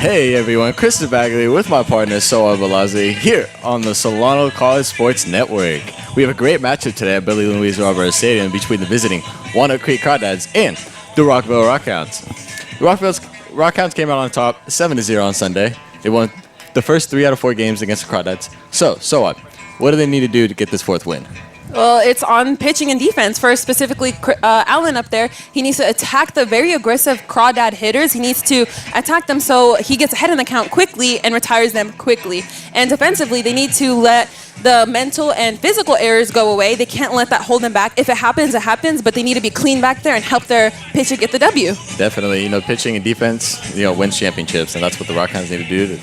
Hey everyone, Chris Zavaglia with my partner Soad Balazi here on the Solano College Sports Network. We have a great matchup today at Billy Louise Yarborough Stadium between the visiting Walnut Creek Crawdads and the Rockville Rockhounds. The Rockhounds came out on top 7-0 on Sunday. They won the first 3 out of 4 games against the Crawdads. So Soad, what do they need to do to get this 4th win? Well, it's on pitching and defense. First, specifically, Allen up there, he needs to attack the very aggressive Crawdad hitters. He needs to attack them so he gets ahead in the count quickly and retires them quickly. And defensively, they need to let the mental and physical errors go away. They can't let that hold them back. If it happens, but they need to be clean back there and help their pitcher get the W. Definitely. Pitching and defense, wins championships, and that's what the Rockhounds need to do to get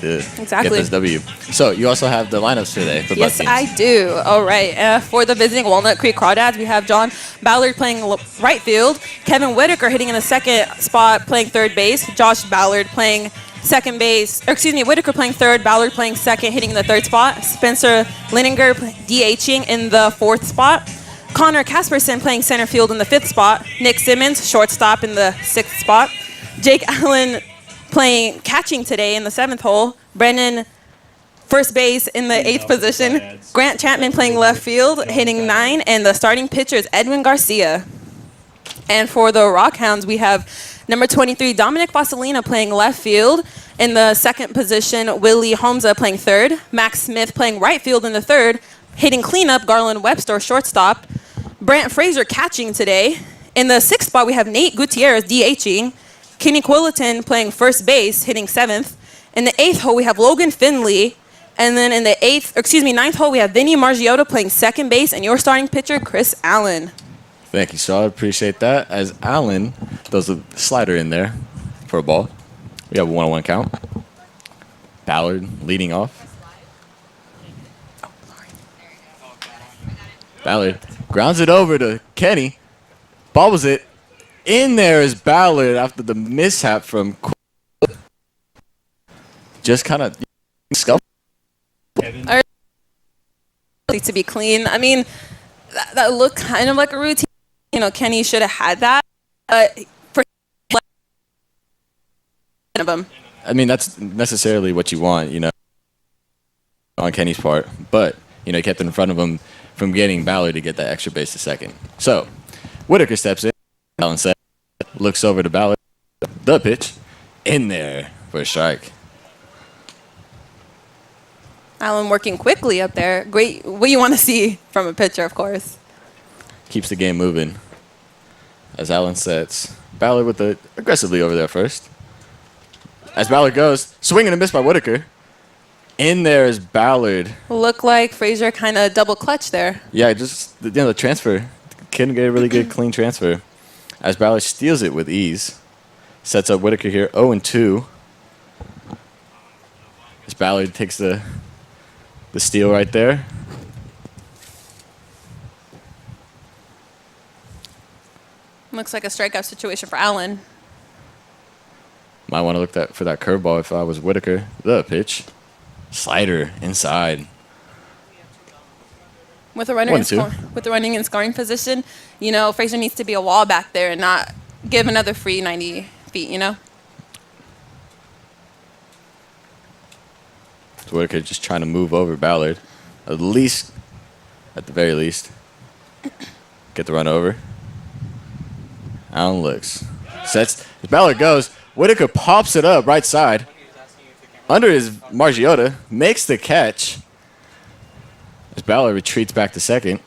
this W. So you also have the lineups today for both teams. Yes, I do. All right. For the visiting Walnut Creek Crawdads, we have John Ballard playing right field, Kevin Whitaker hitting in the second spot playing third base, Josh Ballard playing second base, Whitaker playing third, Ballard playing second, hitting in the third spot, Spencer Lininger DHing in the fourth spot, Connor Casperson playing center field in the fifth spot, Nick Simmons shortstop in the sixth spot, Jake Allen playing catching today in the seventh hole, Brennen first base in the eighth position, Grant Chapman playing left field, hitting 9, and the starting pitcher is Edwin Garcia. And for the Rockhounds, we have number 23, Dominic Foscalina playing left field. In the second position, Willy Homza playing third. Max Smith playing right field in the third. Hitting cleanup, Garlind Webster, shortstop. Brandt Frazier catching today. In the sixth spot, we have Nate Gutierrez DHing. Kenny Quilliton playing first base, hitting 7th. In the eighth hole, we have Logan Finley. And then in the ninth hole, we have Vinnie Margiotta playing second base. And your starting pitcher, Chris Allen. Thank you, Saul. Appreciate that. As Allen throws a slider in there for a ball. We have a 1-1 count. Ballard leading off. Ballard grounds it over to Kenny. Bobbles it. In there is Ballard after the mishap from just kind of scuffed. To be clean. I mean, that looked kind of like a routine. Kenny should have had that. For of him. I mean, that's necessarily what you want, on Kenny's part. But, he kept it in front of him from getting Ballard to get that extra base to second. So, Whitaker steps in. Allen said, looks over to Ballard. The pitch. In there for a strike. Allen working quickly up there. Great. What you want to see from a pitcher, of course. Keeps the game moving. As Allen sets Ballard with the aggressively over there first. As Ballard goes, swing and a miss by Whitaker. In there is Ballard. Looked like Frazier kind of double clutch there. Yeah, just the transfer. Couldn't get a really good clean transfer. As Ballard steals it with ease. Sets up Whitaker here, 0-2. As Ballard takes the steal right there. Looks like a strikeout situation for Allen. Might want to look for that curveball if I was Whitaker. The pitch. Slider inside. With a runner in scoring position, Frazier needs to be a wall back there and not give another free 90 feet, Whitaker just trying to move over Ballard. At the very least. Get the run over. Allen looks. Sets. As Ballard goes, Whitaker pops it up right side. Under his Margiotta. Makes the catch. As Ballard retreats back to second.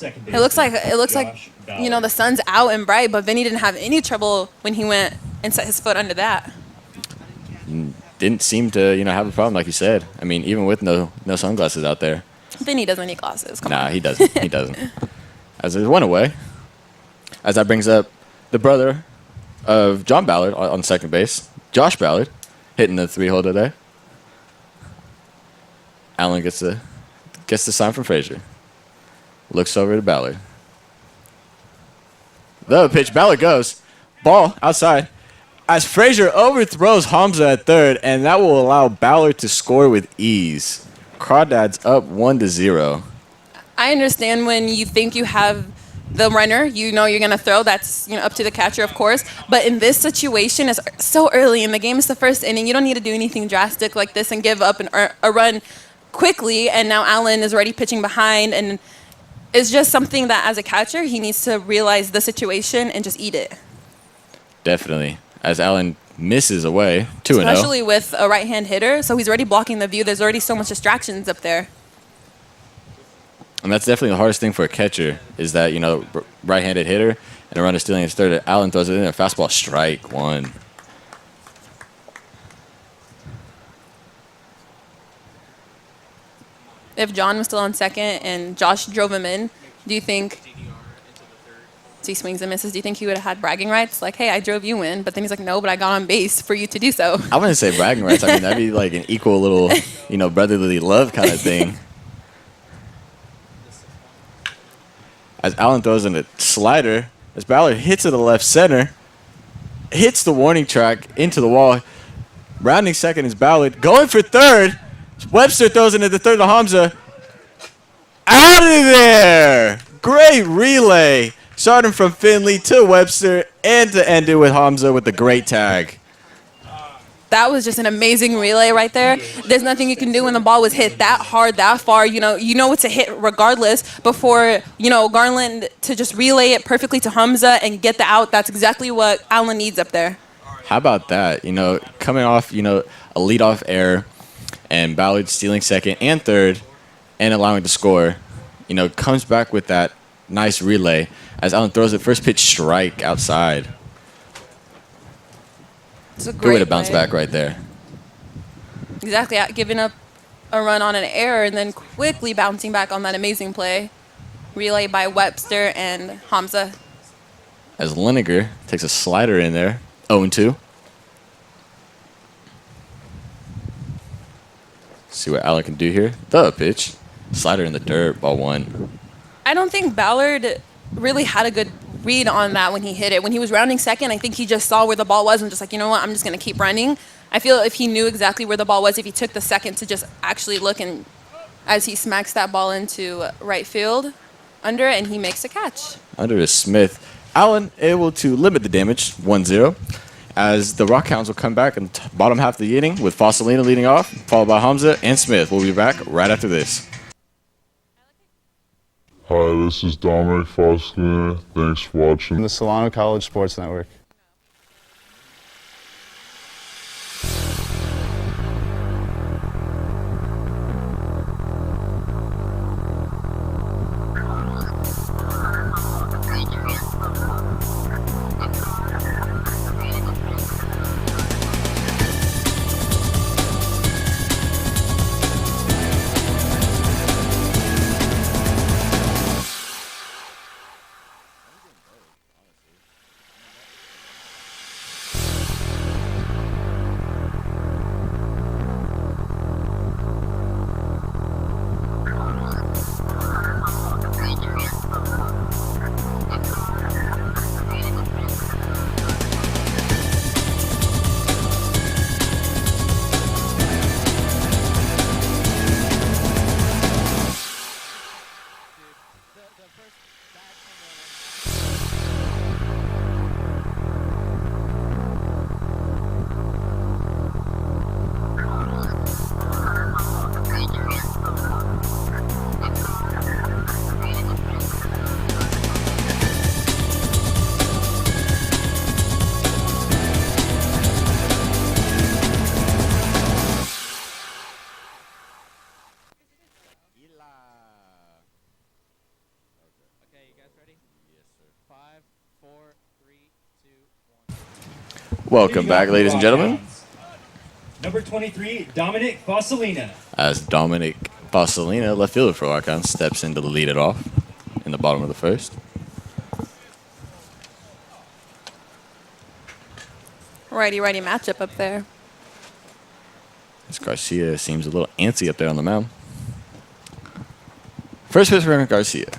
It looks like the sun's out and bright, but Vinnie didn't have any trouble when he went and set his foot under that. Didn't seem to have a problem like you said. I mean, even with no sunglasses out there. Vinnie doesn't need glasses. Come on. He doesn't. He doesn't. As it went away. As that brings up the brother of John Ballard on second base, Josh Ballard, hitting the 3-hole today. Allen gets the sign from Frazier. Looks over to Ballard. The pitch, Ballard goes. Ball outside. As Frazier overthrows Homza at third, and that will allow Ballard to score with ease. Crawdads up 1-0. I understand when you think you have the runner, you're going to throw. That's up to the catcher, of course. But in this situation, it's so early in the game. It's the first inning. You don't need to do anything drastic like this and give up a run quickly. And now Allen is already pitching behind, and it's just something that as a catcher, he needs to realize the situation and just eat it. Definitely. As Allen misses away, 2-0. Especially with a right-hand hitter, so he's already blocking the view. There's already so much distractions up there. And that's definitely the hardest thing for a catcher is that, right-handed hitter and a runner stealing his third. Allen throws it in a fastball, strike one. If John was still on second and Josh drove him in, do you think he swings and misses? Do you think he would have had bragging rights? Like, hey, I drove you in. But then he's like, no, but I got on base for you to do so. I wouldn't say bragging rights. I mean, that'd be like an equal little, brotherly love kind of thing. As Allen throws in a slider, as Ballard hits to the left center, hits the warning track into the wall. Rounding second is Ballard. Going for third. Webster throws into the third to Homza. Out of there! Great relay. Starting from Finley to Webster and to end it with Homza with the great tag. That was just an amazing relay right there. There's nothing you can do when the ball was hit that hard, that far. You know it's a hit regardless. Before, Garlind to just relay it perfectly to Homza and get the out. That's exactly what Allen needs up there. How about that? Coming off, a leadoff error and Ballard stealing second and third and allowing to score, comes back with that nice relay as Allen throws the first pitch strike outside. It's a good way to bounce back right there. Exactly, giving up a run on an error and then quickly bouncing back on that amazing play. Relay by Webster and Homza. As Liniger takes a slider in there, 0-2. See what Allen can do here. The pitch. Slider in the dirt, ball one. I don't think Ballard really had a good read on that when he hit it. When he was rounding second, I think he just saw where the ball was and just like, you know what, I'm just going to keep running. I feel if he knew exactly where the ball was, if he took the second to just actually look and as he smacks that ball into right field under and he makes a catch. Under is Smith. Allen able to limit the damage, 1-0, as the Rockhounds will come back in the bottom half of the inning with Foscalina leading off, followed by Homza and Smith. We'll be back right after this. Hi, this is Dominic Foscalina. Thanks for watching the Solano College Sports Network. Welcome back, ladies and gentlemen. Number 23, Dominic Foscalina. As Dominic Foscalina, left fielder for Rockhounds, steps in to lead it off in the bottom of the first. Righty matchup up there. As Garcia seems a little antsy up there on the mound. First pitch for Garcia.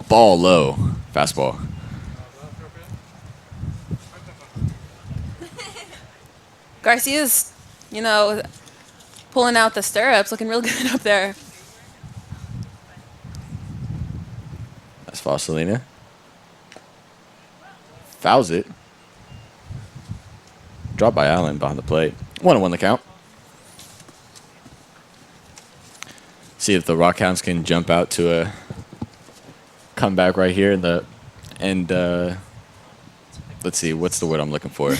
Ball low. Fastball. Garcia's, pulling out the stirrups, looking real good up there. That's Foscalina. Fouls it. Dropped by Allen behind the plate. 1-1 the count. See if the Rockhounds can jump out to a comeback right here in the let's see, what's the word I'm looking for?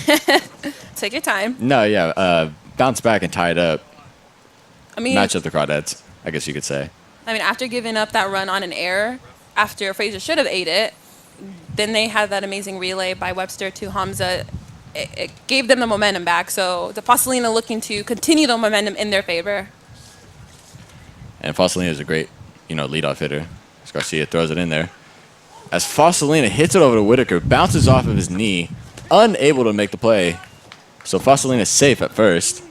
Take your time. No, yeah, bounce back and tie it up. Match up the Crawdads, I guess you could say. After giving up that run on an error, after Frazier should have ate it, then they had that amazing relay by Webster to Homza. It gave them the momentum back. So the Foscalina looking to continue the momentum in their favor. And Foscalina is a great, leadoff hitter. As Garcia throws it in there. As Foscalina hits it over to Whitaker, bounces off of his knee, unable to make the play. So Foscalina is safe at first.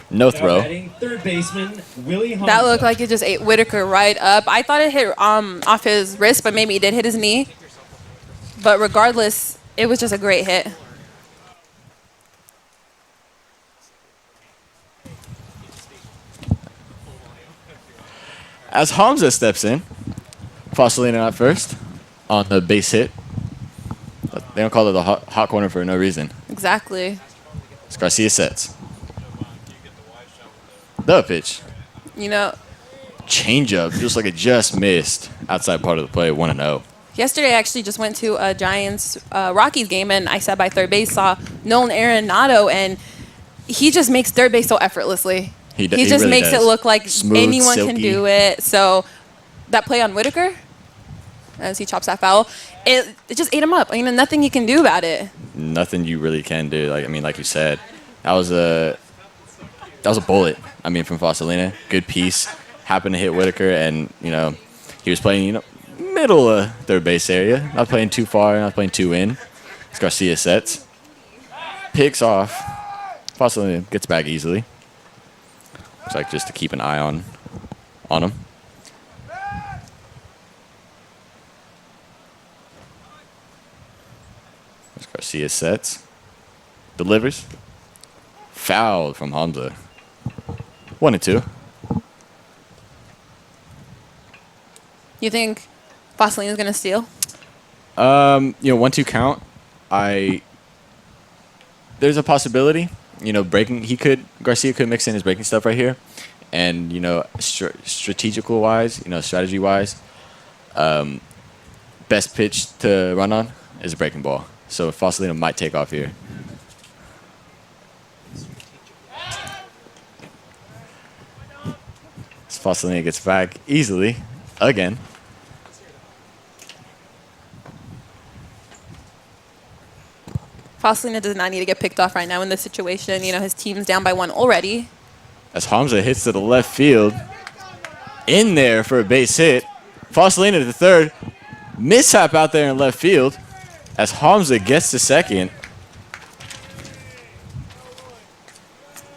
No throw. Third baseman, Willy Homza. That looked like it just ate Whitaker right up. I thought it hit off his wrist, but maybe it did hit his knee. But regardless, it was just a great hit. As Homza steps in, Foscalina at first on the base hit. They don't call it the hot corner for no reason. Exactly. As Garcia sets. The pitch. Change up, just like it just missed. Outside part of the play, 1-0. Yesterday, I actually just went to a Giants-Rockies game, and I sat by third base, saw Nolan Arenado, and he just makes third base so effortlessly. He just really makes does. it look like Smooth, anyone silky. can do it. So that play on Whitaker, as he chops that foul, it just ate him up. Nothing you can do about it. Nothing you really can do. Like you said, that was a bullet. From Foscalina, good piece. Happened to hit Whitaker, and he was playing middle of third base area, not playing too far, not playing too in. As Garcia sets, picks off. Foscalina gets back easily. Looks like just to keep an eye on him. As Garcia sets, delivers, fouled from Homza. 1-2. You think Foscalina's going to steal? 1-2 count. There's a possibility. Breaking. Garcia could mix in his breaking stuff right here, and strategical wise, strategy wise, best pitch to run on is a breaking ball. So Foscalina might take off here. Foscalina gets back easily again. Foscalina does not need to get picked off right now in this situation. His team's down by 1 already. As Homza hits to the left field. In there for a base hit. Foscalina to the third. Mishap out there in left field. As Homza gets to second.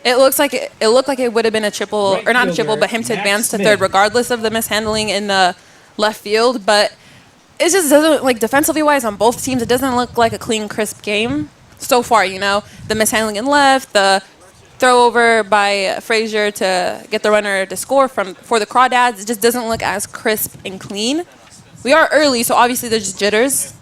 It looked like it would have been a triple, or not a triple, but him to advance to third regardless of the mishandling in the left field. But it just doesn't, defensively wise on both teams, it doesn't look like a clean, crisp game so far, The mishandling in left, the throw over by Frazier to get the runner to score for the Crawdads, it just doesn't look as crisp and clean. We are early, so obviously there's just jitters.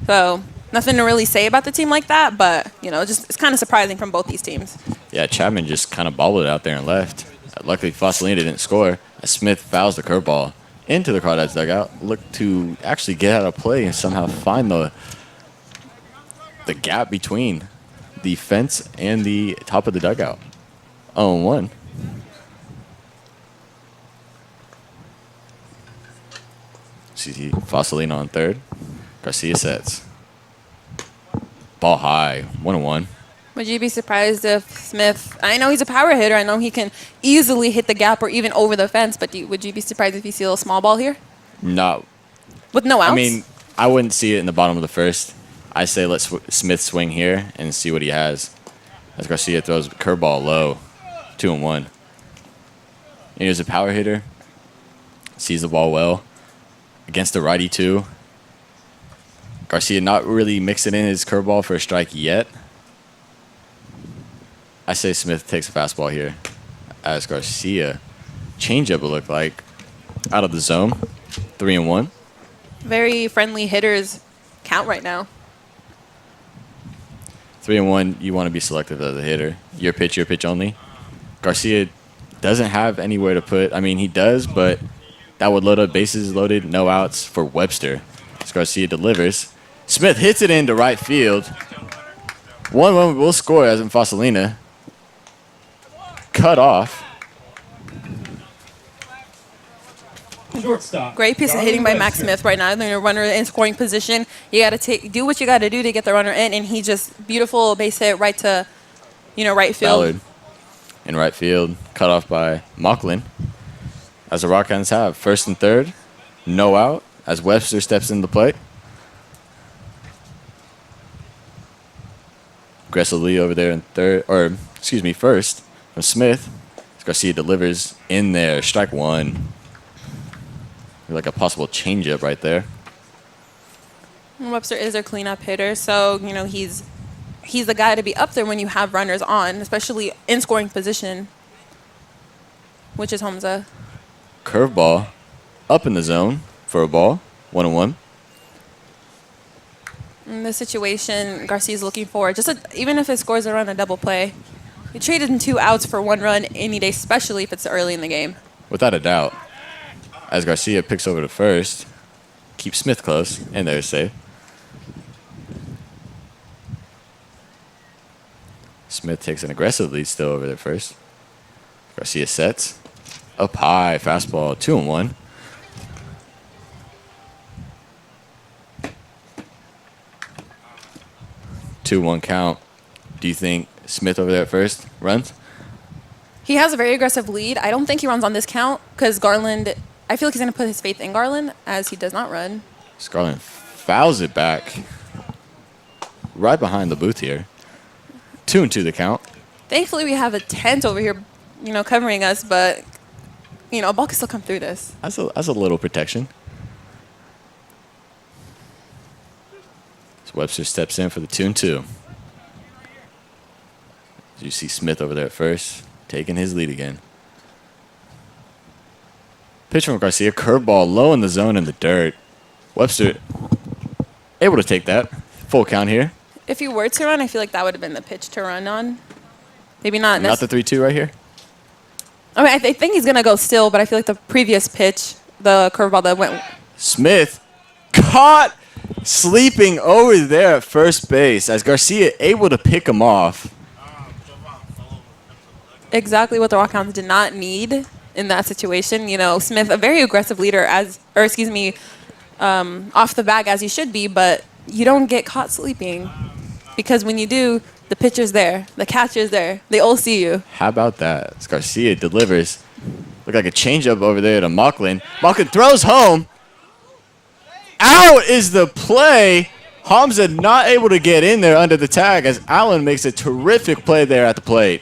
So nothing to really say about the team like that, but, it's kind of surprising from both these teams. Yeah, Chapman just kind of bobbled it out there and left. Luckily, Foscalina didn't score. As Smith fouls the curveball into the Crawdads dugout. Look to actually get out of play and somehow find the gap between the fence and the top of the dugout. 0-1. See Foscalina on third. Garcia sets. Ball high, 1-1. Would you be surprised if Smith, I know he's a power hitter, I know he can easily hit the gap or even over the fence, but would you be surprised if you see a little small ball here? No. With no outs? I mean, I wouldn't see it in the bottom of the first. I say let Smith swing here and see what he has. As Garcia throws a curveball low, 2-1. And here's a power hitter. Sees the ball well. Against the righty, too. Garcia not really mixing in his curveball for a strike yet. I say Smith takes a fastball here. As Garcia, changeup will look like. Out of the zone, 3-1. Very friendly hitters count right now. 3-1, you want to be selective as a hitter. Your pitch only. Garcia doesn't have anywhere to put. I mean, he does, but that would load up bases loaded, no outs for Webster. As Garcia delivers. Smith hits it into right field. 1-1 will score as in Foscalina. Cut off. Shortstop. Great piece of Garlind hitting by Max Webster. Smith right now. They're a runner in scoring position. You got to do what you got to do to get the runner in, and he just beautiful base hit right to, right field. Ballard in right field. Cut off by Mauchline. As the Rockhounds have first and third. No out as Webster steps into the plate. Aggressively over there in first from Smith. As Garcia delivers in there. Strike one. Like a possible changeup right there. Webster is their cleanup hitter, so he's the guy to be up there when you have runners on, especially in scoring position, which is Homza. Curveball up in the zone for a ball. 1-1. In this situation, Garcia's looking for even if it scores a run, a double play. You traded in 2 outs for 1 run any day, especially if it's early in the game. Without a doubt. As Garcia picks over to first, keeps Smith close, and there's safe. Smith takes an aggressive lead still over there first. Garcia sets. Up high, fastball, 2-1. Two-one count. Do you think Smith over there at first runs? He has a very aggressive lead. I don't think he runs on this count because Garlind, I feel like he's going to put his faith in Garlind as he does not run. Garlind fouls it back right behind the booth here. 2-2 the count. Thankfully, we have a tent over here, covering us, but, a ball can still come through this. That's a little protection. So Webster steps in for the 2-2. You see Smith over there at first, taking his lead again. Pitch from Garcia, curveball low in the zone in the dirt. Webster able to take that. Full count here. If he were to run, I feel like that would have been the pitch to run on. Maybe not. Not the 3-2 right here? I mean, I think he's going to go still, but I feel like the previous pitch, the curveball that went. Smith caught sleeping over there at first base as Garcia able to pick him off. Exactly what the Rockhounds did not need in that situation. Smith, a very aggressive leader off the bag as he should be, but you don't get caught sleeping because when you do, the pitcher's there, the catcher's there, they all see you. How about that? As Garcia delivers. Look like a changeup over there to Mauchline. Mauchline throws home. Out is the play. Homza not able to get in there under the tag as Allen makes a terrific play there at the plate.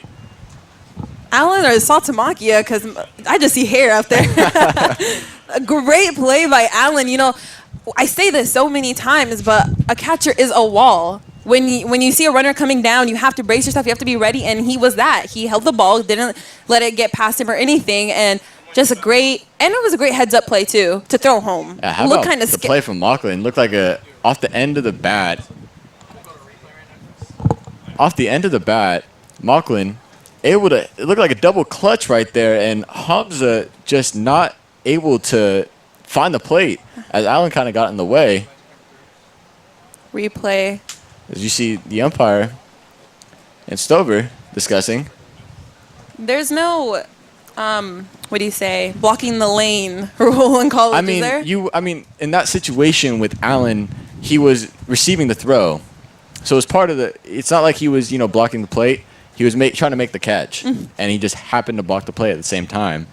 Allen or Saltamachia, because I just see hair up there. A great play by Allen. I say this so many times, but a catcher is a wall. When you see a runner coming down, you have to brace yourself. You have to be ready, and he was that. He held the ball, didn't let it get past him or anything, and just it was a great heads-up play, too, to throw home. Yeah, how about the play from Mauchline? Looked like off the end of the bat. Off the end of the bat, Mauchline it looked like a double clutch right there, and Homza just not able to find the plate as Allen kind of got in the way. Replay. As you see the umpire and Stover discussing. There's no, blocking the lane rule in college, is there? In that situation with Allen he was receiving the throw. So it was part of the – it's not like he was, blocking the plate. He was trying to make the catch, and he just happened to block the play at the same time.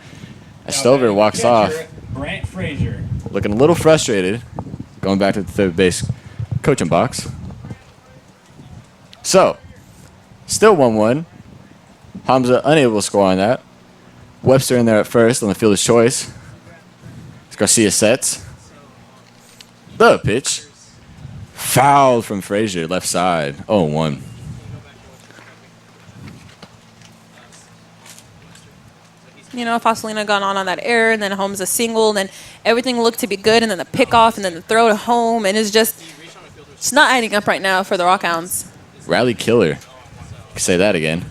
As Stover walks off, Brandt Frazier. looking a little frustrated, going back to the third base coaching box. So, still 1-1. Homza unable to score on that. Webster in there at first on the fielder's choice. Garcia sets. The pitch. Foul from Frazier, left side. 0-1. Foscalina got on that error, and then Homza singled, and everything looked to be good, and then the pickoff, and then the throw to home, and it's not adding up right now for the Rockhounds. Rally killer. Can say that again.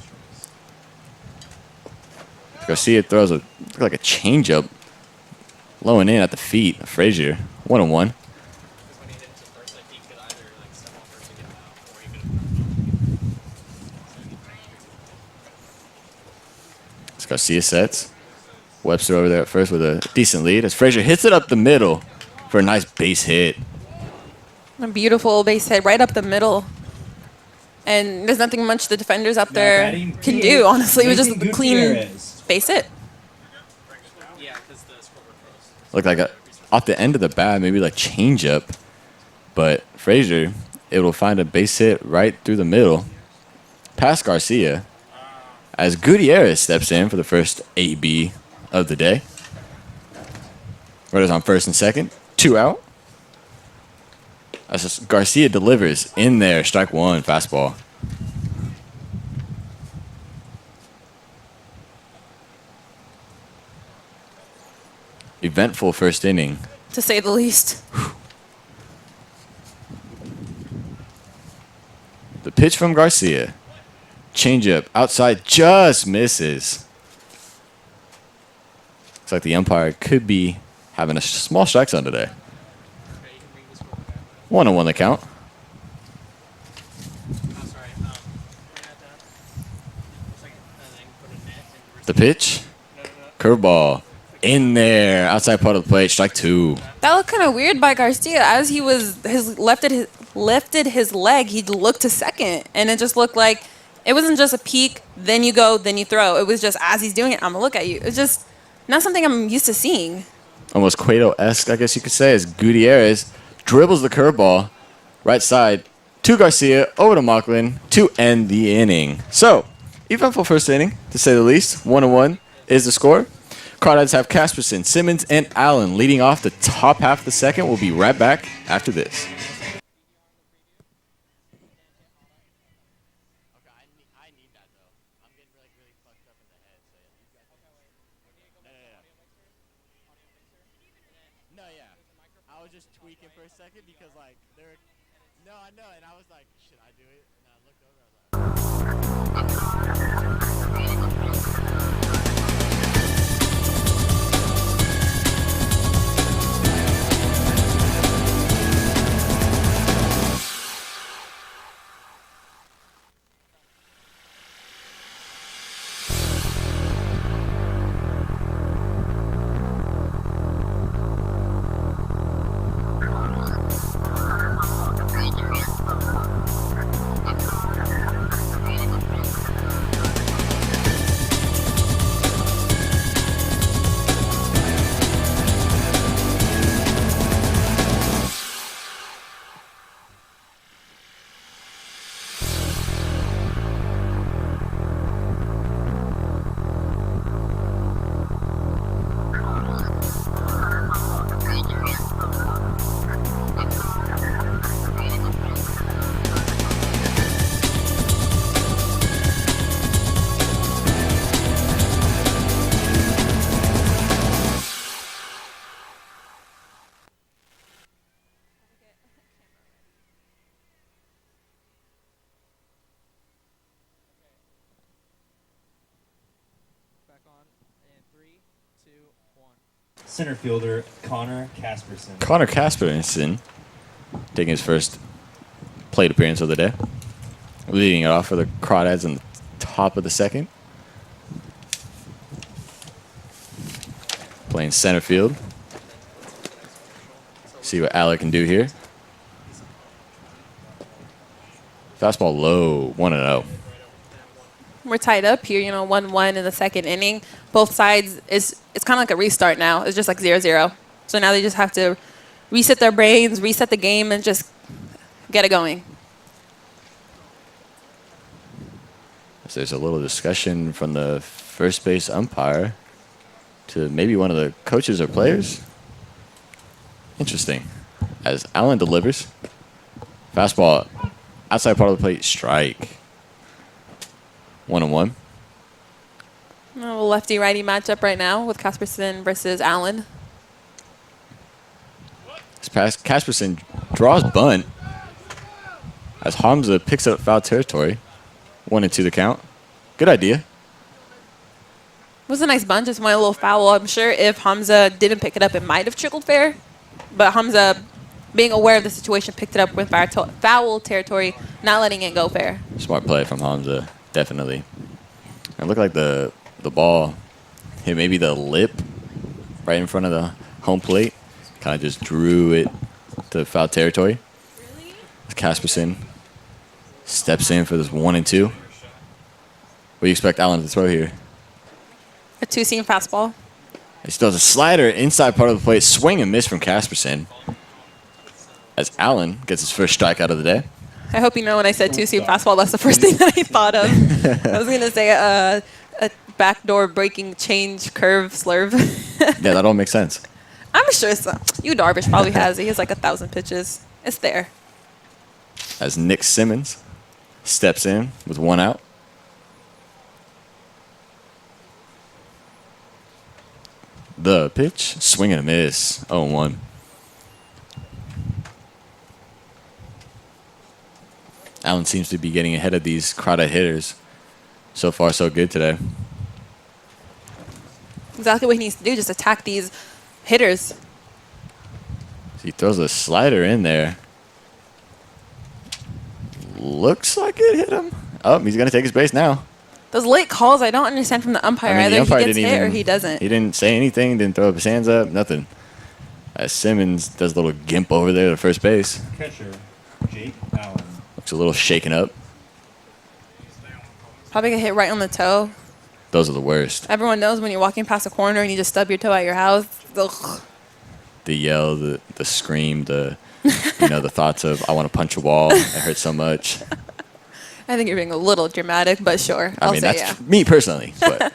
Garcia throws like a changeup, low and in at the feet of Frazier. 1-1. Garcia sets. Webster over there at first with a decent lead as Frazier hits it up the middle for a nice base hit. A beautiful base hit right up the middle. And there's nothing much the defenders up there can do, honestly. It was just a clean base hit. Looked like off the end of the bat, maybe like changeup. But Frazier able to find a base hit right through the middle. Past Garcia. As Gutierrez steps in for the first AB of the day. Runners on first and second. 2 out. As Garcia delivers in there. Strike one. Fastball. Eventful first inning. To say the least. The pitch from Garcia. Changeup outside just misses. Looks like the umpire could be having a small strike zone today. 1-1 the count. The pitch. Curveball. In there. Outside part of the plate. Strike two. That looked kind of weird by Garcia. As he was lifted his leg, he looked to second. And it just looked like it wasn't just a peek, then you go, then you throw. It was just as he's doing it, I'm going to look at you. It's just not something I'm used to seeing. Almost Cueto-esque, I guess you could say, as Gutierrez dribbles the curveball right side to Garcia, over to Mauchline to end the inning. So, eventful first inning, to say the least. 1-1 is the score. Crawdads have Casperson, Simmons, and Allen leading off the top half of the second. We'll be right back after this. Center fielder Connor Casperson. Connor Casperson taking his first plate appearance of the day. Leading it off for the Crawdads in the top of the second. Playing center field. See what Alec can do here. Fastball low, 1-0. We're tied up here, 1-1 in the second inning. Both sides, it's kind of like a restart now. It's just like 0-0. So now they just have to reset their brains, reset the game, and just get it going. So there's a little discussion from the first base umpire to maybe one of the coaches or players. Interesting. As Allen delivers. Fastball outside part of the plate, strike. 1-1. A lefty-righty matchup right now with Casperson versus Allen. Casperson draws bunt as Homza picks up foul territory. 1-2 the count. Good idea. It was a nice bunt, just went a little foul. I'm sure if Homza didn't pick it up, it might have trickled fair. But Homza, being aware of the situation, picked it up with foul territory, not letting it go fair. Smart play from Homza, definitely. It looked like the ball hit maybe the lip right in front of the home plate. Kind of just drew it to foul territory. Really? Casperson steps in for this 1-2. What do you expect Allen to throw here? A two-seam fastball. He still has a slider inside part of the plate. Swing and miss from Casperson. As Allen gets his first strikeout of the day. I hope you know when I said two-seam fastball, that's the first thing that I thought of. I was going to say a backdoor breaking change curve slurve. Yeah, that all makes sense. I'm sure Darvish probably has it. He has like 1,000 pitches. It's there. As Nick Simmons steps in with one out. The pitch, swing and a miss, 0-1. Allen seems to be getting ahead of these Crawdad hitters. So far, so good today. Exactly what he needs to do, just attack these hitters. So he throws a slider in there. Looks like it hit him. Oh, he's going to take his base now. Those late calls, I don't understand from the umpire. Either he gets hit or he doesn't. He didn't say anything, didn't throw up his hands up, nothing. Simmons does a little gimp over there to first base. Catcher, Jake Allen. Looks a little shaken up. Probably get hit right on the toe. Those are the worst. Everyone knows when you're walking past a corner and you just stub your toe at your house. Ugh. The yell, the scream, the thoughts of I want to punch a wall. It hurts so much. I think you're being a little dramatic, but sure. I mean, that's me personally. But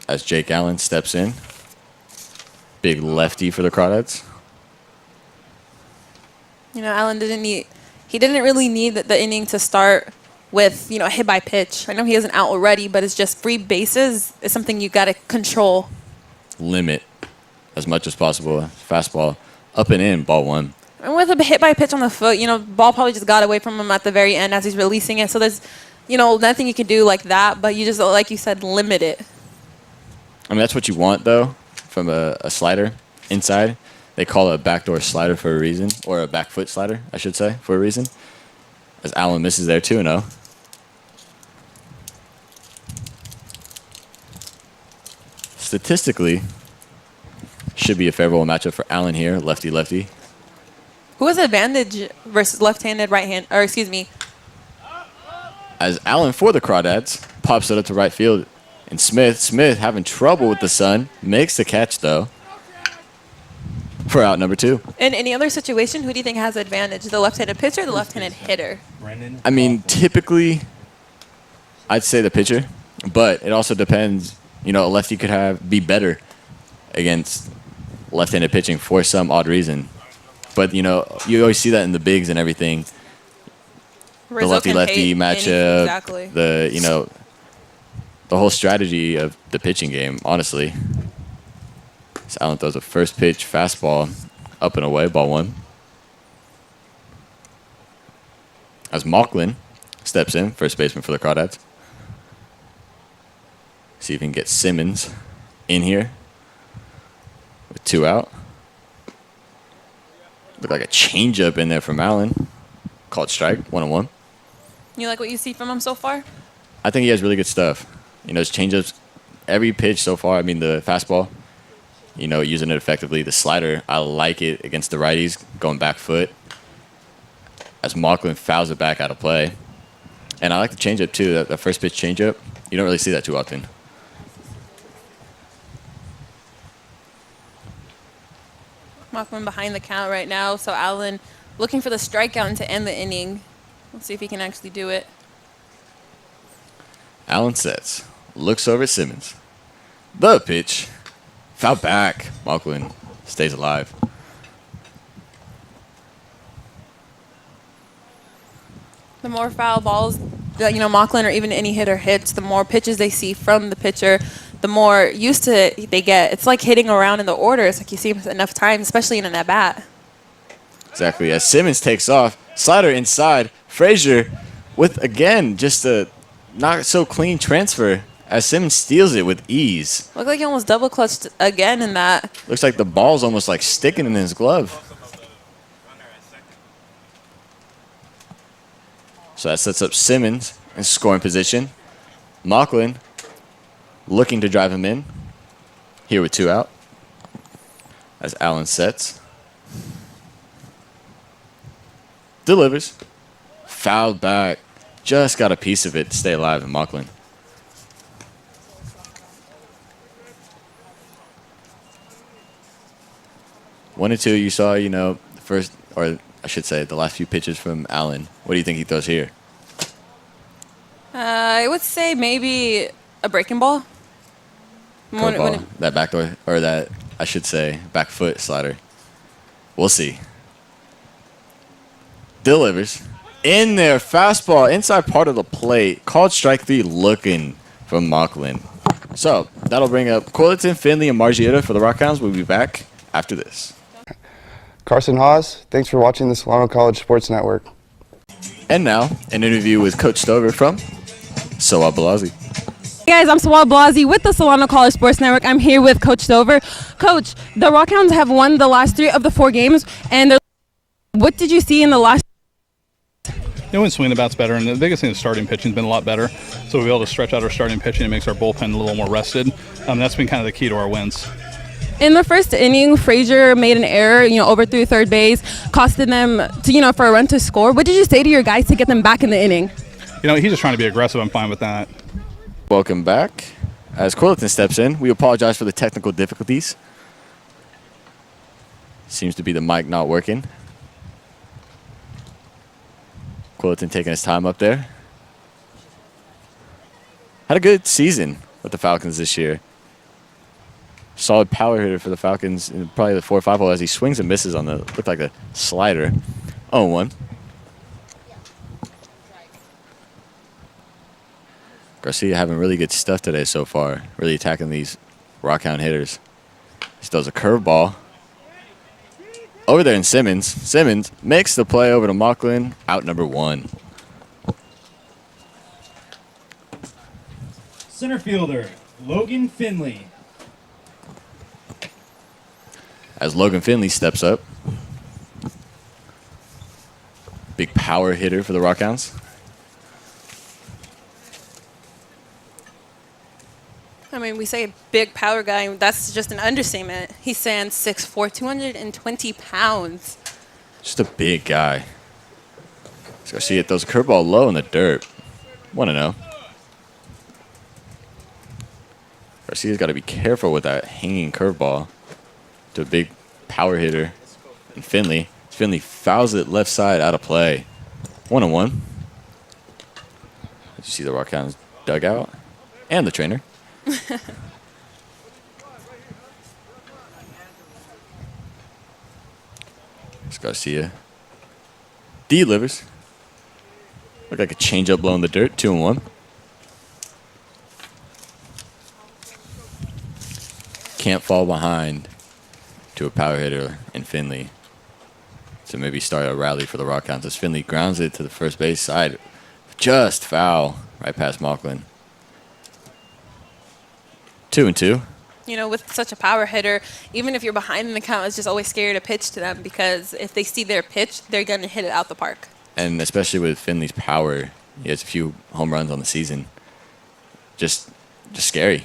as Jake Allen steps in, big lefty for the Crawdads. Allen didn't really need the inning to start with, a hit by pitch. I know he has an out already, but it's just free bases is something you got to control. Limit as much as possible. Fastball up and in, ball one. And with a hit by pitch on the foot, ball probably just got away from him at the very end as he's releasing it. So there's, nothing you can do like that, but you just, like you said, limit it. I mean, that's what you want, though, from a slider inside. They call it a backdoor slider for a reason, or a back foot slider, I should say, for a reason. As Allen misses there, 2-0. Statistically, should be a favorable matchup for Allen here, lefty-lefty. Who has advantage versus left-handed, right-hand, or excuse me? As Allen for the Crawdads pops it up to right field. And Smith having trouble with the sun. Makes the catch, though, for out number 2. In any other situation, who do you think has advantage? The left-handed pitcher or the left-handed hitter? I mean, typically, I'd say the pitcher. But it also depends. A lefty could be better against left-handed pitching for some odd reason. But, you always see that in the bigs and everything. The lefty-lefty matchup. Exactly. The whole strategy of the pitching game, honestly. So Allen throws a first pitch fastball up and away, ball one. As Mauchline steps in, first baseman for the Crawdads. See if he can get Simmons in here with 2 out. Looked like a changeup in there from Allen. Called strike, 1-1. You like what you see from him so far? I think he has really good stuff. His changeups, every pitch so far, I mean, the fastball, using it effectively. The slider, I like it against the righties, going back foot. As Mauchline fouls it back out of play. And I like the changeup, too. That first pitch changeup, you don't really see that too often. Mauchline behind the count right now, so Allen looking for the strikeout to end the inning. Let's see if he can actually do it. Allen sets, looks over at Simmons. The pitch, foul back. Mauchline stays alive. The more foul balls that, Mauchline or even any hitter hits, the more pitches they see from the pitcher, the more used to it they get. It's like hitting around in the order. It's like you see him enough times, especially in an at-bat. Exactly. As Simmons takes off, slider inside. Frazier with, again, just a not so clean transfer as Simmons steals it with ease. Looked like he almost double clutched again in that. Looks like the ball's almost like sticking in his glove. So that sets up Simmons in scoring position. Mauchline looking to drive him in. Here with 2 out. As Allen sets. Delivers. Fouled back. Just got a piece of it to stay alive in Mauchline. One and two, you saw, the first, or I should say, the last few pitches from Allen. What do you think he throws here? I would say maybe a breaking ball. Curveball, that backdoor, or that, I should say, back foot slider. We'll see. Delivers. In there, fastball, inside part of the plate. Called strike 3 looking from Mauchline. So, that'll bring up Quillerton, Finley, and Margiotta for the Rockhounds. We'll be back after this. Carson Haas, thanks for watching the Solano College Sports Network. And now, an interview with Coach Stover from Soad Balazi. Hey guys, I'm Soad Balazi with the Solano College Sports Network. I'm here with Coach Stover. Coach, the Rockhounds have won the last 3 of the 4 games, and what did you see in the last? They went swing the bats better, and the biggest thing is starting pitching has been a lot better. So we'll be able to stretch out our starting pitching and makes our bullpen a little more rested. That's been kind of the key to our wins. In the first inning, Frazier made an error, overthrew third base, costed them to, for a run to score. What did you say to your guys to get them back in the inning? He's just trying to be aggressive. I'm fine with that. Welcome back. As Quillerton steps in, we apologize for the technical difficulties. Seems to be the mic not working. Quillerton taking his time up there. Had a good season with the Falcons this year. Solid power hitter for the Falcons in probably the 4-5 hole as he swings and misses on the, looked like a slider. 0-1. Garcia having really good stuff today so far. Really attacking these Rockhound hitters. He throws a curveball. Over there in Simmons. Simmons makes the play over to Mauchline. Out number 1. Center fielder, Logan Finley. As Logan Finley steps up. Big power hitter for the Rockhounds. I mean, we say big power guy. That's just an understatement. He stands 6'4", 220 pounds. Just a big guy. So Garcia throws a curveball low in the dirt. 1-0. Garcia's got to be careful with that hanging curveball to a big power hitter. And Finley. Finley fouls it left side out of play. 1-1. Did you see the Rockhounds dugout? And the trainer. It's Garcia. Delivers. Look like a changeup blow in the dirt. 2-1. Can't fall behind to a power hitter in Finley to maybe start a rally for the Rockhounds as Finley grounds it to the first base side. Just foul right past Mauchline. 2-2. With such a power hitter, even if you're behind in the count, it's just always scary to pitch to them because if they see their pitch, they're going to hit it out the park. And especially with Finley's power, he has a few home runs on the season. Just scary.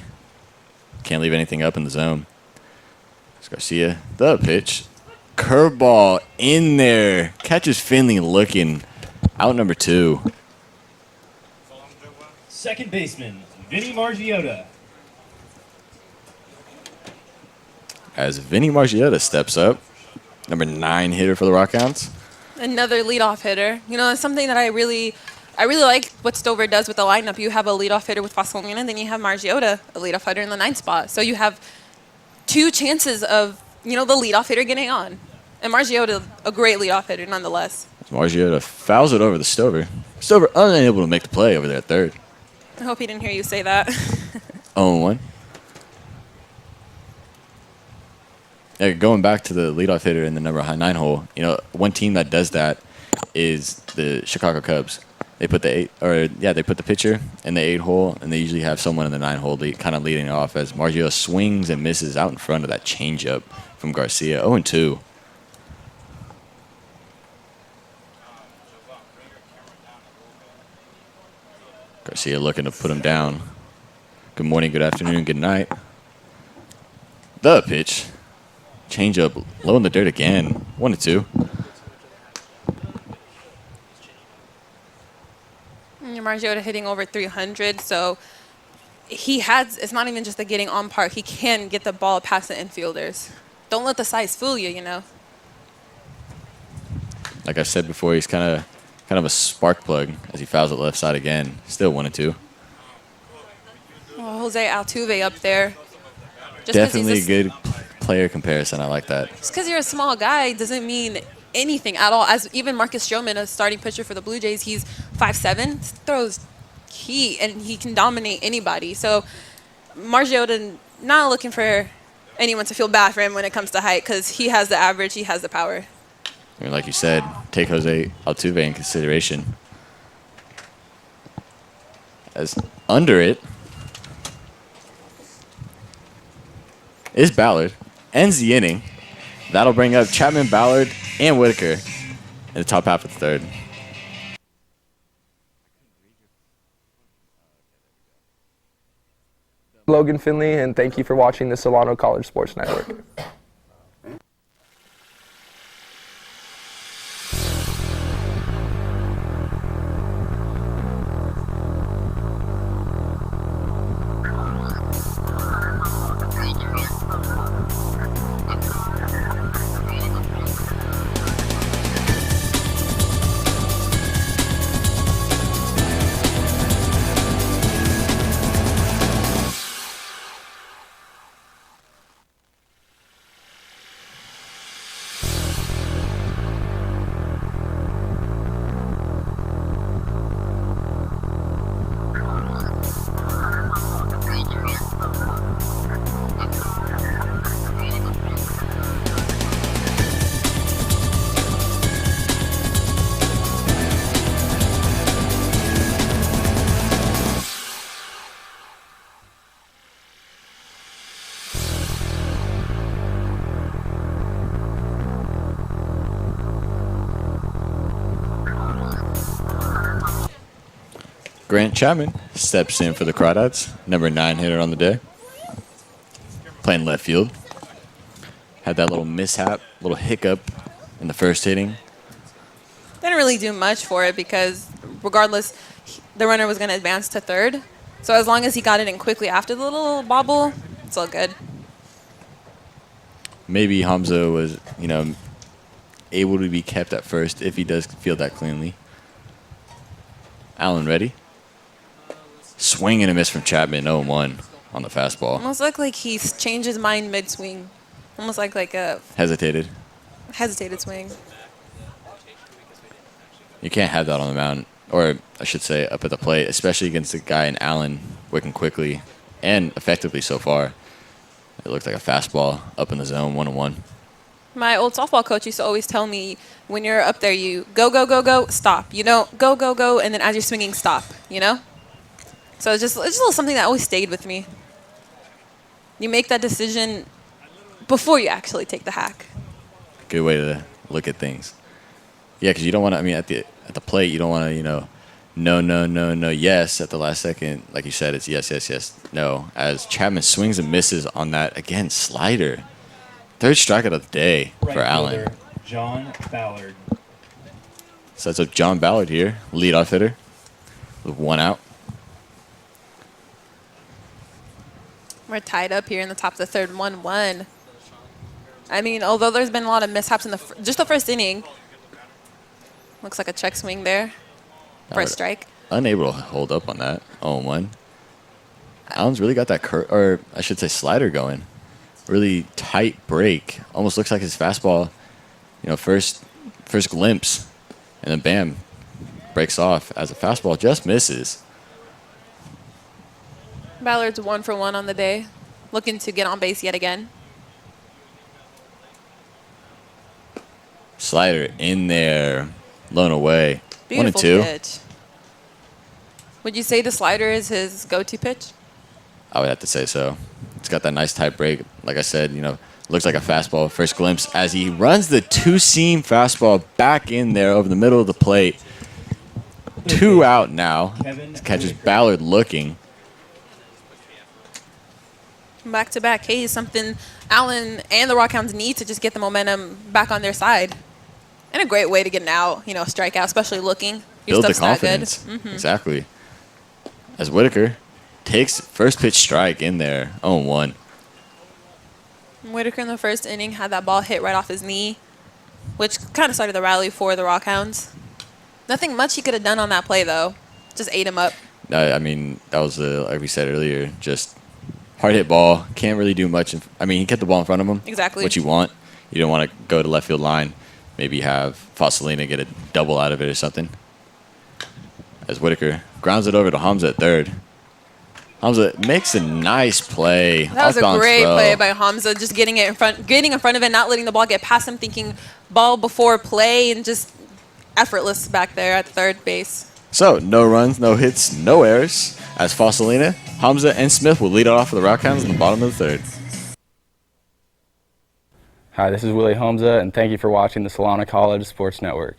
Can't leave anything up in the zone. It's Garcia, the pitch. Curveball in there. Catches Finley looking. Out number 2. Second baseman, Vinnie Margiotta. As Vinnie Margiotta steps up. Number 9 hitter for the Rockhounds. Another leadoff hitter. You know, it's something that I really like what Stover does with the lineup. You have a leadoff hitter with Foscalina, and then you have Margiotta, a leadoff hitter in the 9th spot. So you have 2 chances of, the leadoff hitter getting on. And Margiotta, a great leadoff hitter nonetheless. Margiotta fouls it over to Stover. Stover unable to make the play over there at third. I hope he didn't hear you say that. 0-1. Yeah, going back to the leadoff hitter in the number 9 hole, one team that does that is the Chicago Cubs. They put they put the pitcher in the 8 hole, and they usually have someone in the 9 hole kind of leading it off as Margiotta swings and misses out in front of that changeup from Garcia. 0-2. Garcia looking to put him down. Good morning, good afternoon, good night. The pitch. Change up low in the dirt again. 1-2. Margiotta hitting over 300, so it's not even just the getting on part. He can get the ball past the infielders. Don't let the size fool you, Like I said before, he's kind of a spark plug as he fouls it left side again. Still 1-2. Well, Jose Altuve up there. Definitely a good player comparison. I like that. Just because you're a small guy doesn't mean anything at all. As even Marcus Stroman, a starting pitcher for the Blue Jays, he's 5'7", throws heat, and he can dominate anybody. So Margiotta not looking for anyone to feel bad for him when it comes to height because he has the average, he has the power. I mean, like you said, take Jose Altuve in consideration. As under it is Ballard. Ends the inning. That'll bring up Chapman, Ballard, and Whitaker in the top half of the third. Logan Finley, and thank you for watching the Solano College Sports Network. Grant Chapman steps in for the Crawdads, number 9 hitter on the day. Playing left field. Had that little mishap, little hiccup in the first inning. Didn't really do much for it because regardless, the runner was going to advance to third. So as long as he got it in quickly after the little bobble, it's all good. Maybe Homza was, able to be kept at first if he does field that cleanly. Allen ready. Swing and a miss from Chapman, 0-1 on the fastball. Almost looked like he changed his mind mid-swing. Almost like a Hesitated. hesitated swing. You can't have that on the mound, or I should say up at the plate, especially against a guy in Allen working quickly and effectively so far. It looked like a fastball up in the zone, 1-1. My old softball coach used to always tell me, when you're up there, you go, go, go, go, stop. Go, go, go, and then as you're swinging, stop, So it's just a little something that always stayed with me. You make that decision before you actually take the hack. Good way to look at things. Yeah, because you don't want to, at the plate, you don't want to, no, yes at the last second. Like you said, it's yes, yes, yes, no. As Chapman swings and misses on that, again, slider. Third strikeout of the day Right for Allen. fielder, John Ballard. Sets up John Ballard here, leadoff hitter, with 1 out. We're tied up here in the top of the third, 1-1. I mean, although there's been a lot of mishaps in just the first inning. Looks like a check swing there for a strike. Unable to hold up on that. 0-1. Allen's really got that or I should say slider going. Really tight break. Almost looks like his fastball, first glimpse. And then bam, breaks off as a fastball just misses. Ballard's 1 for 1 on the day. Looking to get on base yet again. Slider in there. Blown away. Beautiful 1-2. pitch. Would you say the slider is his go-to pitch? I would have to say so. It's got that nice tight break. Like I said, looks like a fastball. First glimpse as he runs the two-seam fastball back in there over the middle of the plate. 2 out now. Catches Ballard looking. Back-to-back Ks, something Allen and the Rockhounds need to just get the momentum back on their side. And a great way to get an out, strikeout, especially looking. Your Build the stuff's not good. confidence. Exactly. As Whitaker takes first pitch strike in there. 0-1. Whitaker in the first inning had that ball hit right off his knee, which kind of started the rally for the Rockhounds. Nothing much he could have done on that play, though. Just ate him up. I mean, that was, like we said earlier, just hard hit ball. Can't really do much. He kept the ball in front of him. Exactly. What you want. You don't want to go to left field line. Maybe have Foscalina get a double out of it or something. As Whitaker grounds it over to Homza at third. Homza makes a nice play. That was a Off-balance great throw. play by Homza, just getting in front of it, not letting the ball get past him, thinking ball before play, and just effortless back there at third base. So, no runs, no hits, no errors. As Foscalina, Homza, and Smith will lead it off for the Rockhounds in the bottom of the third. Hi, this is Willy Homza, and thank you for watching the Solano College Sports Network.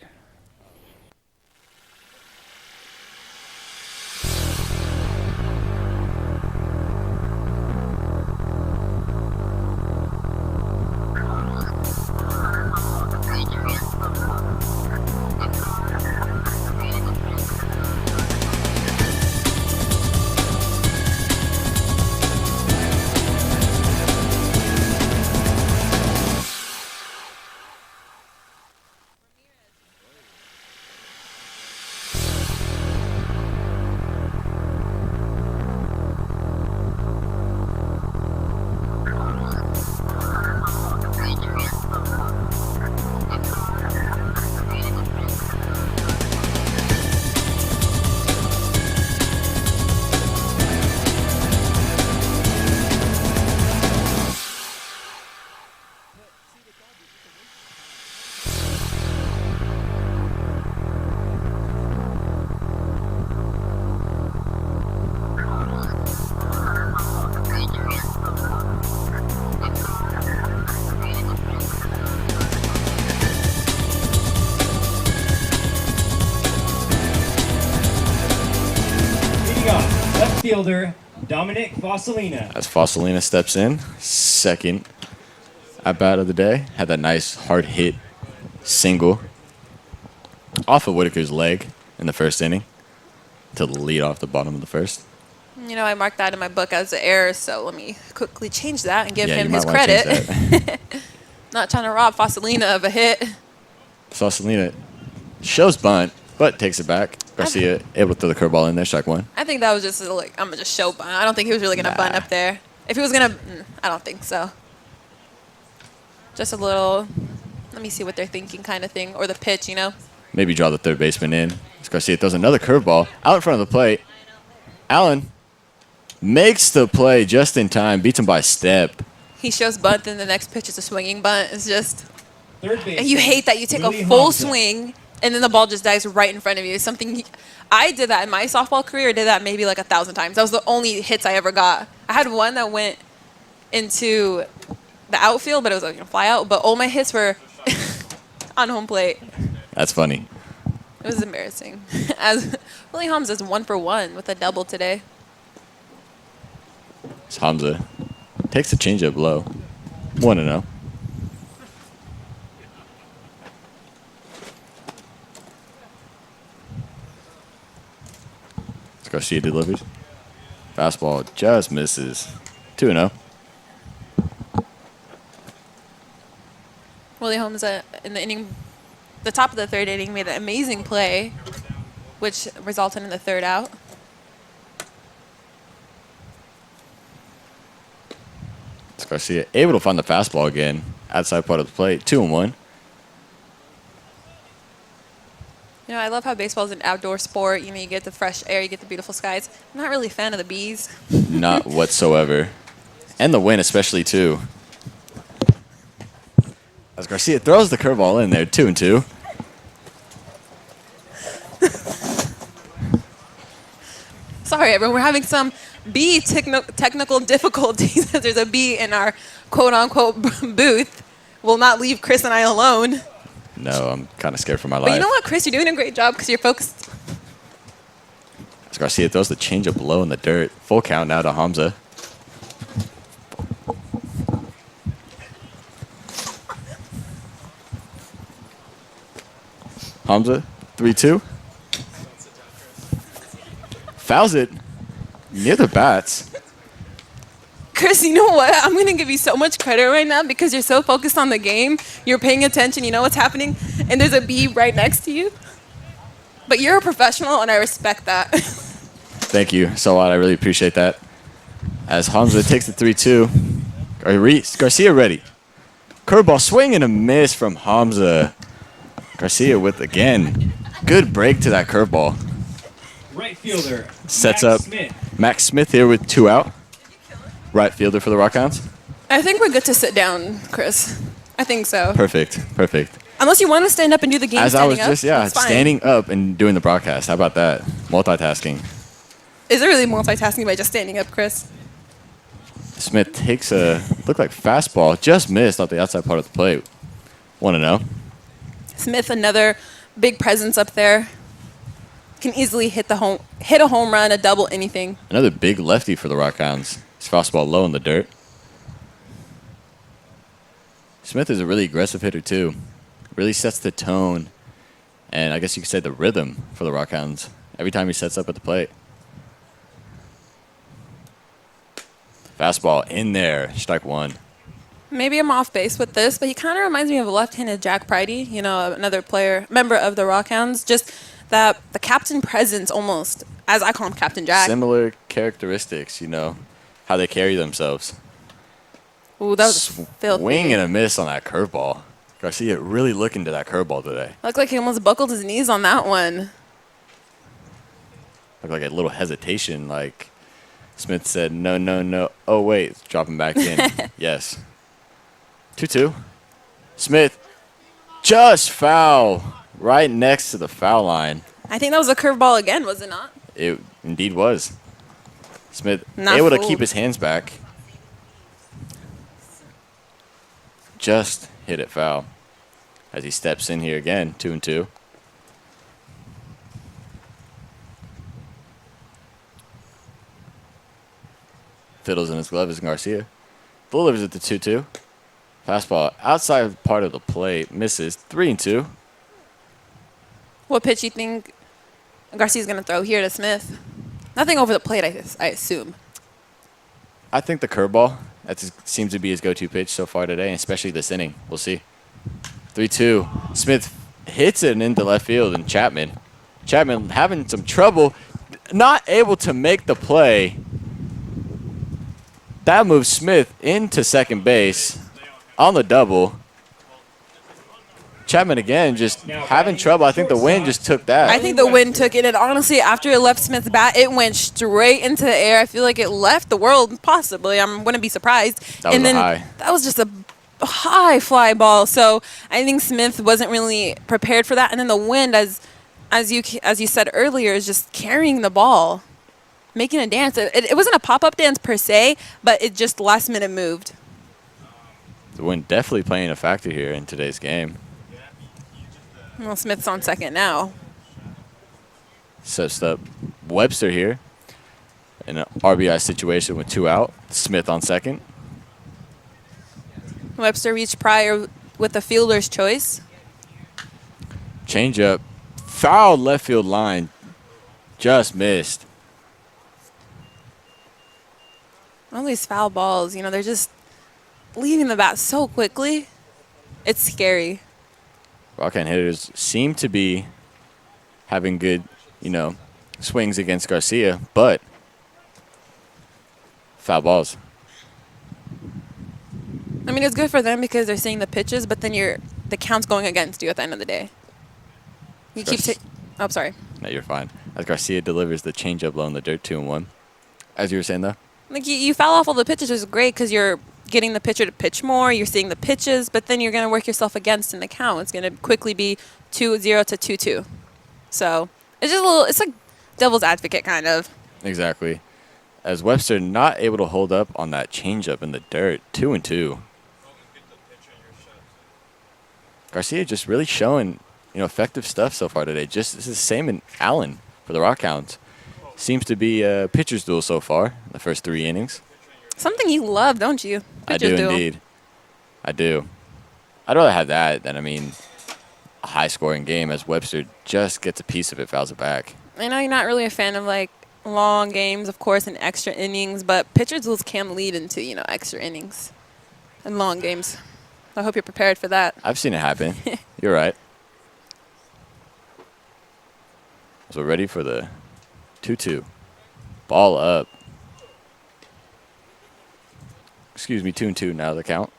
Left fielder, Dominic Foscalina. As Foscalina steps in, second at bat of the day. Had that nice hard hit single off of Whitaker's leg in the first inning to lead off the bottom of the first. I marked that in my book as an error, so let me quickly change that and give Yeah, him you might his wanna change credit. that. Not trying to rob Foscalina of a hit. Foscalina shows bunt, but takes it back. Garcia able to throw the curveball in there, strike one. I think that was just I'm going to just show bunt. I don't think he was really going to bunt up there. If he was going to, I don't think so. Just a little, let me see what they're thinking kind of thing, or the pitch, Maybe draw the third baseman in. As Garcia throws another curveball out in front of the plate. Allen makes the play just in time, beats him by a step. He shows bunt, then the next pitch is a swinging bunt. It's just, Third base. and you hate that you take Willy a full Homza. swing and then the ball just dies right in front of you. I did that in my softball career. I did that maybe like 1,000 times. That was the only hits I ever got. I had one that went into the outfield, but it was a fly out. But all my hits were on home plate. That's funny. It was embarrassing. As Willy Homza is 1 for 1 with a double today. As Homza takes the changeup low. 1-0. Garcia delivers. Fastball just misses. 2-0. Willy Homza in the inning, the top of the third inning, made an amazing play, which resulted in the third out. It's Garcia able to find the fastball again. Outside part of the plate. 2-1. You know, I love how baseball is an outdoor sport. You know, you get the fresh air, you get the beautiful skies. I'm not really a fan of the bees. Not whatsoever. And the wind especially, too. As Garcia throws the curveball in there, 2-2. Sorry, everyone. We're having some bee technical difficulties. There's a bee in our quote-unquote booth. Will not leave Chris and I alone. No, I'm kind of scared for my life. But you know what, Chris? You're doing a great job because you're focused. As Garcia throws the changeup low in the dirt. Full count now to Homza. Homza, 3-2. Fouls it near the bats. Chris, you know what? I'm going to give you so much credit right now because you're so focused on the game. You're paying attention. You know what's happening. And there's a bee right next to you. But you're a professional, and I respect that. Thank you, Soad. I really appreciate that. As Homza takes the 3-2. Garcia ready. Curveball swing and a miss from Homza. Garcia with, again, good break to that curveball. Right fielder. Sets Max up Smith. Max Smith here with 2 out. Right fielder for the Rockhounds. I think we're good to sit down, Chris. I think so. Perfect. Unless you want to stand up and do the game As I was standing just, up, that's fine. standing up and doing the broadcast. How about that? Multitasking. Is it really multitasking by just standing up, Chris? Smith takes a, look like fastball. Just missed off the outside part of the plate. 1-0. Smith, another big presence up there. Can easily hit a home run, a double, anything. Another big lefty for the Rockhounds. His fastball low in the dirt. Smith is a really aggressive hitter, too. Really sets the tone, and I guess you could say the rhythm for the Rockhounds every time he sets up at the plate. Fastball in there, strike 1. Maybe I'm off base with this, but he kind of reminds me of a left-handed Jack Pridey, you know, another player, member of the Rockhounds. Just that the captain presence almost, as I call him Captain Jack. Similar characteristics, you know, how they carry themselves. Ooh, that was filthy. Swing and a miss on that curveball. Garcia really looking to that curveball today. Looked like he almost buckled his knees on that one. Looked like a little hesitation, like Smith said, no. Oh, wait, dropping back in. Yes. 2-2. Smith just foul right next to the foul line. I think that was a curveball again, was it not? It indeed was. Smith Not able to fooled. keep his hands back. Just hit it foul as he steps in here again, 2-2. Fiddles in his glove is Garcia. Delivers it to 2-2. Fastball outside part of the plate, misses 3-2. What pitch you think Garcia's going to throw here to Smith? Nothing over the plate, I assume. I think the curveball seems to be his go-to pitch so far today, and especially this inning. We'll see. 3-2. Smith hits it into left field, and Chapman having some trouble, not able to make the play. That moves Smith into second base on the double. Chapman again just having trouble. I think the wind just took that. I think the wind took it, and honestly, after it left Smith's bat, it went straight into the air. I feel like it left the world, possibly. I wouldn't be surprised. That was a high. That was just a high fly ball. So I think Smith wasn't really prepared for that. And then the wind, as you said earlier, is just carrying the ball, making a dance. It wasn't a pop-up dance per se, but it just last minute moved. The wind definitely playing a factor here in today's game. Well, Smith's on second now. Sets up Webster here in an RBI situation with 2 out. Smith on second. Webster reached prior with the fielder's choice. Changeup, foul left field line, just missed. All these foul balls, they're just leaving the bat so quickly. It's scary. Rockhand hitters seem to be having good, swings against Garcia, but foul balls. I mean, it's good for them because they're seeing the pitches, but then the count's going against you at the end of the day. You keep oh, sorry. No, you're fine. As Garcia delivers the changeup low in the dirt, 2-1. As you were saying, though? Like, you foul off all the pitches, which is great because you're getting the pitcher to pitch more, you're seeing the pitches, but then you're going to work yourself against in the count. It's going to quickly be 2-0 to 2-2. So it's just it's like devil's advocate kind of. Exactly. As Webster not able to hold up on that changeup in the dirt, 2-2. Garcia just really showing, effective stuff so far today. Just this is the same in Allen for the Rockhounds. Seems to be a pitcher's duel so far in the first 3 innings. Something you love, don't you? I do indeed. I do. I'd rather have that than, a high-scoring game as Webster just gets a piece of it, fouls it back. I know you're not really a fan of, long games, of course, and extra innings, but pitcher duels can lead into, extra innings and long games. I hope you're prepared for that. I've seen it happen. You're right. So ready for the 2-2. Ball up. Excuse me, 2-2 now the count.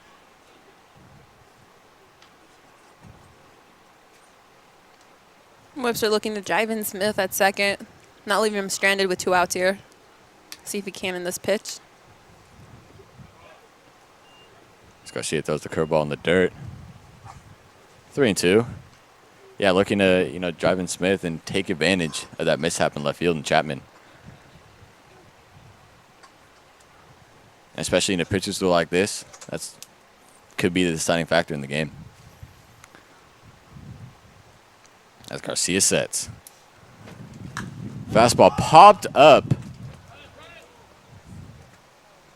Webster looking to drive in Smith at second. Not leaving him stranded with 2 outs here. See if he can in this pitch. Garcia throws the curveball in the dirt. 3-2. Yeah, looking to, drive in Smith and take advantage of that mishap in left field in Chapman. Especially in a pitcher's duel like this, that's could be the deciding factor in the game. As Garcia sets. Fastball popped up.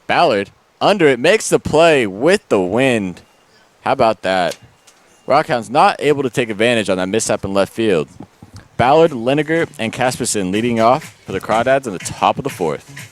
Ballard under it, makes the play with the wind. How about that? Rockhounds not able to take advantage on that mishap in left field. Ballard, Lineker, and Casperson leading off for the Crawdads in the top of the 4th.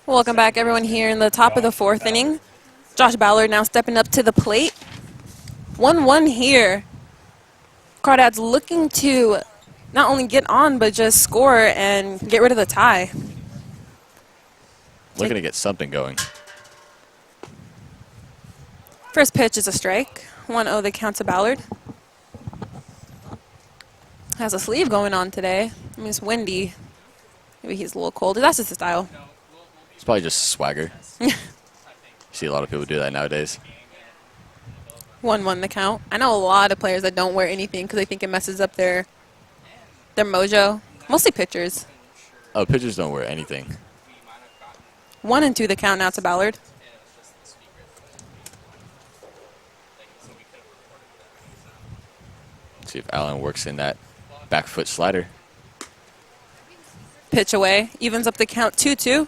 Welcome back, everyone, here in the top of the 4th inning. Josh Ballard now stepping up to the plate. 1-1 here. Crawdads looking to not only get on, but just score and get rid of the tie. Looking to get something going. First pitch is a strike. 1-0 the count to Ballard. Has a sleeve going on today. It's windy. Maybe he's a little cold. That's just his style. It's probably just swagger. You see a lot of people do that nowadays. 1-1 the count. I know a lot of players that don't wear anything because they think it messes up their mojo. Mostly pitchers. Oh, pitchers don't wear anything. 1-2 the count now to Ballard. See if Allen works in that back foot slider. Pitch away. Evens up the count 2-2.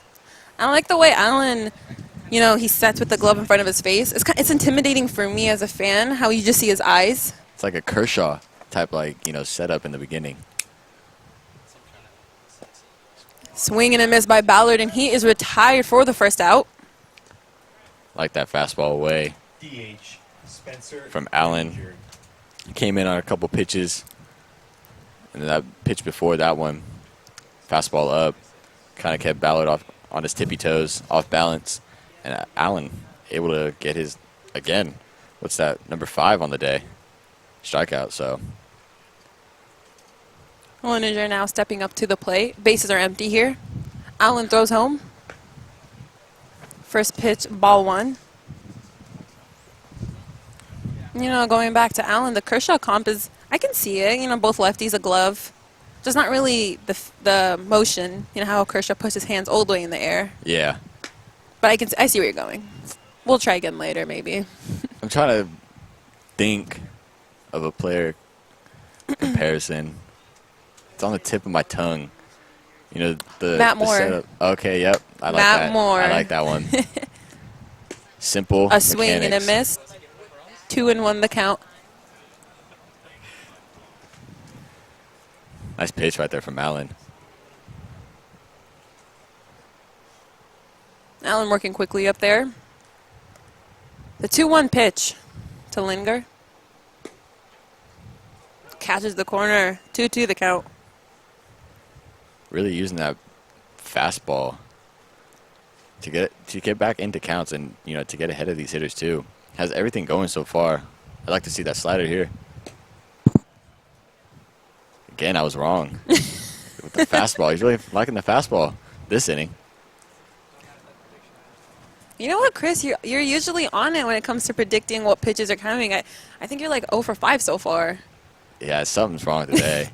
I like the way Allen, he sets with the glove in front of his face. It's intimidating for me as a fan how you just see his eyes. It's like a Kershaw type, setup in the beginning. Swing and a miss by Ballard, and he is retired for the first out. Like that fastball away from Allen. Came in on a couple pitches. And then that pitch before that one, fastball up, kind of kept Ballard off on his tippy toes, off balance. And Allen able to get his, again, what's that, number 5 on the day, strikeout, so. Lineker now stepping up to the plate. Bases are empty here. Allen throws home. First pitch, ball 1. Going back to Allen, the Kershaw comp is, I can see it. Both lefties, a glove. Just not really the motion. You know how Kershaw puts his hands all the way in the air. Yeah. But I see where you're going. We'll try again later, maybe. I'm trying to think of a player comparison. It's on the tip of my tongue. You know, the Matt Moore. setup. Okay, yep. I like Matt that. Moore. I like that one. Simple. A swing and a mechanics. miss. 2-1 the count. Nice pitch right there from Allen. Allen working quickly up there. The 2-1 pitch to Linger. Catches the corner. 2-2 the count. Really using that fastball to get back into counts and, you know, to get ahead of these hitters too. Has everything going so far. I'd like to see that slider here. Again, I was wrong with the fastball. He's really liking the fastball this inning. You know what, Chris? You're usually on it when it comes to predicting what pitches are coming. I think you're like 0 for 5 so far. Yeah, something's wrong today.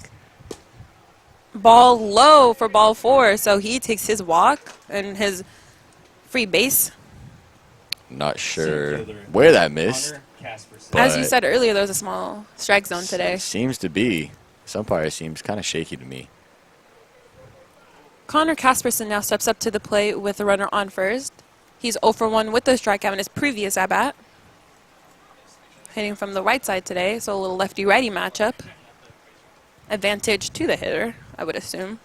Ball low for ball 4, so he takes his walk and his free base. Not sure Fielder, where that missed. Connor Casperson. As you But- said earlier, there was a small strike zone today. Seems to be. Some part seems kind of shaky to me. Connor Casperson now steps up to the plate with the runner on first. He's 0 for 1 with the strikeout in his previous at-bat. Hitting from the right side today, so a little lefty-righty matchup. Advantage to the hitter, I would assume.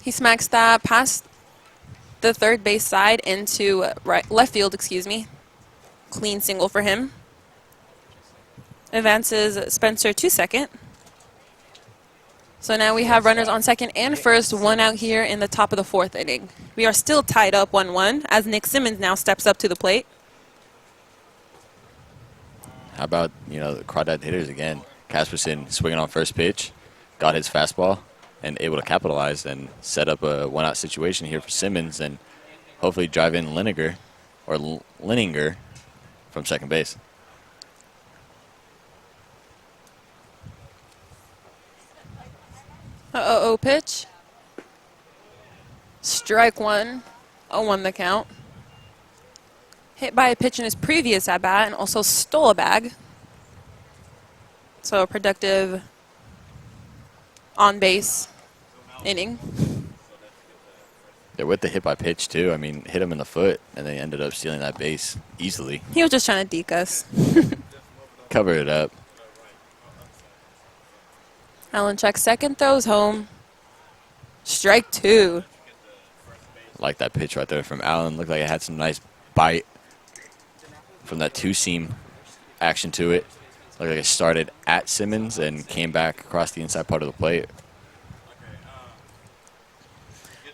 He smacks that past the third base side into left field, excuse me. Clean single for him. Advances Spencer to second. So now we have runners on second and first, 1 out here in the top of the 4th inning. We are still tied up 1-1 as Nick Simmons now steps up to the plate. How about, you know, the Crawdad hitters again? Casperson swinging on first pitch, got his fastball, and able to capitalize and set up a 1-out situation here for Simmons and hopefully drive in Lininger from second base. Pitch. Strike 1. 0-1 the count. Hit by a pitch in his previous at-bat and also stole a bag. So a productive on-base inning. Yeah, with the hit by pitch too. I mean, hit him in the foot, and they ended up stealing that base easily. He was just trying to deke us. Cover it up. Allen checks second, throws home. Strike 2. Like that pitch right there from Allen. Looked like it had some nice bite from that two-seam action to it. Looked like it started at Simmons and came back across the inside part of the plate.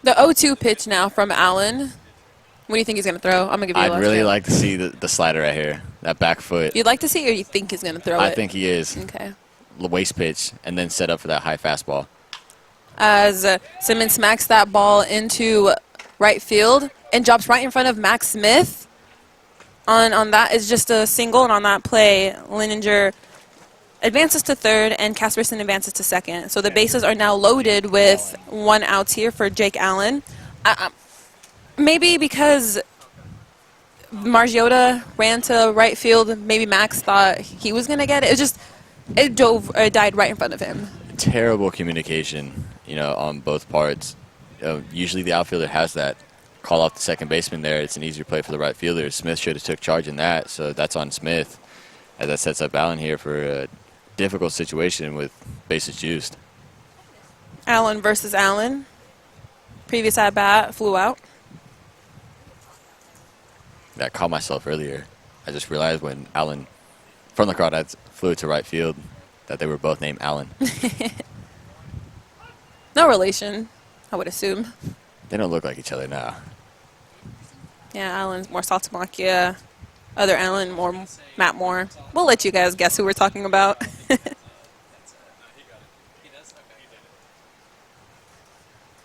The 0-2 pitch now from Allen. What do you think he's going to throw? I'm going to give you a I'd last really chance. like to see the slider right here, that back foot. You'd like to see it or you think he's going to throw it? I think he is. Okay. Waist pitch, and then set up for that high fastball. As Simmons smacks that ball into right field and drops right in front of Max Smith. On that is just a single, and on that play, Lininger advances to third and Casperson advances to second. So the bases are now loaded with 1 out here for Jake Allen. Maybe because Margiotta ran to right field, maybe Max thought he was going to get it. It died right in front of him. Terrible communication, you know, on both parts. Usually the outfielder has that call off the second baseman there. It's an easier play for the right fielder. Smith should have took charge in that, so that's on Smith. As that sets up Allen here for a difficult situation with bases juiced. Allen versus Allen. Previous at-bat flew out. I caught myself earlier. I just realized when Allen from the Crawdads flew to right field that they were both named Allen. No relation, I would assume. They don't look like each other now. Yeah, Allen's more Saltamacchia. Other Allen, more Matt Moore. We'll let you guys guess who we're talking about. The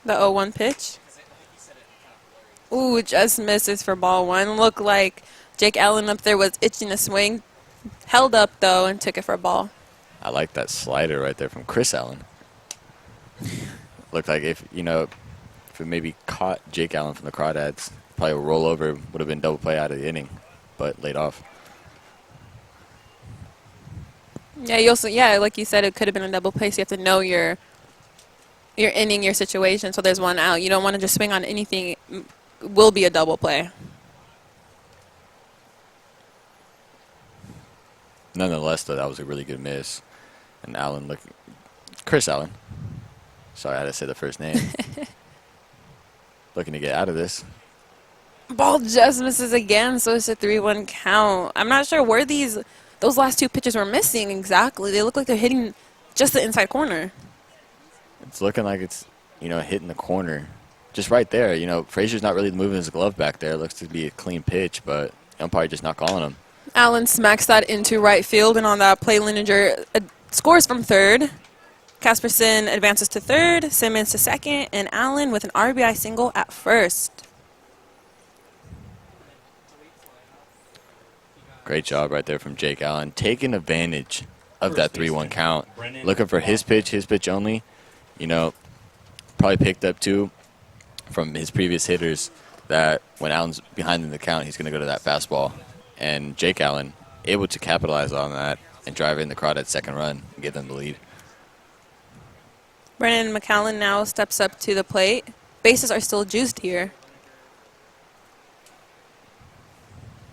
0-1 pitch. Ooh, just misses for ball 1. Looked like Jake Allen up there was itching to swing. Held up, though, and took it for a ball. I like that slider right there from Chris Allen. Looked like if it maybe caught Jake Allen from the Crawdads, probably a rollover would have been double play out of the inning, but laid off. Yeah, like you said, it could have been a double play, so you have to know your inning, your situation. So there's one out. You don't want to just swing on anything. It will be a double play. Nonetheless, though, that was a really good miss. And Chris Allen. Sorry, I had to say the first name. Looking to get out of this. Ball just misses again, so it's a 3-1 count. I'm not sure where those last two pitches were missing exactly. They look like they're hitting just the inside corner. It's looking like it's, hitting the corner. Just right there. Frazier's not really moving his glove back there. It looks to be a clean pitch, but umpire just not calling him. Allen smacks that into right field, and on that play, Linenger scores from third. Casperson advances to third, Simmons to second, and Allen with an RBI single at first. Great job right there from Jake Allen, taking advantage of that 3-1 count. Looking for his pitch only. Probably picked up too from his previous hitters that when Allen's behind in the count, he's going to go to that fastball. And Jake Allen able to capitalize on that and drive in the Crawdads' second run and give them the lead. Brennen Mauchline now steps up to the plate. Bases are still juiced here.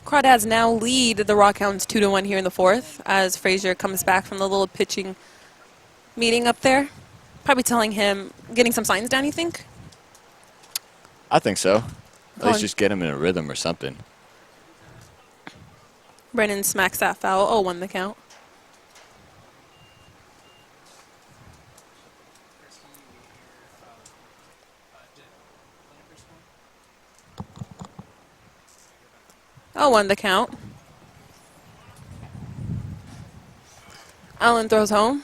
Crawdads now lead the Rockhounds 2-1 here in the fourth as Frazier comes back from the little pitching meeting up there. Probably telling him, getting some signs down, you think? I think so. At least just get him in a rhythm or something. Brennen smacks that foul. 0-1 the count. Won the count. Allen throws home.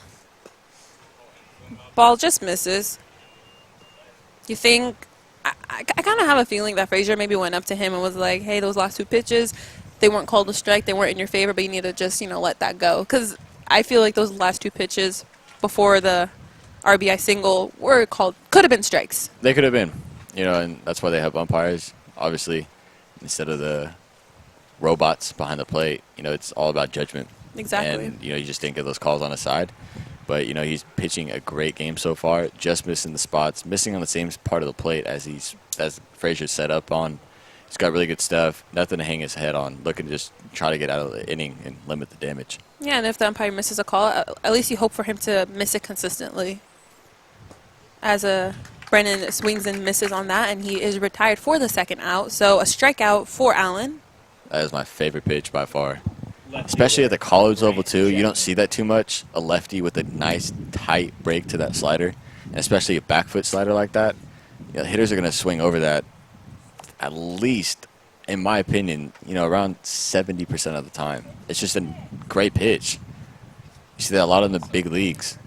Ball just misses. You think, I kind of have a feeling that Frazier maybe went up to him and was like, hey, those last two pitches, they weren't called a strike, they weren't in your favor, but you need to just, let that go. Because I feel like those last two pitches before the RBI single were called, could have been strikes. They could have been, and that's why they have umpires, obviously, instead of the robots behind the plate. It's all about judgment. Exactly. And, you just didn't get those calls on his side. But, he's pitching a great game so far, just missing the spots, missing on the same part of the plate as Frazier's set up on. He's got really good stuff, nothing to hang his head on, looking to just try to get out of the inning and limit the damage. Yeah, and if the umpire misses a call, at least you hope for him to miss it consistently. As Brennen swings and misses on that, and he is retired for the second out. So a strikeout for Allen. That is my favorite pitch by far. Especially at the college level, too. You don't see that too much. A lefty with a nice, tight break to that slider. And especially a back foot slider like that. Hitters are going to swing over that at least, in my opinion, around 70% of the time. It's just a great pitch. You see that a lot in the big leagues.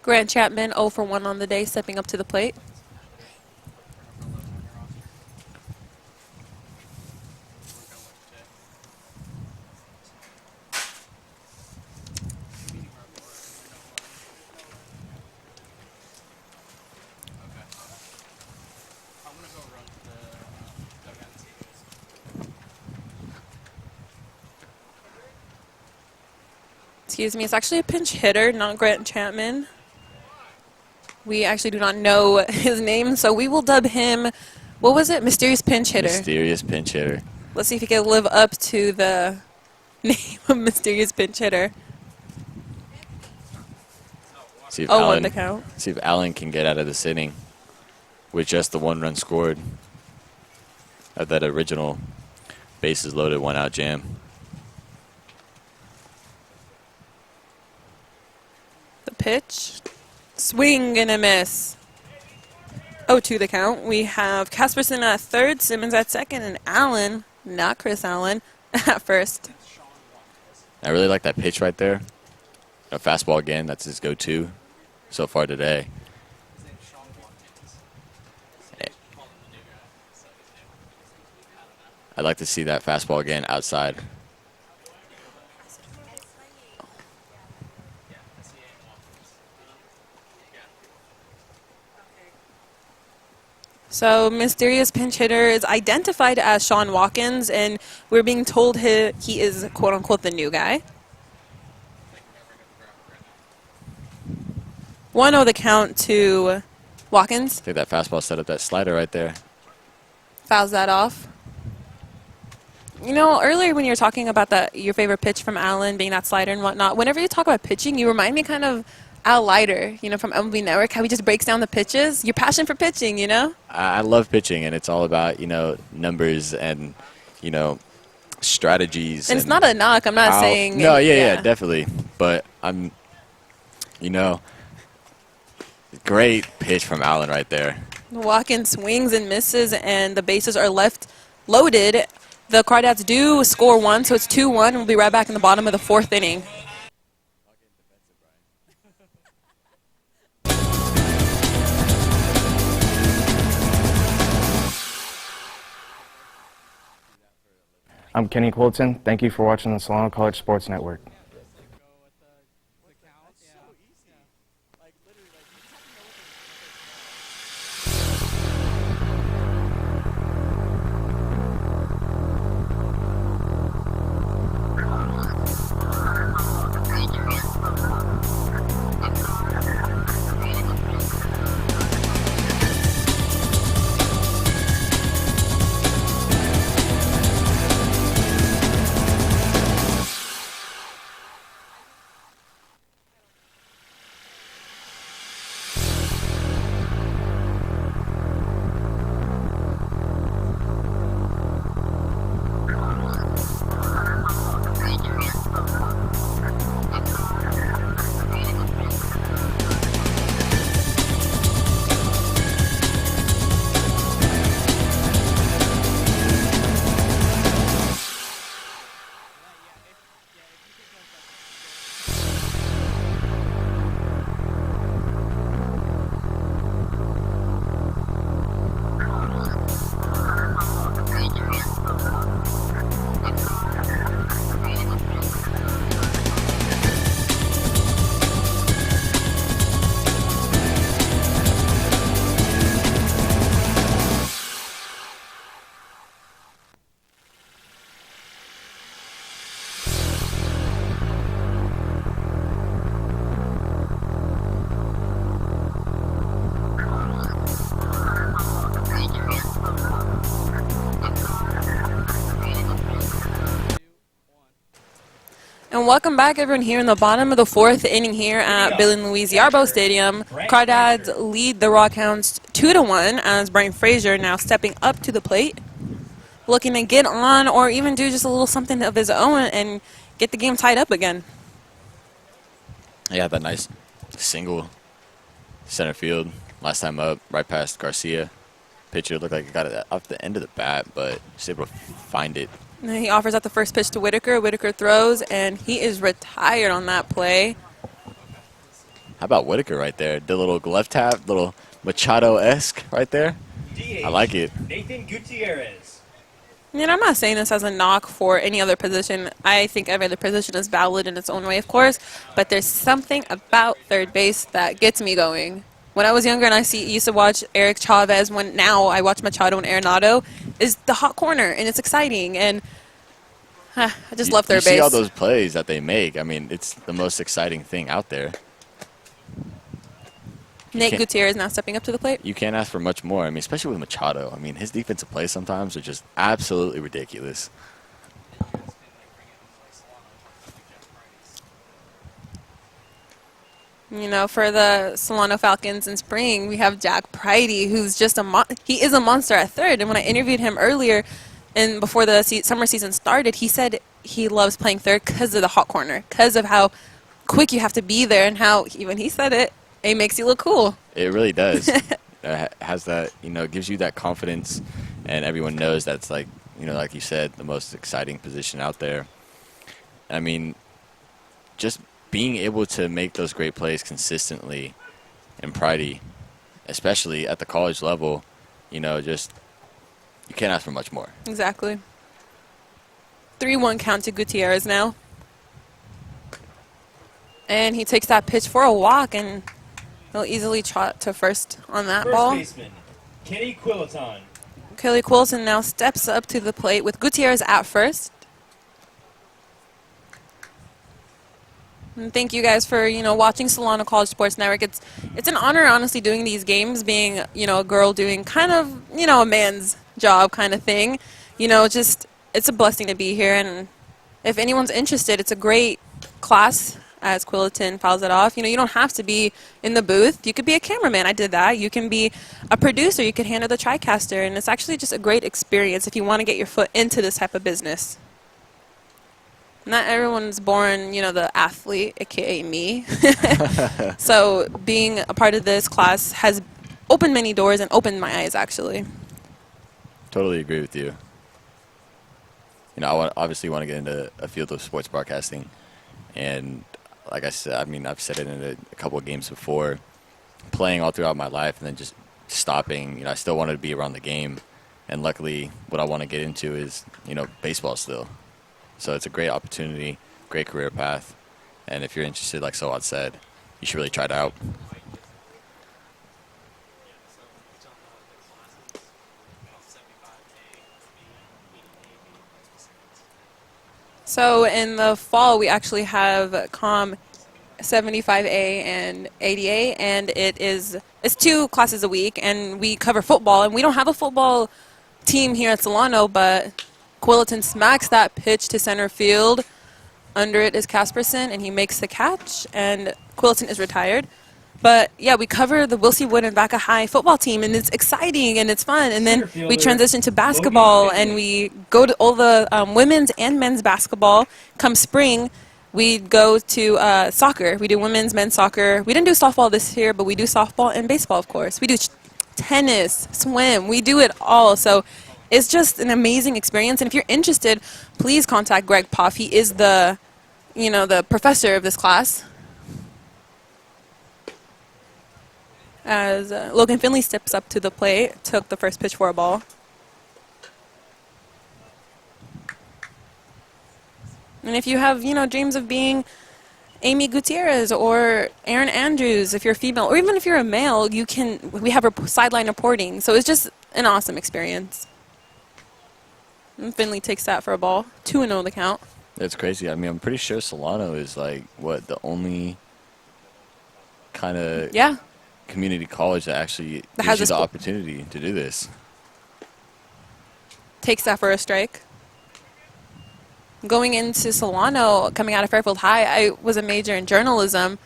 Grant Chapman 0 for 1 on the day, stepping up to the plate. Excuse me, it's actually a pinch hitter, not Grant Chapman. We actually do not know his name, so we will dub him, what was it? Mysterious pinch hitter. Mysterious pinch hitter. Let's see if he can live up to the name of Mysterious pinch hitter. See if Allen, the count. See if Allen can get out of this inning with just the 1 run scored of that original bases loaded 1 out jam. The pitch. Swing and a miss. 0-2 the count. We have Casperson at third, Simmons at second, and Allen, not Chris Allen, at first. I really like that pitch right there. A fastball again, that's his go-to so far today. I'd like to see that fastball again outside. So mysterious pinch hitter is identified as Sean Watkins, and we're being told he is quote-unquote the new guy. 1-0 the count to Watkins. I think that fastball set up that slider right there. Fouls that off. You know, earlier when you were talking about your favorite pitch from Allen being that slider and whatnot, whenever you talk about pitching, you remind me kind of Al Leiter, you know, from MLB Network, how he just breaks down the pitches. Your passion for pitching, you know? I love pitching, and it's all about, numbers and, strategies. And it's not a knock. I'm not saying. No, yeah, definitely. But great pitch from Allen right there. Watkins swings and misses, and the bases are left loaded. The Crawdads do score one, so it's 2-1. We'll be right back in the bottom of the 4th inning. I'm Kenny Quilton. Thank you for watching the Solano College Sports Network. And welcome back, everyone, here in the bottom of the 4th inning here at Bill and Louise Yarborough Stadium. Crawdads lead the Rockhounds 2-1 as Brandt Frazier now stepping up to the plate, looking to get on or even do just a little something of his own and get the game tied up again. Yeah, that nice single center field. Last time up, right past Garcia. Pitcher looked like he got it off the end of the bat, but just able to find it. And he offers out the first pitch to Whitaker. Whitaker throws, and he is retired on that play. How about Whitaker right there? The little glove tap, little Machado-esque right there. DH, I like it. Nathan Gutierrez. And I'm not saying this as a knock for any other position. I think every other position is valid in its own way, of course. But there's something about third base that gets me going. When I was younger and used to watch Eric Chavez, when now I watch Machado and Arenado, is the hot corner, and it's exciting. And I just love third base. You see all those plays that they make. I mean, it's the most exciting thing out there. Nick Gutierrez now stepping up to the plate. You can't ask for much more. I mean, especially with Machado. I mean, his defensive plays sometimes are just absolutely ridiculous. You know, for the Solano Falcons in spring, we have Jack Pridey, who's just he is a monster at third. And when I interviewed him earlier and before the summer season started, he said he loves playing third because of the hot corner, because of how quick you have to be there and how, when he said it, it makes you look cool. It really does. Has that, gives you that confidence, and everyone knows that's like, like you said, the most exciting position out there. I mean, just being able to make those great plays consistently and Pridey, especially at the college level, just you can't ask for much more. Exactly. 3-1 count to Gutierrez now. And he takes that pitch for a walk, and he'll easily trot to first on that ball. First baseman, Kenny Quilliton. Kelly Quilton now steps up to the plate with Gutierrez at first. And thank you guys for, watching Solano College Sports Network. It's an honor, honestly, doing these games, being, a girl doing kind of, a man's job kind of thing. It's a blessing to be here. And if anyone's interested, it's a great class, as Quilliton fouls it off. You don't have to be in the booth. You could be a cameraman. I did that. You can be a producer. You could handle the TriCaster. And it's actually just a great experience if you want to get your foot into this type of business. Not everyone's born, the athlete, a.k.a. me. So being a part of this class has opened many doors and opened my eyes, actually. Totally agree with you. I obviously want to get into a field of sports broadcasting. And like I said, I've said it in a couple of games before, playing all throughout my life and then just stopping. I still wanted to be around the game. And luckily, what I want to get into is, baseball still. So it's a great opportunity, great career path. And if you're interested, like Soad said, you should really try it out. So in the fall, we actually have COM 75A and 80A, and it's 2 classes a week, and we cover football. And we don't have a football team here at Solano, but Quilliton smacks that pitch to center field. Under it is Casperson, and he makes the catch, and Quilliton is retired. But, yeah, we cover the Wilsey Wood and Vaca High football team, and it's exciting and it's fun. And then we transition to basketball, and we go to all the women's and men's basketball. Come spring, we go to soccer. We do women's, men's soccer. We didn't do softball this year, but we do softball and baseball, of course. We do tennis, swim. We do it all. So it's just an amazing experience. And if you're interested, please contact Greg Poff. He is the professor of this class. As Logan Finley steps up to the plate, took the first pitch for a ball. And if you have, dreams of being Amy Gutierrez or Aaron Andrews, if you're female, or even if you're a male, we have a sideline reporting. So it's just an awesome experience. And Finley takes that for a ball. 2-0 the count. That's crazy. I'm pretty sure Solano is the only kind of community college that actually gives you the opportunity to do this. Takes that for a strike. Going into Solano, coming out of Fairfield High, I was a major in journalism,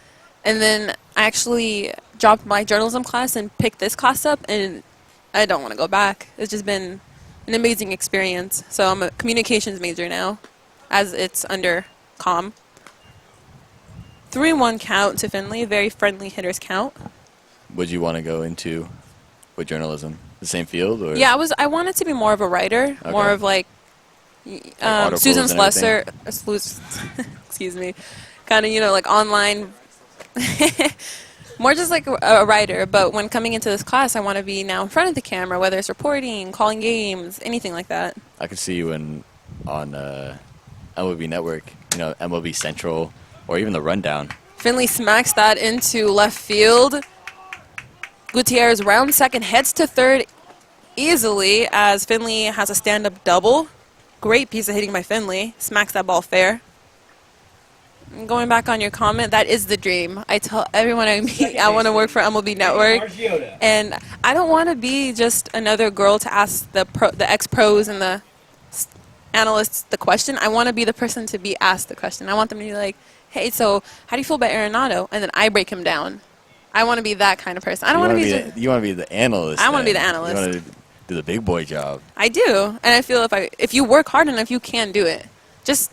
and then I actually dropped my journalism class and picked this class up, and I don't want to go back. It's just been an amazing experience. So I'm a communications major now, as it's under comm. 3-1 count to Finley, very friendly hitters count. Would you want to go into with journalism? The same field? Or? Yeah, I wanted to be more of a writer, more of Susan Slesser, excuse me, kind of, online, more just like a writer. But when coming into this class, I want to be now in front of the camera, whether it's reporting, calling games, anything like that. I could see you on MLB Network, MLB Central, or even the Rundown. Finley smacks that into left field. Gutierrez round second, heads to third easily as Finley has a stand-up double. Great piece of hitting by Finley. Smacks that ball fair. And going back on your comment, that is the dream. I tell everyone I meet I want to work for MLB Network. And I don't want to be just another girl to ask the ex-pros and the analysts the question. I want to be the person to be asked the question. I want them to be like, hey, so how do you feel about Arenado? And then I break him down. I want to be that kind of person. I don't want to be. You want to be the analyst. I want to be the analyst. You want to do the big boy job. I do, and I feel if you work hard enough, you can do it. Just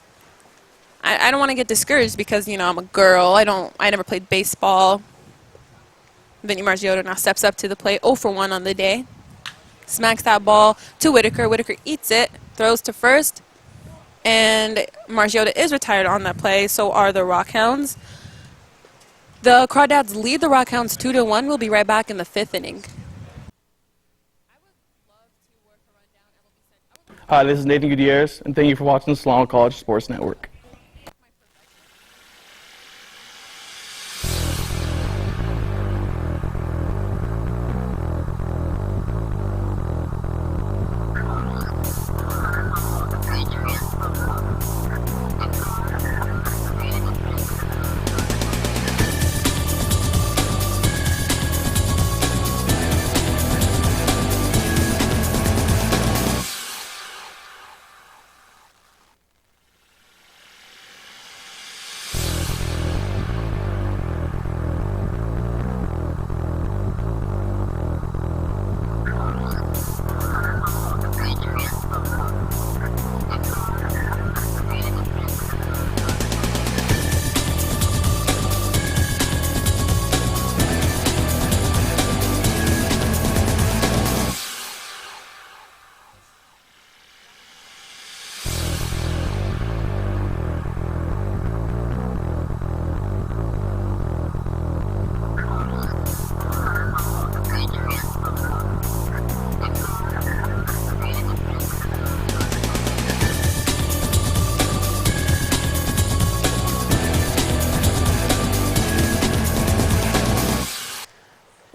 I don't want to get discouraged because I'm a girl. I never played baseball. Vinnie Margiotta now steps up to the plate, 0 for 1 on the day. Smacks that ball to Whitaker. Whitaker eats it, throws to first, and Margiotta is retired on that play. So are the Rockhounds. The Crawdads lead the Rockhounds 2-1. We'll be right back in the 5th inning. Hi, this is Nathan Gutierrez, and thank you for watching the Solano College Sports Network.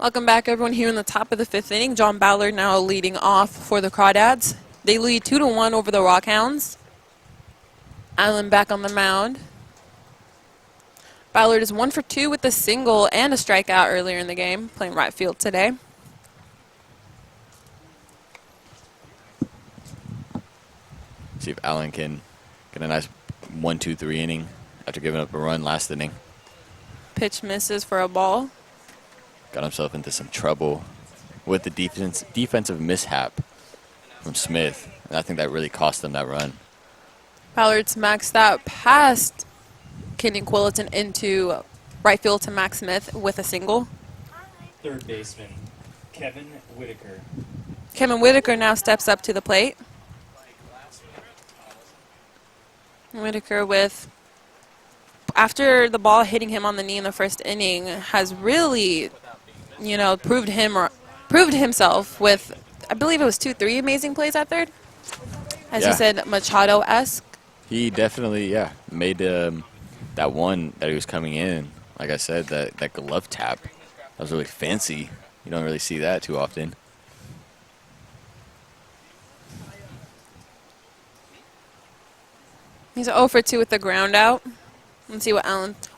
Welcome back, everyone, here in the top of the 5th inning. John Ballard now leading off for the Crawdads. They lead 2-1 over the Rockhounds. Allen back on the mound. Ballard is 1 for 2 with a single and a strikeout earlier in the game, playing right field today. See if Allen can get a nice 1-2-3 inning after giving up a run last inning. Pitch misses for a ball. Got himself into some trouble with the defensive mishap from Smith. And I think that really cost them that run. Ballard smacks that past Kenny Quilliton into right field to Max Smith with a single. Third baseman, Kevin Whitaker. Kevin Whitaker now steps up to the plate. Whitaker with, after the ball hitting him on the knee in the first inning, has really, proved himself with, I believe it was 2-3 amazing plays at third. As you said, Machado-esque. He definitely, made that one that he was coming in. Like I said, that glove tap, that was really fancy. You don't really see that too often. He's 0 for 2 with the ground out. Let's see what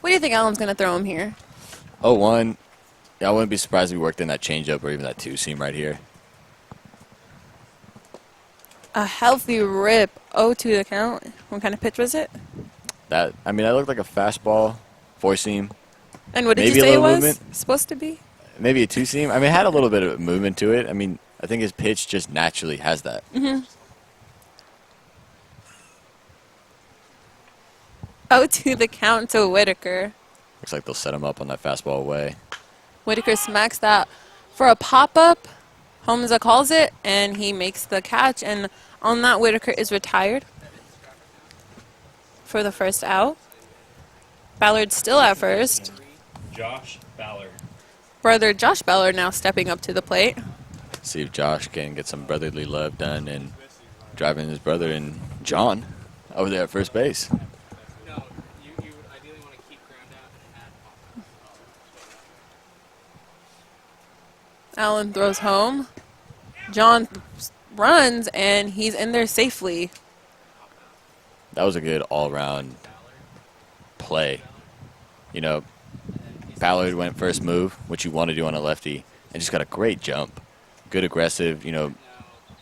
do you think Allen's going to throw him here? 0-1. Yeah, I wouldn't be surprised if he worked in that changeup or even that two-seam right here. A healthy rip. 0-2 the count. What kind of pitch was it? That looked like a fastball, four-seam. And what did Maybe you a say it little was movement. supposed to be? Maybe a two-seam. It had a little bit of movement to it. I think his pitch just naturally has that. Mm-hmm. 0-2 the count to Whitaker. Looks like they'll set him up on that fastball away. Whitaker smacks that for a pop-up. Homza calls it, and he makes the catch. And on that, Whitaker is retired for the first out. Ballard still at first. Josh Ballard. Brother Josh Ballard now stepping up to the plate. See if Josh can get some brotherly love done and driving his brother and John over there at first base. Allen throws home. John runs, and he's in there safely. That was a good all-around play. Ballard went first move, which you want to do on a lefty, and just got a great jump. Good aggressive,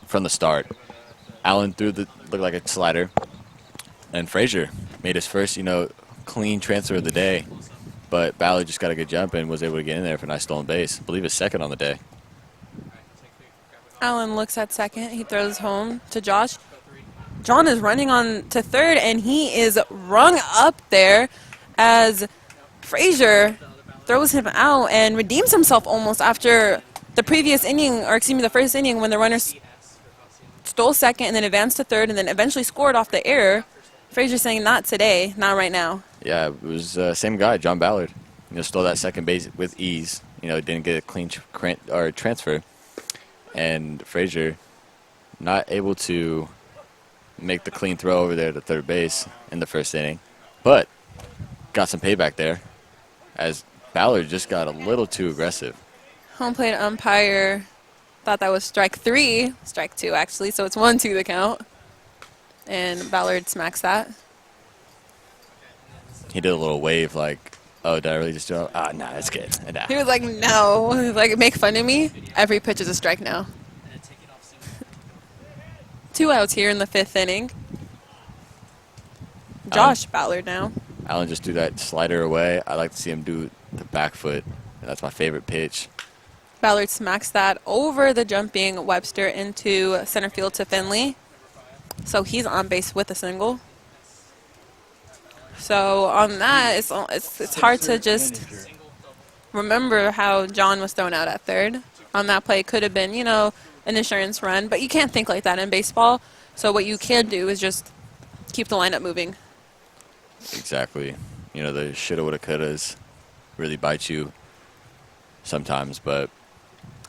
from the start. Allen looked like a slider. And Frazier made his first, clean transfer of the day. But Ballard just got a good jump and was able to get in there for a nice stolen base. I believe his second on the day. Allen looks at second. He throws home to Josh. John is running on to third, and he is rung up there as Frazier throws him out and redeems himself almost after the the first inning when the runner stole second and then advanced to third and then eventually scored off the error. Frazier saying, not today, not right now. Yeah, it was same guy, John Ballard. Stole that second base with ease. Didn't get a clean transfer. And Frazier not able to make the clean throw over there to third base in the first inning. But got some payback there as Ballard just got a little too aggressive. Home plate umpire thought that was strike 3. Strike 2, actually, so it's 1-2 the count. And Ballard smacks that. He did a little wave like, oh, did I really just do it? Ah, nah, it's good. Nah. He was like, no. He was like, make fun of me? Every pitch is a strike now. 2 outs here in the 5th inning. Josh Ballard now. Allen just threw that slider away. I like to see him do the back foot. That's my favorite pitch. Ballard smacks that over the jumping Webster into center field to Finley. So he's on base with a single. So on that, it's hard to just remember how John was thrown out at third. On that play, it could have been, an insurance run, but you can't think like that in baseball. So what you can do is just keep the lineup moving. Exactly. The shoulda, woulda, couldas really bite you sometimes. But,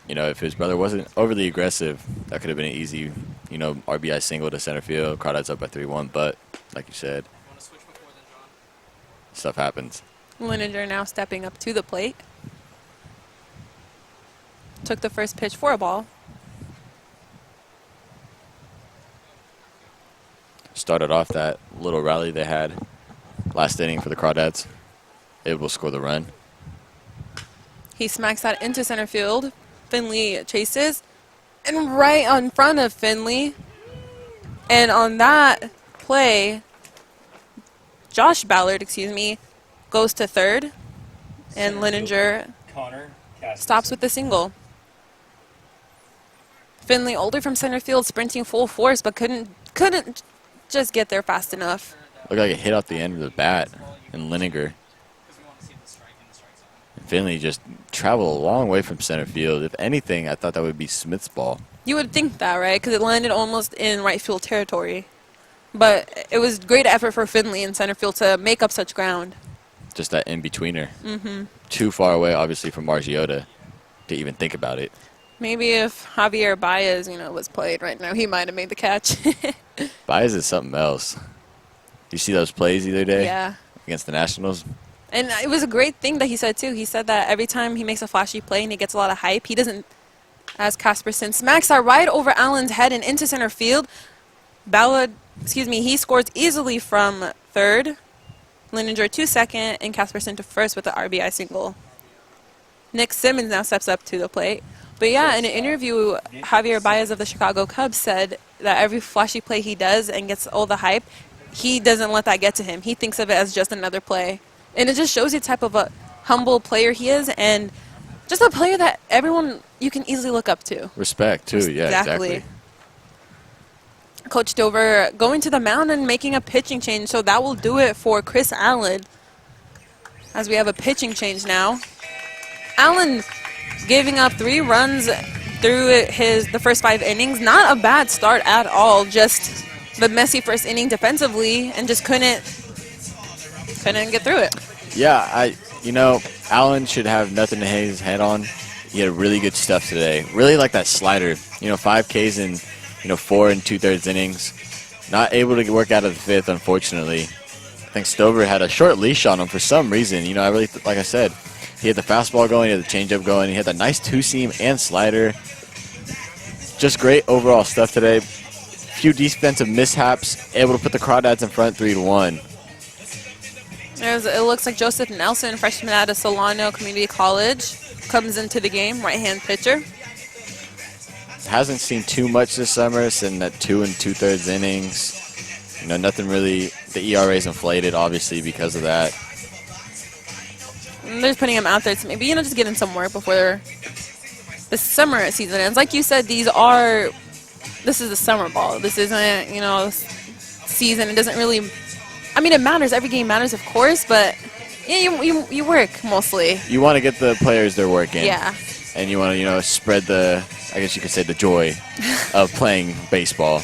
if his brother wasn't overly aggressive, that could have been an easy, RBI single to center field. Crawdads up by 3-1. But, like you said, stuff happens. Linenger now stepping up to the plate. took the first pitch for a ball. Started off that little rally they had last inning for the Crawdads. Able to score the run. He smacks that into center field. Finley chases. And right in front of Finley. And on that play, Josh Ballard, goes to third. And Lininger Connor Casperson. stops with the single. Finley older from center field, sprinting full force, but couldn't just get there fast enough. Looked like it hit off the end of the bat. And Lininger. Finley just traveled a long way from center field. If anything, I thought that would be Smith's ball. You would think that, right? Because it landed almost in right field territory. But it was great effort for Finley in center field to make up such ground. Just that in-betweener. Too far away, obviously, from Margiotta to even think about it. Maybe if Javier Baez, was played right now, he might have made the catch. Baez is something else. You see those plays the other day? Yeah. Against the Nationals? And it was a great thing that he said, too. He said that every time he makes a flashy play and he gets a lot of hype, he doesn't, as Casperson smacks that right over Allen's head and into center field. Ballard, he scores easily from third. Lininger to second, and Casperson to first with the RBI single. Nick Simmons now steps up to the plate. But yeah, in an interview, Javier Baez of the Chicago Cubs said that every flashy play he does and gets all the hype, he doesn't let that get to him. He thinks of it as just another play. And it just shows you the type of a humble player he is, and just a player that you can easily look up to. Respect, too. Yeah, exactly. Coach Dover going to the mound and making a pitching change, so that will do it for Chris Allen. As we have a pitching change now. Allen giving up 3 runs through the first 5 innings. Not a bad start at all, just the messy first inning defensively, and just couldn't get through it. Yeah, Allen should have nothing to hang his head on. He had really good stuff today. Really like that slider. 5 Ks in 4 2/3 innings. Not able to work out of the 5th, unfortunately. I think Stover had a short leash on him for some reason. I really, like I said, he had the fastball going, he had the changeup going, he had that nice 2-seam and slider. Just great overall stuff today. Few defensive mishaps, able to put the Crawdads in front 3-1. It looks like Joseph Nelson, freshman out of Solano Community College, comes into the game, right-hand pitcher. Hasn't seen too much this summer, sitting at 2 2/3 innings. Nothing really. The ERA's inflated, obviously, because of that. And they're just putting him out there to maybe, just get in some work before the summer season ends. Like you said, this is the summer ball. This isn't, season. It doesn't really, it matters. Every game matters, of course, but yeah, you work mostly. You want to get the players their work in. Yeah. And you want to, spread I guess you could say the joy of playing baseball.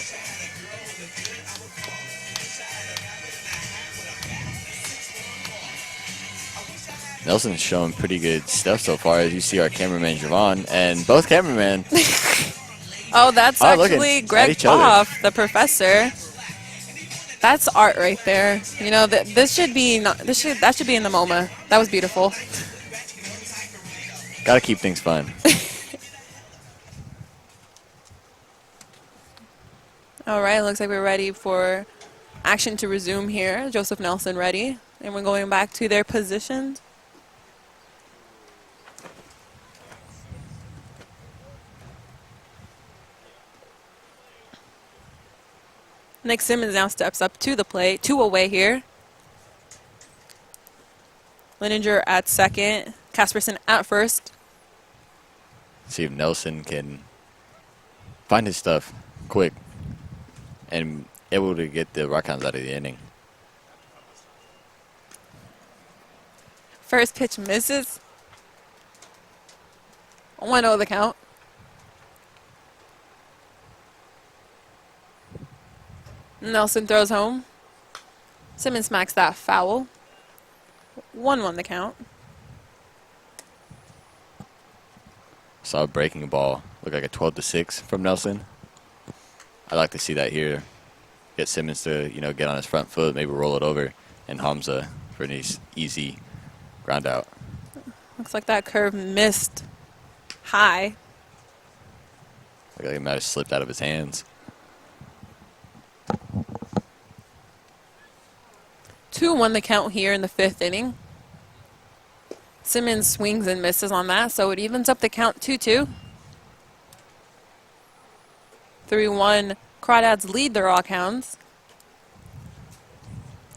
Nelson's showing pretty good stuff so far, as you see our cameraman Javon, and both cameramen. Oh, that's actually Greg Poff, the professor. That's art right there. That should be in the MoMA. That was beautiful. Got to keep things fun. All right, looks like we're ready for action to resume here. Joseph Nelson ready, and we're going back to their positions. Nick Simmons now steps up to the plate, 2 away here. Lininger at second, Casperson at first. See if Nelson can find his stuff quick and able to get the Rockhounds out of the inning. First pitch misses. 1-0 the count. Nelson throws home. Simmons smacks that foul. 1-1 the count. Saw a breaking ball. Looked like a 12-6 from Nelson. I'd like to see that here. Get Simmons to, get on his front foot, maybe roll it over, and Homza for an easy ground out. Looks like that curve missed high. Like it might have slipped out of his hands. 2-1 the count here in the 5th inning. Simmons swings and misses on that, so it evens up the count 2-2. 3-1, Crawdads lead the Rockhounds.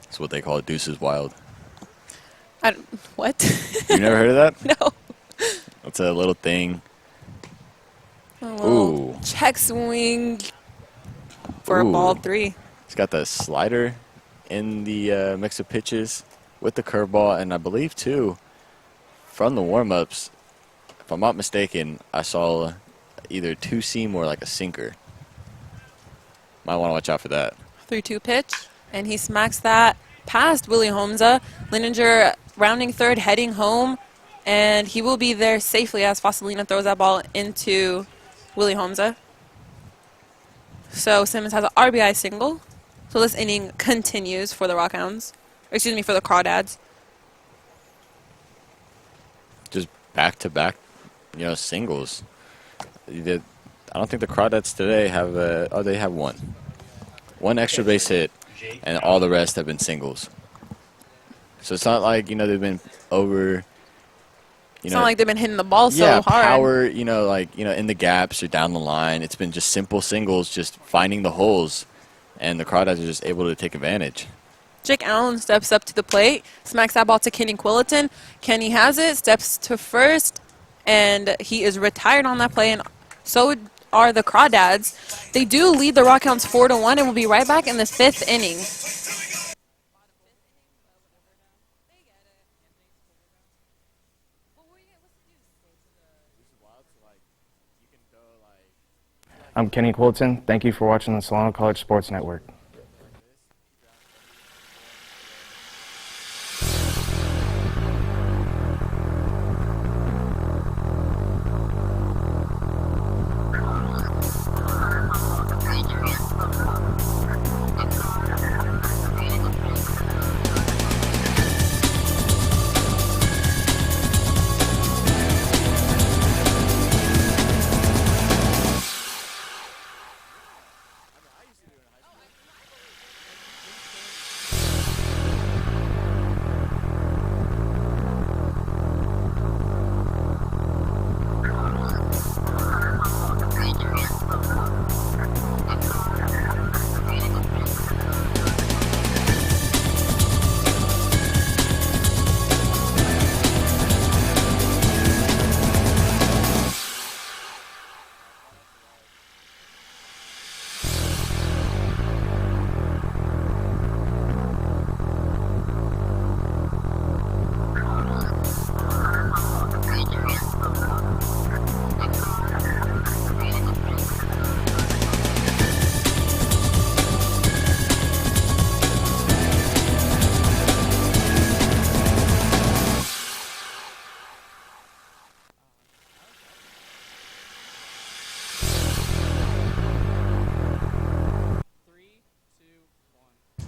That's what they call Deuces Wild. What? You never heard of that? No. That's a little thing. A little check swing for a ball 3. He's got the slider in the mix of pitches with the curveball, and I believe, too, from the warm-ups, if I'm not mistaken, I saw either a two-seam or like a sinker. Might want to watch out for that. 3-2 pitch, and he smacks that past Willy Homza. Lininger rounding third, heading home, and he will be there safely as Foscalina throws that ball into Willy Homza. So Simmons has an RBI single. So this inning continues for the Rockhounds. Excuse me, for the Crawdads. Just back-to-back, singles. I don't think the Crawdads today have they have one. One extra base hit, and all the rest have been singles. So it's not like, they've been over, It's not like they've been hitting the ball so hard. Power, in the gaps or down the line. It's been just simple singles, just finding the holes, and the Crawdads are just able to take advantage. Jake Allen steps up to the plate, smacks that ball to Kenny Quilliton. Kenny has it, steps to first, and he is retired on that play, and so are the Crawdads. They do lead the Rockhounds 4-1, and we'll be right back in the 5th inning. I'm Kenny Quilton. Thank you for watching the Solano College Sports Network.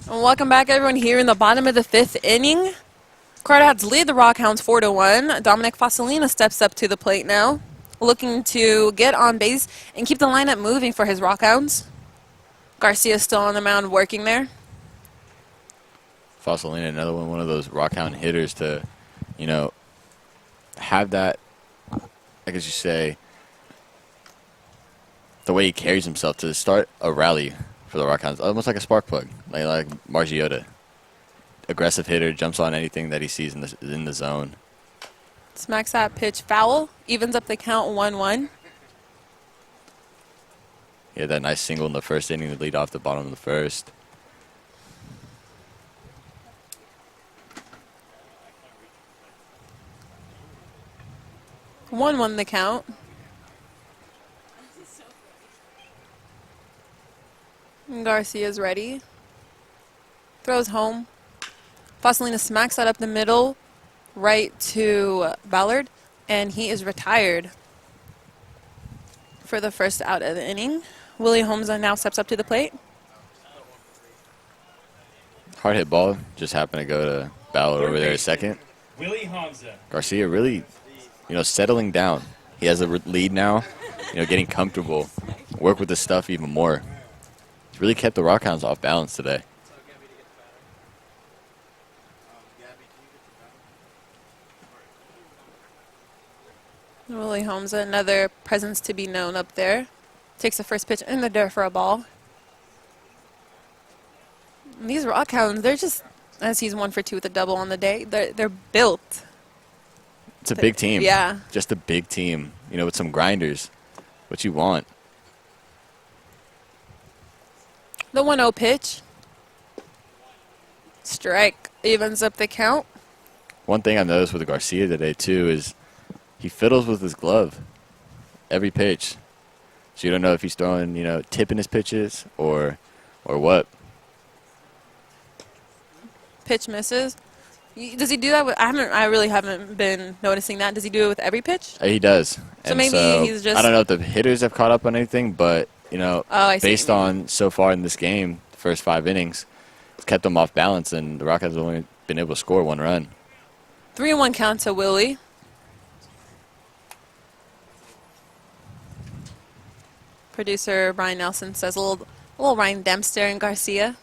And welcome back, everyone, here in the bottom of the 5th inning. Crawdads lead the Rockhounds 4-1. Dominic Foscalina steps up to the plate now, looking to get on base and keep the lineup moving for his Rockhounds. Garcia's still on the mound working there. Foscalina, another one of those Rockhound hitters to, have that, I guess you say, the way he carries himself to start a rally for the Rockhounds, almost like a spark plug, like Margiotta. Aggressive hitter, jumps on anything that he sees in the zone. Smacks that pitch foul, evens up the count 1-1. He had that nice single in the first inning to lead off the bottom of the first. One the count. Garcia's ready. Throws home. Foscalina smacks that up the middle, right to Ballard, and he is retired for the first out of the inning. Willy Homza now steps up to the plate. Hard hit ball, just happened to go to Ballard over there at second. Willy Homza. Garcia really, settling down. He has a lead now, getting comfortable, work with the stuff even more. It's really kept the Rockhounds off balance today. Willy Homza, another presence to be known up there. Takes the first pitch in the dirt for a ball. And these Rockhounds, they're just, as he's 1 for 2 with a double on the day, they're built. It's a big team. Yeah. Just a big team, with some grinders. What you want. The 1-0 pitch. Strike evens up the count. One thing I've noticed with Garcia today, too, is he fiddles with his glove every pitch. So you don't know if he's throwing, tipping his pitches or what. Pitch misses. Does he do that with, I really haven't been noticing that. Does he do it with every pitch? He does. So And maybe he's just, I don't know if the hitters have caught up on anything, but, I see based what you mean. on so far in this game, the first 5 innings, it's kept them off balance, and the Rockets have only been able to score 1 run. 3-1 count to Willie. Producer Brian Nelson says a little Ryan Dempster and Garcia.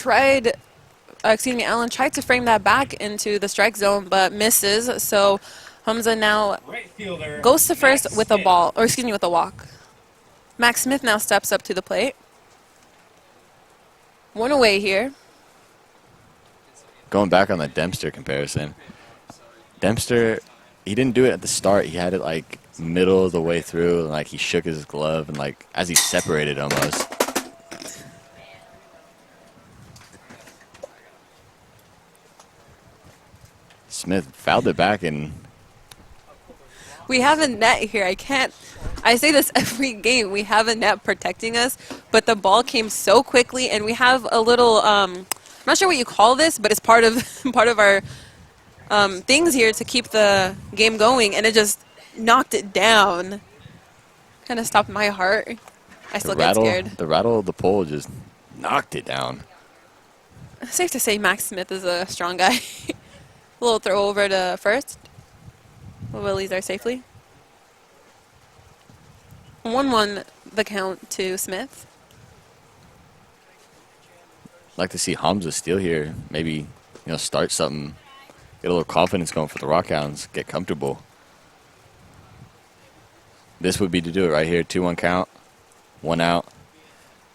Allen tried to frame that back into the strike zone, but misses. So Homza now Right fielder. goes to first Max with a Smith. with a walk. Max Smith now steps up to the plate. 1 away here. Going back on the Dempster comparison, Dempster, he didn't do it at the start. He had it like middle of the way through, and like he shook his glove, and like as he separated almost. Smith fouled it back, and We have a net here. I say this every game. We have a net protecting us, but the ball came so quickly, and we have a little, I'm not sure what you call this, but it's part of our things here to keep the game going, and it just knocked it down. Kind of stopped my heart. I still get scared. The rattle of the pole just knocked it down. Safe to say Max Smith is a strong guy. A little throw over to first. Willie's there safely. 1-1 the count to Smith. Like to see Homza steal here. Maybe, start something. Get a little confidence going for the Rockhounds. Get comfortable. This would be to do it right here. 2-1 count. 1 out.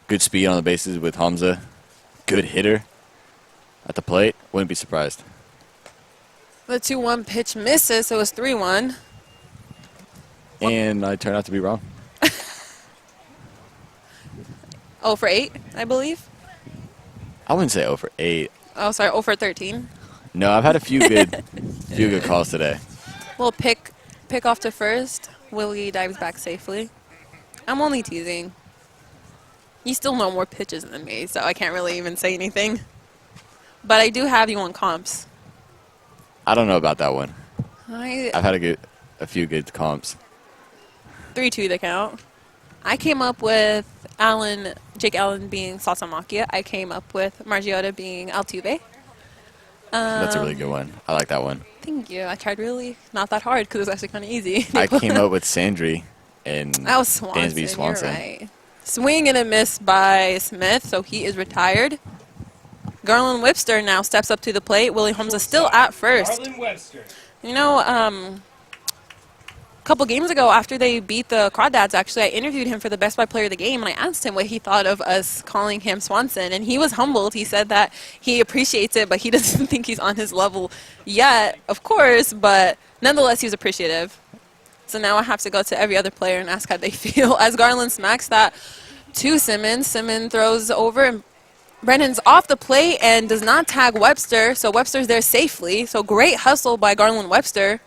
Good speed on the bases with Homza. Good hitter at the plate. Wouldn't be surprised. The 2-1 pitch misses, so it's 3-1. And I turned out to be wrong. 0 for 8, I believe. I wouldn't say 0 for 8. Oh, sorry, 0 for 13. No, I've had a few good calls today. Little pick off to first. Willie dives back safely. I'm only teasing. You still know more pitches than me, so I can't really even say anything. But I do have you on comps. I don't know about that one. I've I've had a few good comps. 3-2 the count. I came up with Jake Allen being Salsamachia. I came up with Margiotta being Altuve. That's a really good one. I like that one. Thank you. I tried really not that hard because it was actually kind of easy. I came up with Sandry and That was Swanson. Dansby Swanson. You're right. Swing and a miss by Smith, so he is retired. Garlind Webster now steps up to the plate. Willy Homza still at first. Garlind Webster. A couple games ago after they beat the Crawdads, actually, I interviewed him for the Best Buy Player of the Game, and I asked him what he thought of us calling him Swanson, and he was humbled. He said that he appreciates it, but he doesn't think he's on his level yet, of course, but nonetheless, he was appreciative. So now I have to go to every other player and ask how they feel. As Garland smacks that to Simmons, Simmons throws over, and Brennan's off the plate and does not tag Webster, so Webster's there safely. So great hustle by Garlind Webster.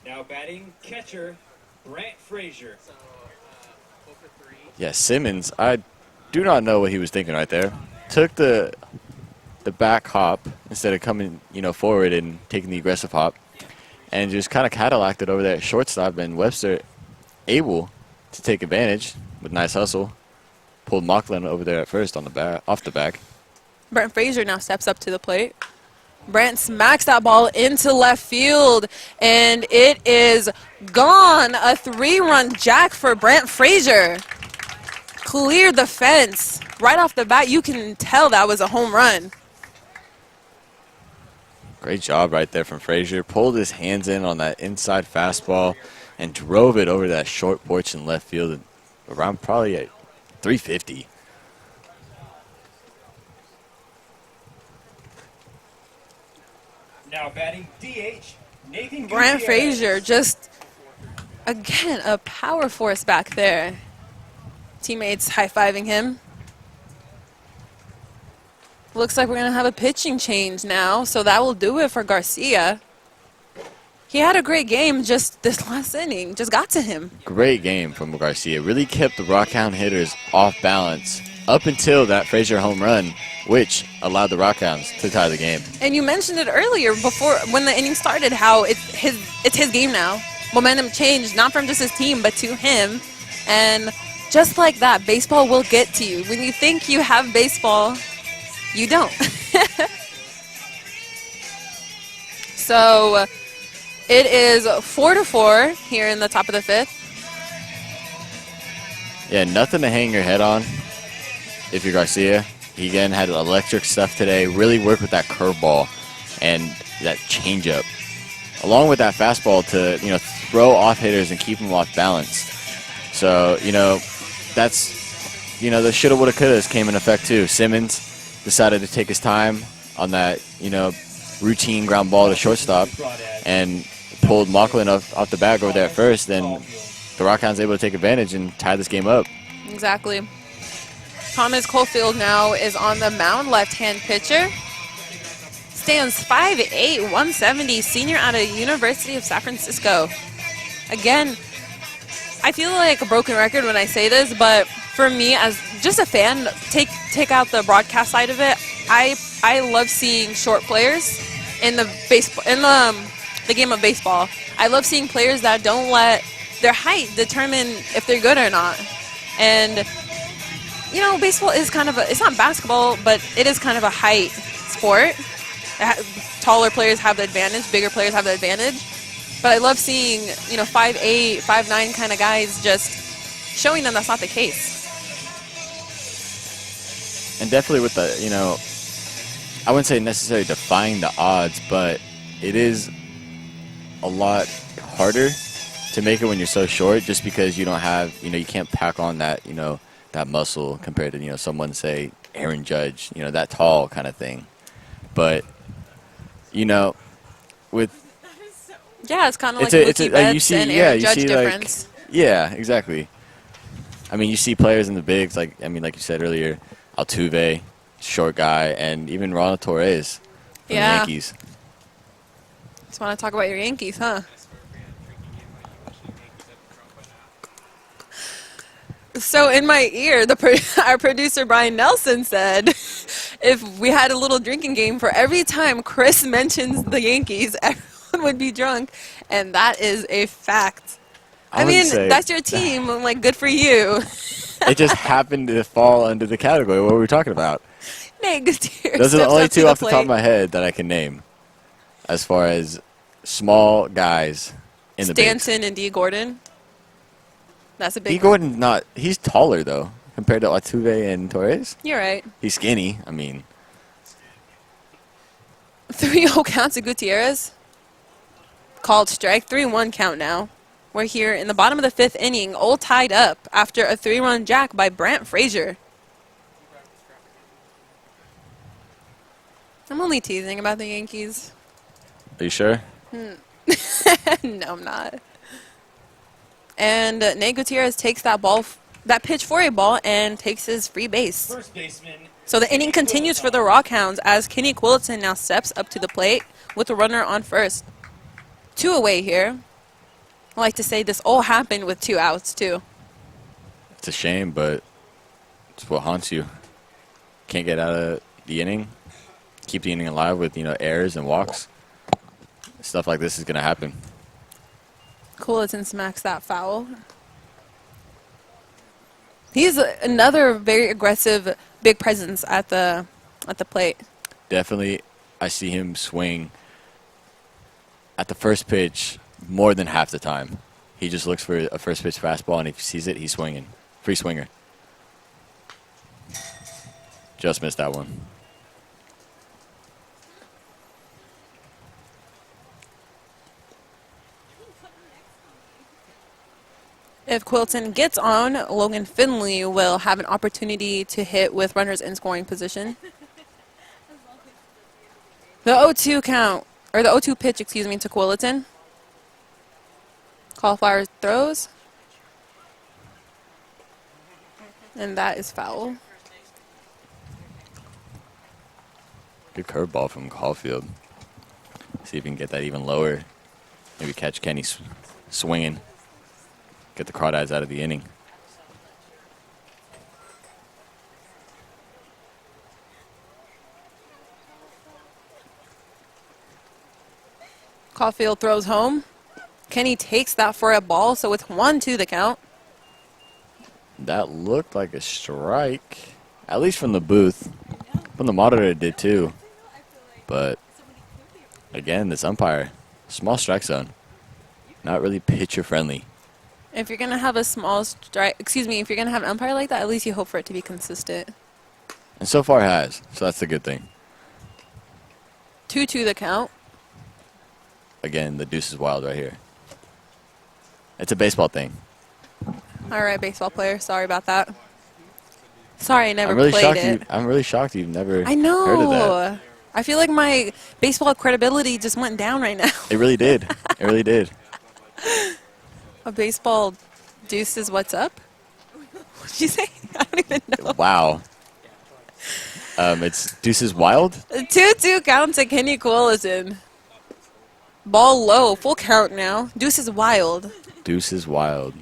Now batting catcher, Brandt Frazier. Yeah, Simmons, I do not know what he was thinking right there. Took the back hop instead of coming, forward and taking the aggressive hop, and just kind of Cadillaced it over there at shortstop, and Webster able to take advantage with nice hustle. Pulled Mauchline over there at first on the back, off the back. Brandt Frazier now steps up to the plate. Brandt smacks that ball into left field, and it is gone. A 3-run jack for Brandt Frazier. Cleared the fence. Right off the bat, you can tell that was a home run. Great job right there from Frazier. Pulled his hands in on that inside fastball and drove it over that short porch in left field around probably at 350. Now batting DH, Nathan Brandt Gutierrez. Frazier just, again, a power force back there. Teammates high-fiving him. Looks like we're going to have a pitching change now, so that will do it for Garcia. He had a great game just this last inning, just got to him. Great game from Garcia. Really kept the Rockhound hitters off balance up until that Frazier home run, which allowed the Rockhounds to tie the game. And you mentioned it earlier before when the inning started, how it's his game now. Momentum changed, not from just his team, but to him. And just like that, baseball will get to you. When you think you have baseball, you don't. So it is 4-4 here in the top of the 5th. Yeah, nothing to hang your head on if you're Garcia. He again had electric stuff today. Really worked with that curveball and that changeup, along with that fastball to throw off hitters and keep them off balance. So that's the shoulda, woulda, couldas came in effect too. Simmons decided to take his time on that routine ground ball to shortstop and pulled Mauchline off the bag over there at first. Then the Rockhounds able to take advantage and tie this game up. Exactly. Thomas Caulfield now is on the mound, left-hand pitcher. Stands 5'8", 170, senior out of University of San Francisco. Again, I feel like a broken record when I say this, but for me, as just a fan, take out the broadcast side of it, I love seeing short players in the game of baseball. I love seeing players that don't let their height determine if they're good or not. And baseball is kind of it's not basketball, but it is kind of a height sport. Taller players have the advantage, bigger players have the advantage. But I love seeing, 5'8", 5'9" kind of guys just showing them that's not the case. And definitely with the, I wouldn't say necessarily defying the odds, but it is a lot harder to make it when you're so short, just because you don't have, you can't pack on that, that muscle compared to, someone, say, Aaron Judge, that tall kind of thing. But, with... Yeah, it's kind of like Mookie Betts and Aaron Judge difference. Yeah, exactly. I mean, you see players in the bigs, like you said earlier, Altuve, short guy, and even Ronald Torres from the Yankees. Just want to talk about your Yankees, huh? So in my ear, our producer Brian Nelson said, if we had a little drinking game for every time Chris mentions the Yankees, everyone would be drunk, and that is a fact. I mean, that's your team. I'm like, good for you. It just happened to fall under the category. What were we talking about? Nick Gutierrez. Those are the only two off the top of my head that I can name, as far as small guys in the bigs. Stanton and D. Gordon. That's a big. D. Gordon's not. He's taller though compared to Altuve and Torres. You're right. He's skinny. I mean. 3-0 count to Gutierrez. Called strike. 3-1 count now. We're here in the bottom of the 5th inning, all tied up after a 3-run jack by Brandt Frazier. I'm only teasing about the Yankees. Are you sure? No, I'm not. And Nate Gutierrez takes that pitch for a ball and takes his free base. First baseman. So the inning continues for the Rockhounds as Kenny Quilliton now steps up to the plate with the runner on first. 2 away here. I like to say this all happened with 2 outs too. It's a shame, but it's what haunts you. Can't get out of the inning. Keep the inning alive with, errors and walks. Stuff like this is going to happen. Quilliton smacks that foul. He's another very aggressive, big presence at the plate. Definitely. I see him swing at the first pitch more than half the time. He just looks for a first pitch fastball, and if he sees it, he's swinging. Free swinger. Just missed that one. If Quilton gets on, Logan Finley will have an opportunity to hit with runners in scoring position. The 0-2 count, or the 0-2 pitch, excuse me, to Quilton. Cauliflower throws. And that is foul. Good curveball from Caulfield. See if we can get that even lower. Maybe catch Kenny swinging. Get the Crawdads out of the inning. Caulfield throws home. Kenny takes that for a ball, so it's 1-2 the count. That looked like a strike, at least from the booth. From the monitor it did too. But again, this umpire, small strike zone. Not really pitcher friendly. If you're going to have a small strike, if you're going to have an umpire like that, at least you hope for it to be consistent. And so far it has, so that's the good thing. 2-2 the count. Again, the deuce is wild right here. It's a baseball thing. All right, baseball player. Sorry about that. Sorry, I never I'm really played it. I'm really shocked you've never I know. heard of that. I feel like my baseball credibility just went down right now. It really did. It really did. A baseball deuce is what's up? What'd you say? I don't even know. Wow. It's deuce is wild. 2-2 count to Kenny Quilton. Ball low, full count now. Deuce is wild. Deuce is wild.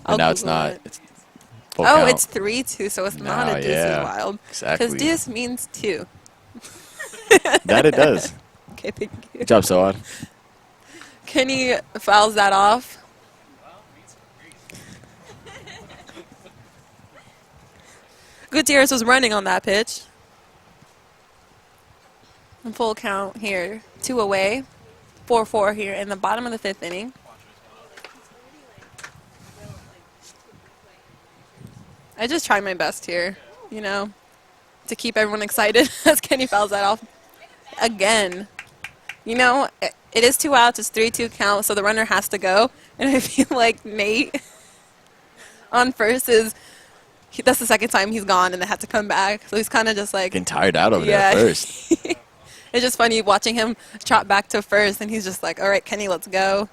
I'll And now it's Google not. it. It's full count. It's 3-2, so it's not No, a deuce yeah, is wild. exactly. Because deuce means 2. That it does. Okay, thank you. Good job, Soad. Kenny fouls that off. Gutierrez was running on that pitch. And full count here. 2 away. 4-4 here in the bottom of the 5th inning. I just try my best here, to keep everyone excited as Kenny fouls that off again. It is 2 outs. It's 3-2 count, so the runner has to go. And I feel like Nate on first that's the second time he's gone and they had to come back. So he's kind of just like... Getting tired out over there at first. It's just funny watching him trot back to first, and he's just like, all right, Kenny, let's go.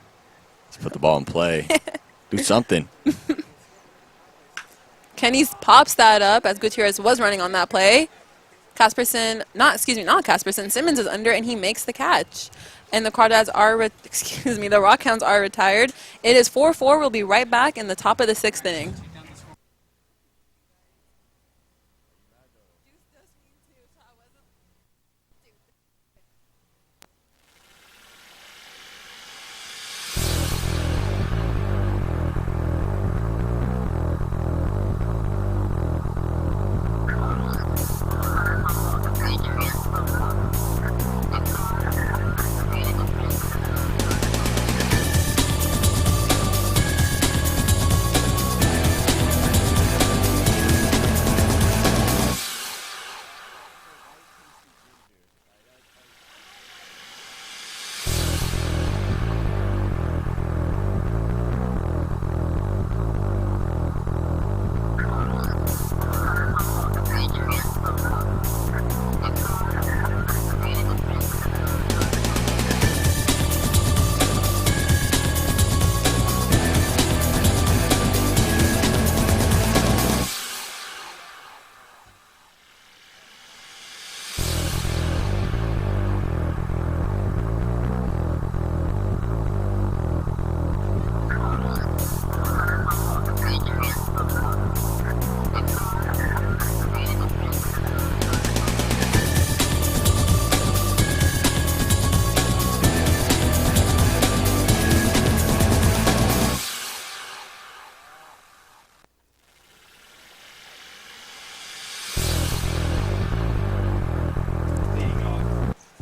Let's put the ball in play. Do something. Kenny pops that up as Gutierrez was running on that play. Simmons is under, and he makes the catch. And the Crawdads the Rockhounds are retired. It is 4-4. We'll be right back in the top of the 6th inning.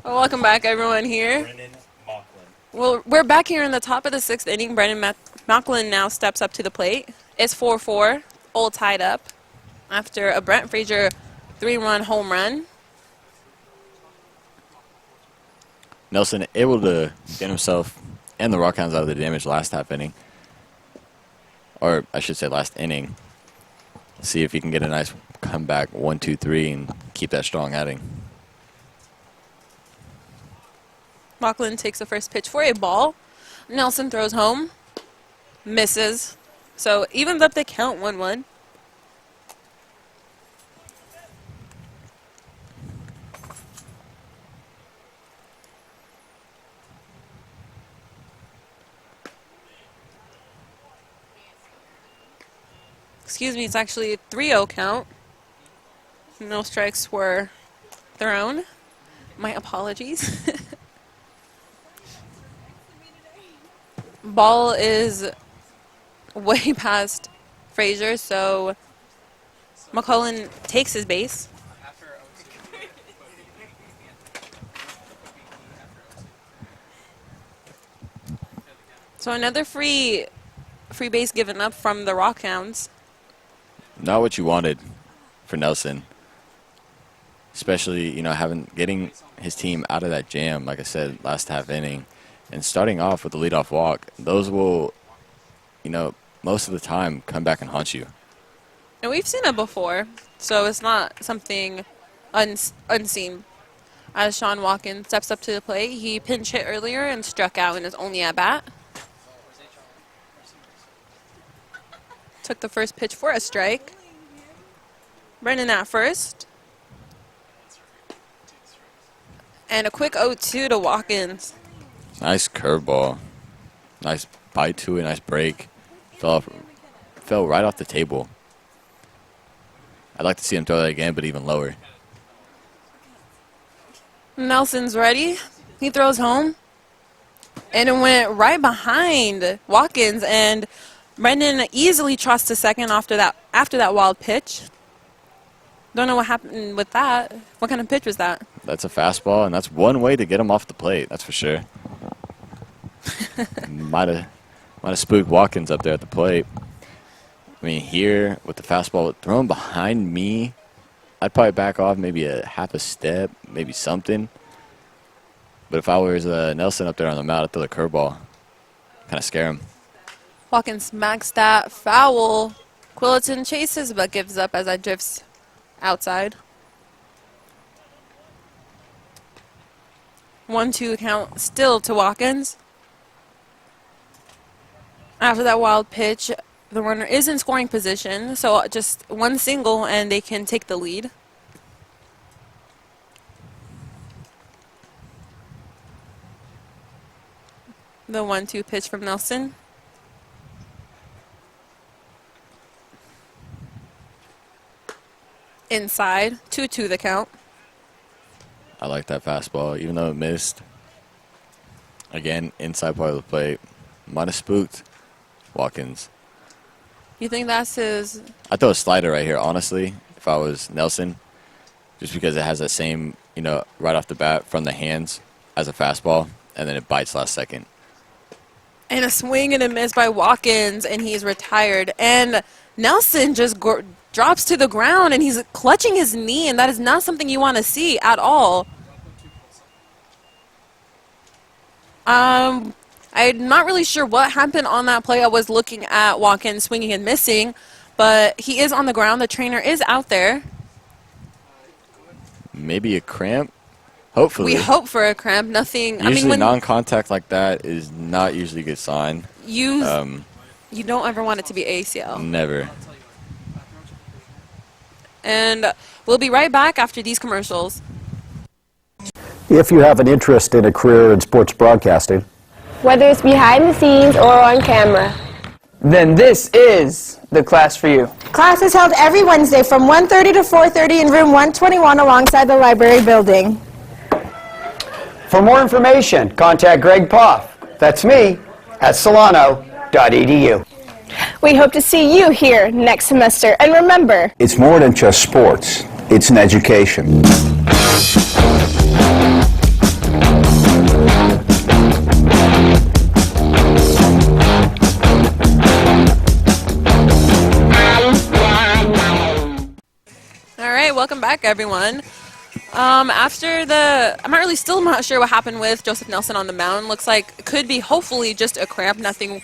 Well, welcome back, everyone here. Brennen Mauchline. Well, we're back here in the top of the 6th inning. Brennen Mauchline now steps up to the plate. It's 4-4, all tied up after a Brandt Frazier 3-run home run. Nelson able to get himself and the Rockhounds out of the damage last half inning. Or I should say last inning. See if he can get a nice comeback 1-2-3 and keep that strong outing. Mauchline takes the first pitch for a ball. Nelson throws home. Misses. So evens up the count 1-1. Excuse me, it's actually a 3-0 count. No strikes were thrown. My apologies. Ball is way past Frazier, so Mauchline takes his base. So another free base given up from the Rockhounds. Not what you wanted for Nelson. Especially, getting his team out of that jam, like I said, last half inning. And starting off with the leadoff walk, those will, most of the time come back and haunt you. And we've seen it before, so it's not something unseen. As Sean Watkins steps up to the plate, he pinch hit earlier and struck out in his only at-bat. Took the first pitch for a strike. Brennen at first. And a quick 0-2 to Watkins. Nice curveball. Nice bite to it, nice break. Fell right off the table. I'd like to see him throw that again, but even lower. Nelson's ready. He throws home. And it went right behind Watkins, and Brennen easily trots to second after that wild pitch. Don't know what happened with that. What kind of pitch was that? That's a fastball, and that's one way to get him off the plate, that's for sure. might have spooked Watkins up there at the plate. I mean, here with the fastball thrown behind me, I'd probably back off maybe a half a step, maybe something. But if I was Nelson up there on the mound, I'd throw the curveball. Kind of scare him. Watkins smacks that foul. Quilliton chases but gives up as that drifts outside. 1-2 count still to Watkins. After that wild pitch, the runner is in scoring position, so just one single and they can take the lead. The 1-2 pitch from Nelson. Inside, 2-2 the count. I like that fastball, even though it missed. Again, inside part of the plate. Might have spooked Watkins. You think that's his... I'd throw a slider right here, honestly, if I was Nelson. Just because it has that same, right off the bat from the hands as a fastball, and then it bites last second. And a swing and a miss by Watkins, and he's retired. And Nelson just drops to the ground, and he's clutching his knee, and that is not something you want to see at all. I'm not really sure what happened on that play. I was looking at Watkins swinging and missing, but he is on the ground. The trainer is out there. Maybe a cramp? Hopefully. We hope for a cramp. Nothing. Usually non-contact like that is not usually a good sign. You don't ever want it to be ACL. Never. And we'll be right back after these commercials. If you have an interest in a career in sports broadcasting, whether it's behind the scenes or on camera, then this is the class for you. Class is held every Wednesday from 1:30 to 4:30 in room 121 alongside the library building. For more information, contact Greg Poff. That's me at solano.edu. We hope to see you here next semester. And remember, it's more than just sports. It's an education. back, everyone. I'm still not sure what happened with Joseph Nelson on the mound. Looks like it could be hopefully just a cramp, nothing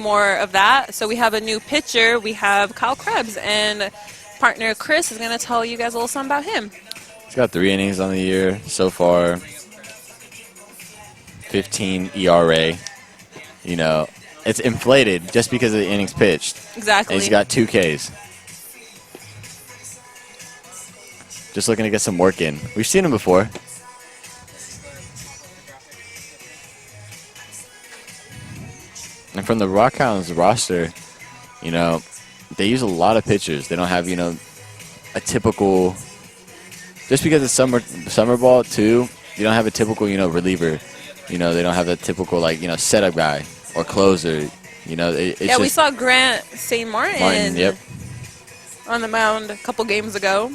more of that. So we have a new pitcher. We have Kyle Krebs, and partner Chris is going to tell you guys a little something about him. He's got 3 innings on the year so far. 15 ERA. You know, it's inflated just because of the innings pitched. Exactly. And he's got 2 Ks. Just looking to get some work in. We've seen him before. And from the Rockhounds roster, you know, they use a lot of pitchers. They don't have, you know, a typical, just because it's summer ball too, you don't have a typical, you know, reliever. You know, they don't have a typical, like, you know, setup guy or closer. You know, it's yeah, we saw Grant St. Martin yep. on the mound a couple games ago.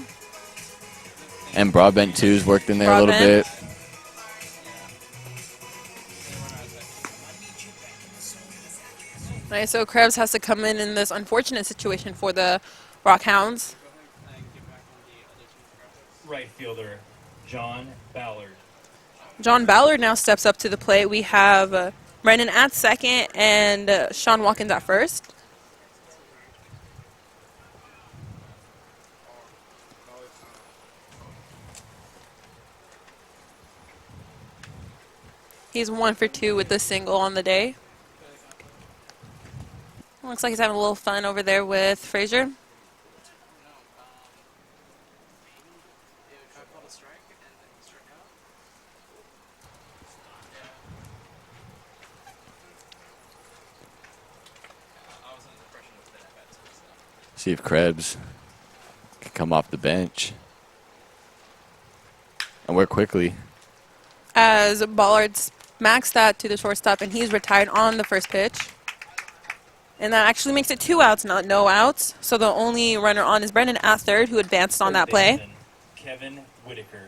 And Broadbent too's worked in there a little bit. All right, so Krebs has to come in this unfortunate situation for the Rockhounds. Right fielder, John Ballard. John Ballard now steps up to the plate. We have Brennan at second and Sean Watkins at first. He's 1 for 2 with the single on the day. Looks like he's having a little fun over there with Frazier. See if Krebs can come off the bench and work quickly. As Ballard's maxed that to the shortstop, and he's retired on the first pitch. And that actually makes it 2 outs, not no outs. So the only runner on is Brennan at third, who advanced on that play. Kevin Whitaker.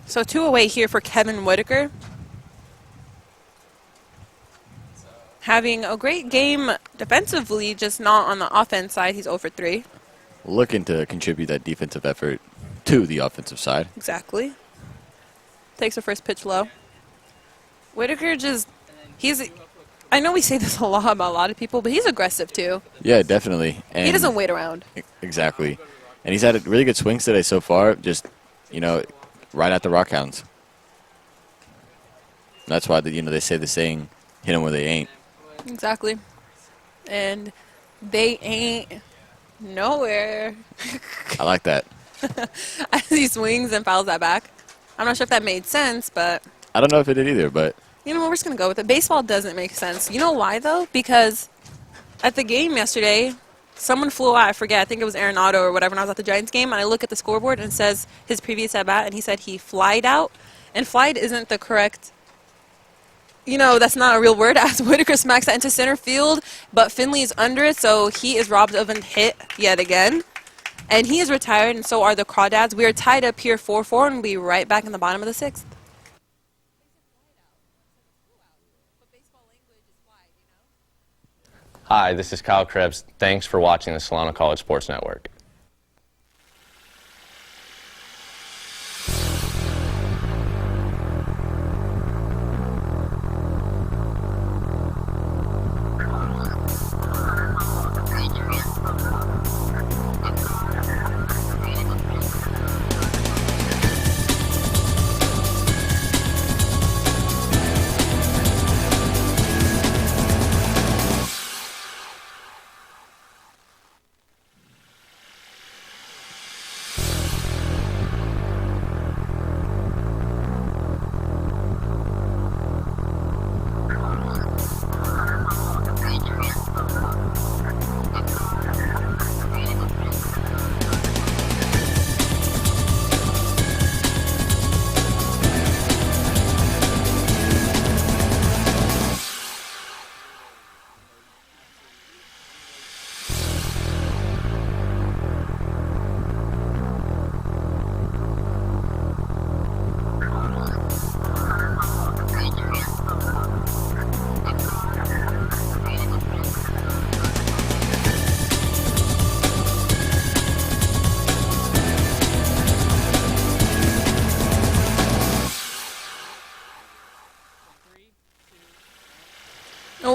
So 2 away here for Kevin Whitaker. Having a great game defensively, just not on the offense side. He's 0 for 3. Looking to contribute that defensive effort to the offensive side. Exactly. Takes the first pitch low. Whitaker I know we say this a lot about a lot of people, but he's aggressive too. Yeah, definitely. And he doesn't wait around. Exactly. And he's had really good swings today so far, just, you know, right at the Rockhounds. That's why, you know, they say the saying, hit them where they ain't. Exactly. And they ain't nowhere. I like that. As he swings and fouls that back. I'm not sure if that made sense, but I don't know if it did either, but you know what, we're just going to go with it. Baseball doesn't make sense. You know why, though? Because at the game yesterday, someone flew out. I forget. I think it was Arenado or whatever when I was at the Giants game. And I look at the scoreboard and it says his previous at-bat, and he said he flied out. And flied isn't the correct, you know, that's not a real word. As Whitaker smacks that into center field, but Finley is under it, so he is robbed of a hit yet again. And he is retired, and so are the Crawdads. We are tied up here 4-4, and we'll be right back in the bottom of the 6th. Hi, this is Kyle Krebs. Thanks for watching the Solano College Sports Network.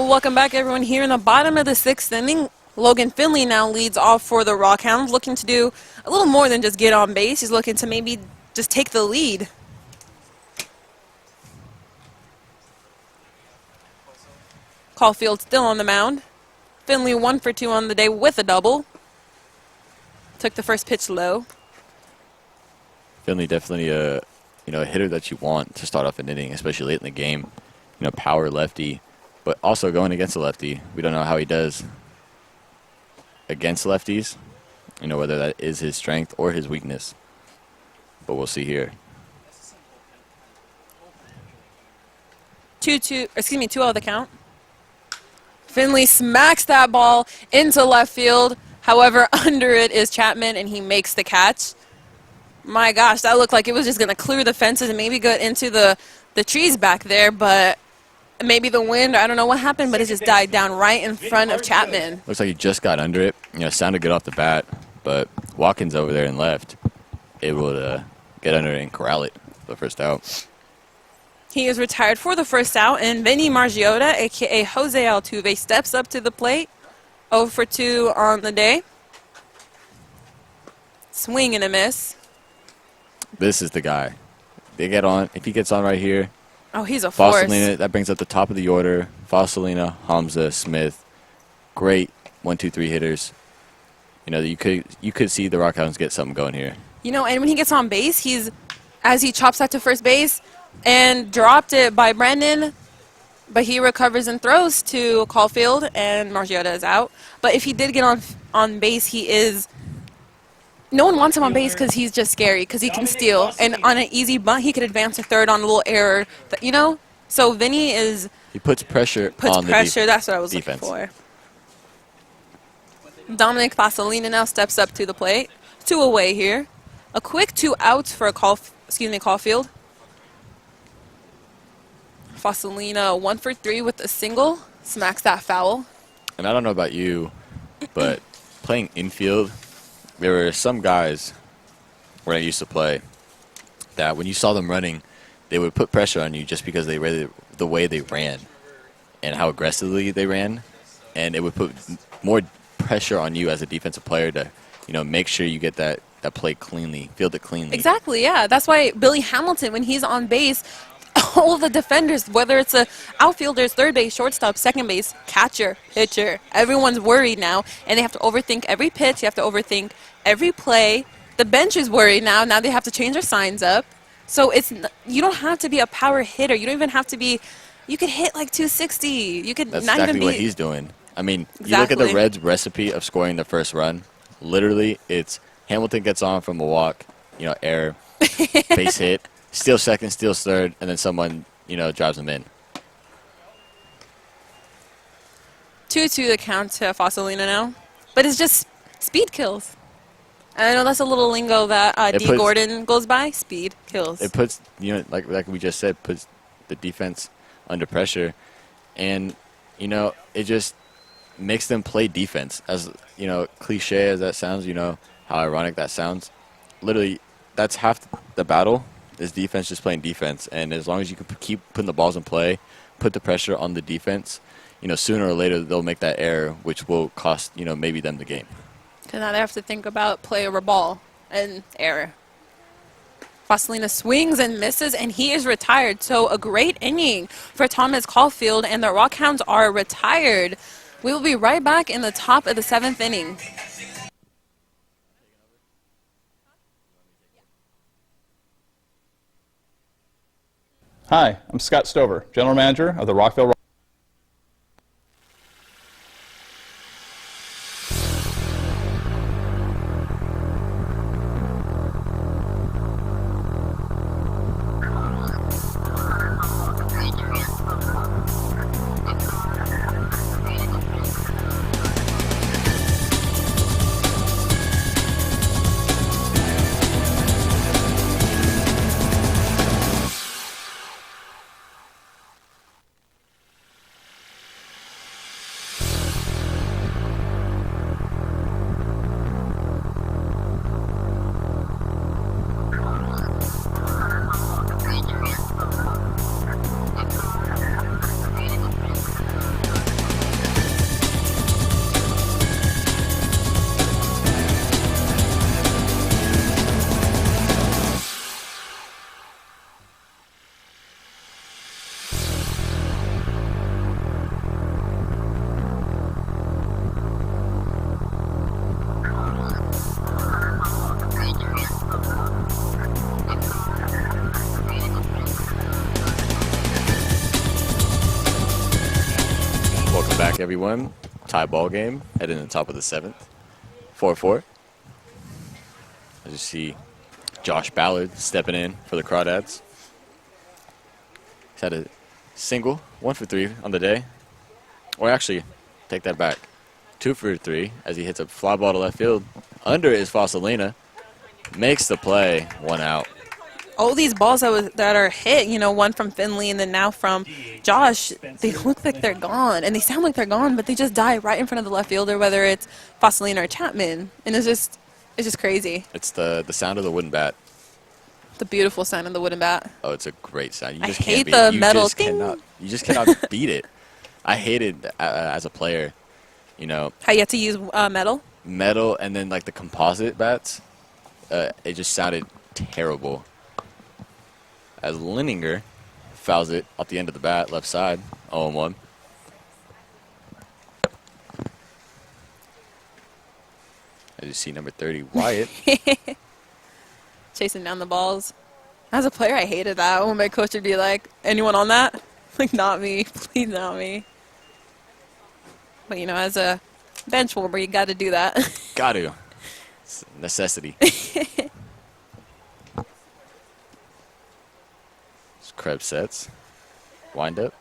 Welcome back, everyone. Here in the bottom of the 6th inning, Logan Finley now leads off for the Rockhounds, looking to do a little more than just get on base. He's looking to maybe just take the lead. Caulfield still on the mound. Finley 1 for 2 on the day with a double. Took the first pitch low. Finley definitely a hitter that you want to start off an inning, especially late in the game. Power lefty, but also going against a lefty. We don't know how he does against lefties. Whether that is his strength or his weakness. But we'll see here. 2-0 the count. Finley smacks that ball into left field. However, under it is Chapman, and he makes the catch. My gosh, that looked like it was just going to clear the fences and maybe get into the trees back there, but maybe the wind, I don't know what happened, but it just died down right in front of Chapman. Looks like he just got under it. Sounded good off the bat, but Watkins over there and left able to get under it and corral it for the first out. He is retired for the first out, and Vinnie Margiotta, a.k.a. Jose Altuve, steps up to the plate. 0 for 2 on the day. Swing and a miss. This is the guy. They get on. If he gets on right here. Oh, he's a force. Foscalina, that brings up the top of the order. Foscalina, Homza, Smith. Great 1-2-3 hitters. You could see the Rockhounds get something going here. And when he gets on base, as he chops that to first base and dropped it by Brennen, but he recovers and throws to Caulfield, and Margiotta is out. But if he did get on base, no one wants him on base because he's just scary, because he can steal. And on an easy bunt, he could advance to third on a little error. So Vinny he puts pressure on the pressure. That's what I was defense. looking for. Dominic Foscalina now steps up to the plate. 2 away here. A quick 2 outs for Caulfield. Foscalina 1 for 3 with a single. Smacks that foul. And I don't know about you, but playing infield, there were some guys where I used to play that when you saw them running, they would put pressure on you just because the way they ran and how aggressively they ran. And it would put more pressure on you as a defensive player to, make sure you get that play cleanly, field it cleanly. Exactly, yeah. That's why Billy Hamilton, when he's on base, all the defenders, whether it's outfielders, third base, shortstop, second base, catcher, pitcher, everyone's worried now, and they have to overthink every pitch. You have to overthink every play. The bench is worried now. Now they have to change their signs up. So you don't have to be a power hitter. You don't even have to be. You could hit like 260. You could That's not exactly even be. what he's doing. I mean, Exactly. You look at the Reds' recipe of scoring the first run. Literally, it's Hamilton gets on from a walk, error, base hit. Steals second, steals third, and then someone, drives them in. 2-2 the count to Foscalina now. But it's just speed kills. I know that's a little lingo that D. Gordon goes by. Speed kills. It puts, like we just said, puts the defense under pressure. And, it just makes them play defense. As, cliche as that sounds, how ironic that sounds. Literally, that's half the battle. Is defense just playing defense, and as long as you can keep putting the balls in play, put the pressure on the defense, sooner or later they'll make that error, which will cost, maybe them the game. So now they have to think about play over ball and error. Foscalina swings and misses, and he is retired. So a great inning for Thomas Caulfield, and the Rockhounds are retired. We will be right back in the top of the 7th inning. Hi, I'm Scott Stover, General Manager of the Rockville back, everyone. Tie ball game. Heading to the top of the 7th. 4-4. As you see Josh Ballard stepping in for the Crawdads. He's had a single, 1 for 3 on the day. Or actually, take that back. 2 for 3 as he hits a fly ball to left field. Under is Foscalina. Makes the play. 1 out. All these balls that are hit, you know, one from Finley and then now from Josh, they look like they're gone. And they sound like they're gone, but they just die right in front of the left fielder, whether it's Foscalina or Chapman. And it's just crazy. It's the sound of the wooden bat. The beautiful sound of the wooden bat. Oh, it's a great sound. You I just hate can't beat the it. metal You just cannot beat it. I hated as a player, you know. How you have to use metal? Metal and then like the composite bats. It just sounded terrible. As Linninger fouls it off the end of the bat, left side, 0-1. As you see, number 30, Wyatt. Chasing down the balls. As a player, I hated that when my coach would be like, anyone on that? Like, not me. Please, not me. But, you know, as a bench warmer, you got to do that. Got to. It's a necessity. Krebs sets. Wind up.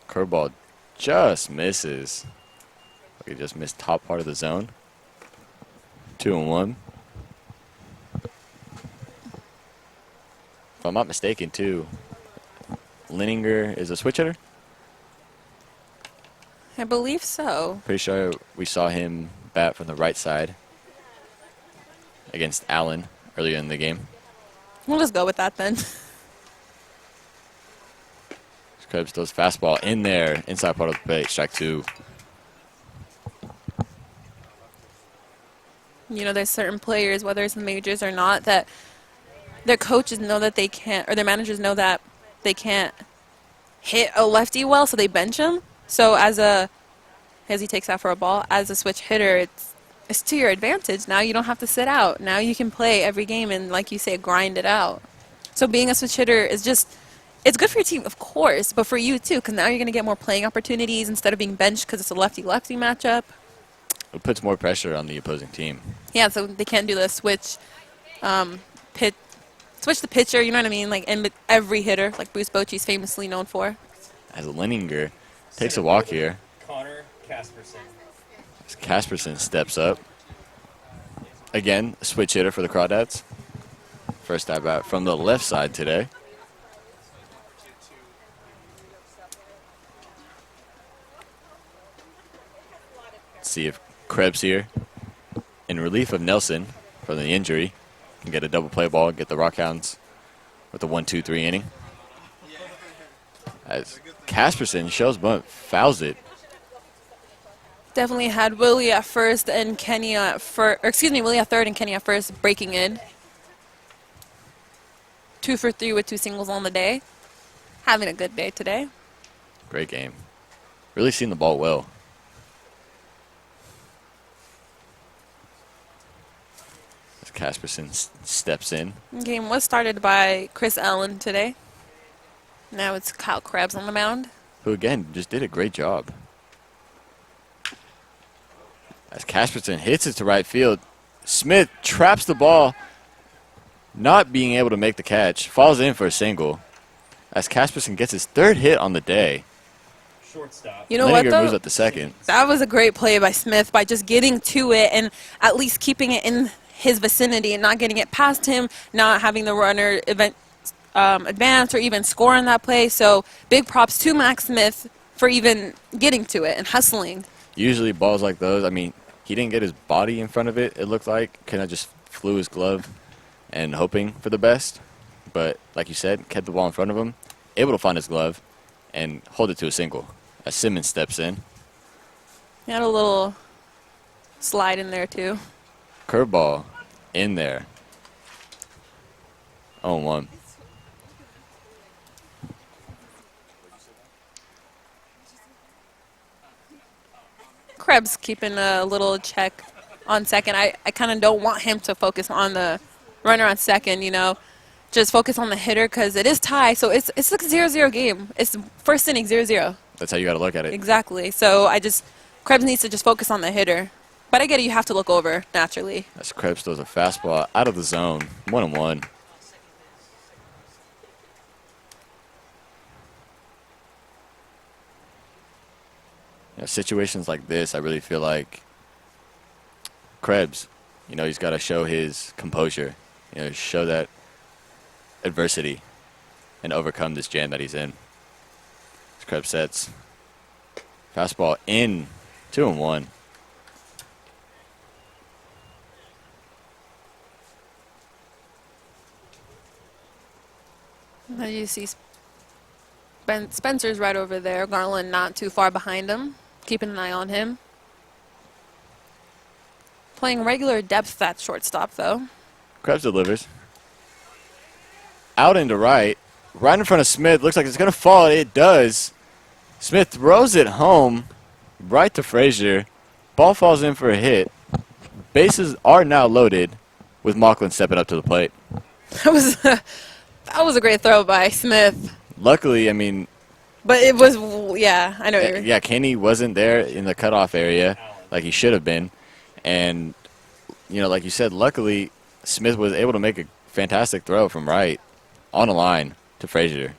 Curveball just misses. He just missed top part of the zone. 2-1. If I'm not mistaken, too, Linninger is a switch hitter? I believe so. Pretty sure we saw him bat from the right side against Allen earlier in the game. We'll just go with that then. Krebs throws fastball in there, inside part of the plate, strike 2. You know, there's certain players, whether it's the majors or not, that their coaches know that they can't, or their managers know that they can't hit a lefty well, so they bench him. So as he takes out for a ball, as a switch hitter, it's to your advantage. Now you don't have to sit out. Now you can play every game and, like you say, grind it out. So being a switch hitter is just, it's good for your team, of course, but for you too, because now you're going to get more playing opportunities instead of being benched because it's a lefty-lefty matchup. It puts more pressure on the opposing team. Yeah, so they can't do the switch the pitcher, you know what I mean? Like in every hitter, like Bruce Bochy's famously known for. As Linninger takes a walk here. Connor Casperson. As Casperson steps up. Again, a switch hitter for the Crawdads. First at bat from the left side today. Let's see if Krebs here, in relief of Nelson from the injury, can get a double play ball and get the Rockhounds with a 1-2-3 inning. As Casperson shows bunt, fouls it. Definitely had Willy at first and Kenny at first, or excuse me, Willy at third and Kenny at first, breaking in. 2 for 3 with 2 singles on the day. Having a good day today. Great game. Really seen the ball well. As Casperson steps in. Game was started by Chris Allen today. Now it's Kyle Krebs on the mound. Who again just did a great job. As Casperson hits it to right field, Smith traps the ball, not being able to make the catch, falls in for a single. As Casperson gets his 3rd hit on the day. Shortstop. You know what, though? Moves up to second. That was a great play by Smith by just getting to it and at least keeping it in his vicinity and not getting it past him, not having the runner advance or even score on that play. So big props to Max Smith for even getting to it and hustling. Usually balls like those, I mean, he didn't get his body in front of it, it looked like. Kind of just flew his glove and hoping for the best. But like you said, kept the ball in front of him, able to find his glove and hold it to a single. As Simmons steps in. He had a little slide in there too. Curveball in there. 0-1. Krebs keeping a little check on second. I kind of don't want him to focus on the runner on second, you know. Just focus on the hitter because it is tie. So it's like a 0-0 game. It's first inning 0-0. That's how you got to look at it. Exactly. So Krebs needs to just focus on the hitter. But I get it, you have to look over naturally. As Krebs throws a fastball out of the zone, 1-1. Situations like this, I really feel like Krebs, he's got to show his composure, show that adversity and overcome this jam that he's in. As Krebs sets. Fastball in, 2-1. Now you see Spencer's right over there. Garland not too far behind him. Keeping an eye on him. Playing regular depth at shortstop, though. Krebs delivers. Out into right. Right in front of Smith. Looks like it's going to fall. It does. Smith throws it home. Right to Frazier. Ball falls in for a hit. Bases are now loaded with Mauchline stepping up to the plate. That was a great throw by Smith. Luckily, But it was, yeah, I know. Yeah, Kenny wasn't there in the cutoff area like he should have been. And, like you said, luckily Smith was able to make a fantastic throw from right on a line to Frazier.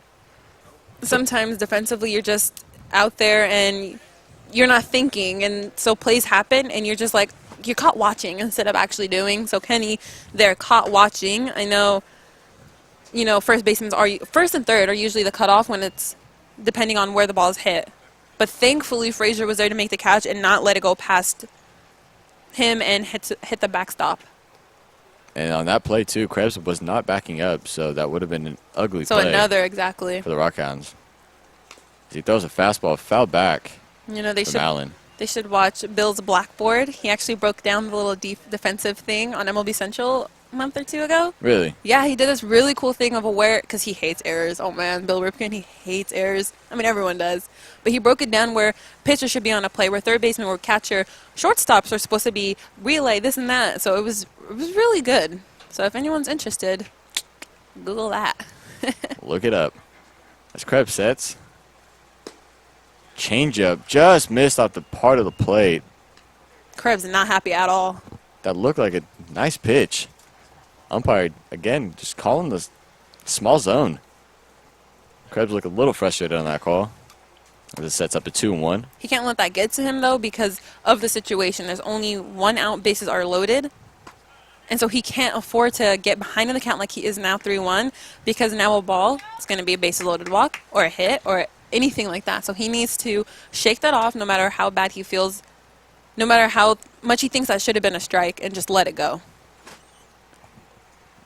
Sometimes defensively you're just out there and you're not thinking. And so plays happen and you're just like, you're caught watching instead of actually doing. So Kenny, they're caught watching. I know, first and third are usually the cutoff when it's depending on where the ball is hit. But thankfully, Frazier was there to make the catch and not let it go past him and hit the backstop. And on that play, too, Krebs was not backing up, so that would have been an ugly so play. Exactly. For the Rockhounds. He throws a fastball, foul back. They should watch Bill's blackboard. He actually broke down the little defensive thing on MLB Central a month or two ago. Really? Yeah, he did this really cool thing of because he hates errors. Oh man, Bill Ripken, he hates errors. Everyone does. But he broke it down where pitcher should be on a play, where third baseman or catcher, shortstops are supposed to be relay, this and that. So it was really good. So if anyone's interested, Google that. Look it up. As Krebs sets. Changeup just missed off the part of the plate. Krebs not happy at all. That looked like a nice pitch. Umpire, again, just calling the small zone. Krebs looked a little frustrated on that call. As it sets up a 2-1. He can't let that get to him, though, because of the situation. There's only 1 out, bases are loaded. And so he can't afford to get behind in the count like he is now 3-1, because now a ball is going to be a bases loaded walk or a hit or anything like that. So he needs to shake that off no matter how bad he feels, no matter how much he thinks that should have been a strike, and just let it go.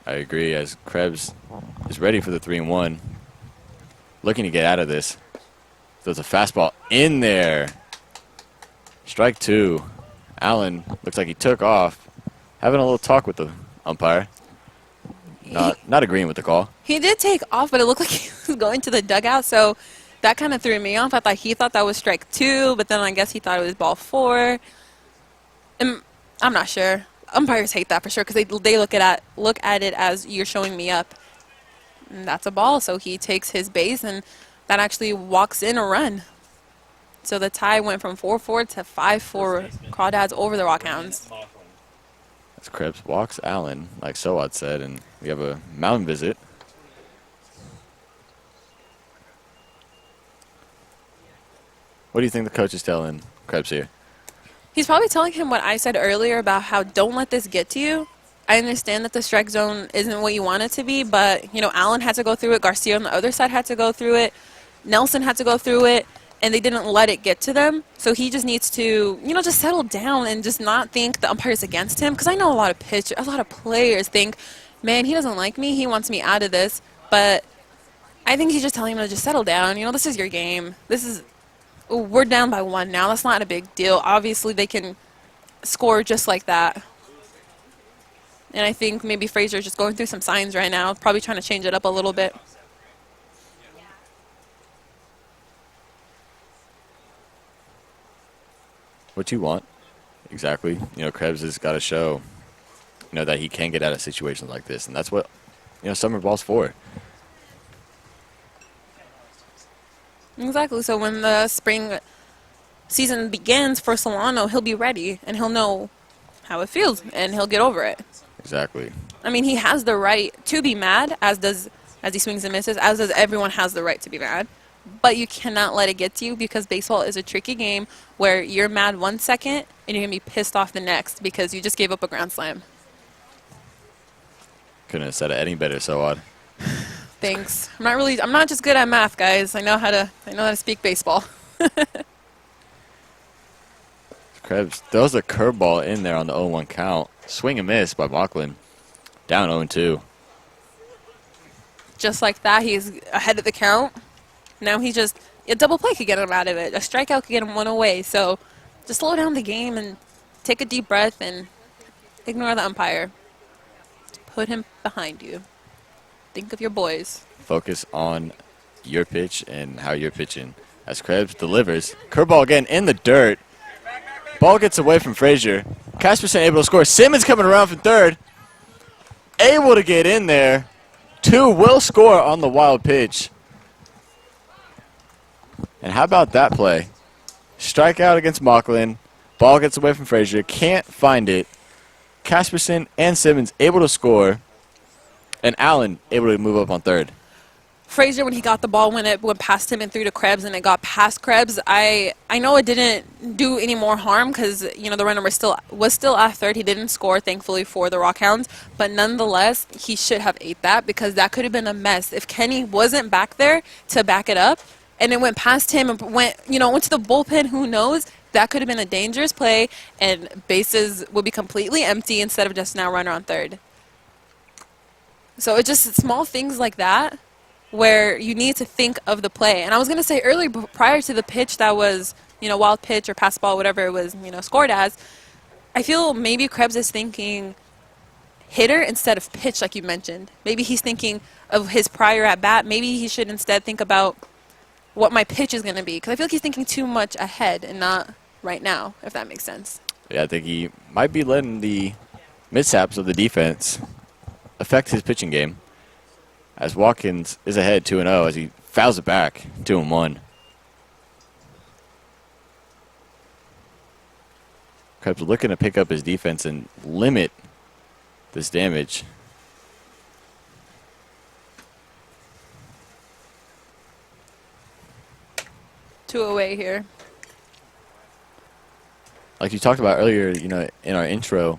I agree, as Krebs is ready for the 3-1. Looking to get out of this. There's a fastball in there. Strike 2. Allen looks like he took off. Having a little talk with the umpire. Not agreeing with the call. He did take off, but it looked like he was going to the dugout, so that kind of threw me off. I thought he thought that was strike 2, but then I guess he thought it was ball 4. And I'm not sure. Umpires hate that for sure because they look at it as you're showing me up. And that's a ball, so he takes his base, and that actually walks in a run. So the tie went from 4-4 to 5-4 Crawdads over the Rockhounds. As Krebs walks Allen, like Soad said, and we have a mound visit. What do you think the coach is telling Krebs here? He's probably telling him what I said earlier about how don't let this get to you. I understand that the strike zone isn't what you want it to be, but, Allen had to go through it. Garcia on the other side had to go through it. Nelson had to go through it, and they didn't let it get to them. So he just needs to, just settle down and just not think the umpire's against him. Because I know a lot of players think, man, he doesn't like me. He wants me out of this. But I think he's just telling him to just settle down. This is your game. We're down by 1 now. That's not a big deal. Obviously, they can score just like that. And I think maybe Frazier's just going through some signs right now, probably trying to change it up a little bit. What you want, exactly. Krebs has got to show, that he can get out of situations like this, and that's what, summer ball's for. Exactly. So when the spring season begins for Solano, he'll be ready and he'll know how it feels and he'll get over it. Exactly. I mean, he has the right to be mad, as he swings and misses, as does everyone has the right to be mad. But you cannot let it get to you, because baseball is a tricky game where you're mad 1 second and you're going to be pissed off the next because you just gave up a grand slam. Couldn't have said it any better, Soad. Thanks. I'm not just good at math, guys. I know how to speak baseball. Krebs throws a curveball in there on the 0-1 count. Swing and miss by Mauchline. Down 0-2. Just like that, he's ahead of the count. Now a double play could get him out of it. A strikeout could get him one away. So just slow down the game and take a deep breath and ignore the umpire. Put him behind you. Think of your boys. Focus on your pitch and how you're pitching. As Krebs delivers. Curveball again in the dirt. Ball gets away from Frazier. Casperson able to score. Simmons coming around from third. Able to get in there. 2 will score on the wild pitch. And how about that play? Strikeout against Mauchline. Ball gets away from Frazier. Can't find it. Casperson and Simmons able to score. And Allen able to move up on third. Frazier, when he got the ball, when it went past him and through to Krebs and it got past Krebs, I know it didn't do any more harm because, the runner was still at third. He didn't score, thankfully, for the Rockhounds. But nonetheless, he should have ate that, because that could have been a mess. If Kenny wasn't back there to back it up and it went past him and went to the bullpen, who knows? That could have been a dangerous play and bases would be completely empty instead of just now runner on third. So it's just small things like that where you need to think of the play. And I was going to say earlier, prior to the pitch that was, wild pitch or pass ball, whatever it was, scored as, I feel maybe Krebs is thinking hitter instead of pitch, like you mentioned. Maybe he's thinking of his prior at-bat. Maybe he should instead think about what my pitch is going to be, because I feel like he's thinking too much ahead and not right now, if that makes sense. Yeah, I think he might be letting the mishaps of the defense affect his pitching game, as Watkins is ahead 2-0 as he fouls it back 2-1. Krebs looking to pick up his defense and limit this damage. Two away here. Like you talked about earlier, in our intro,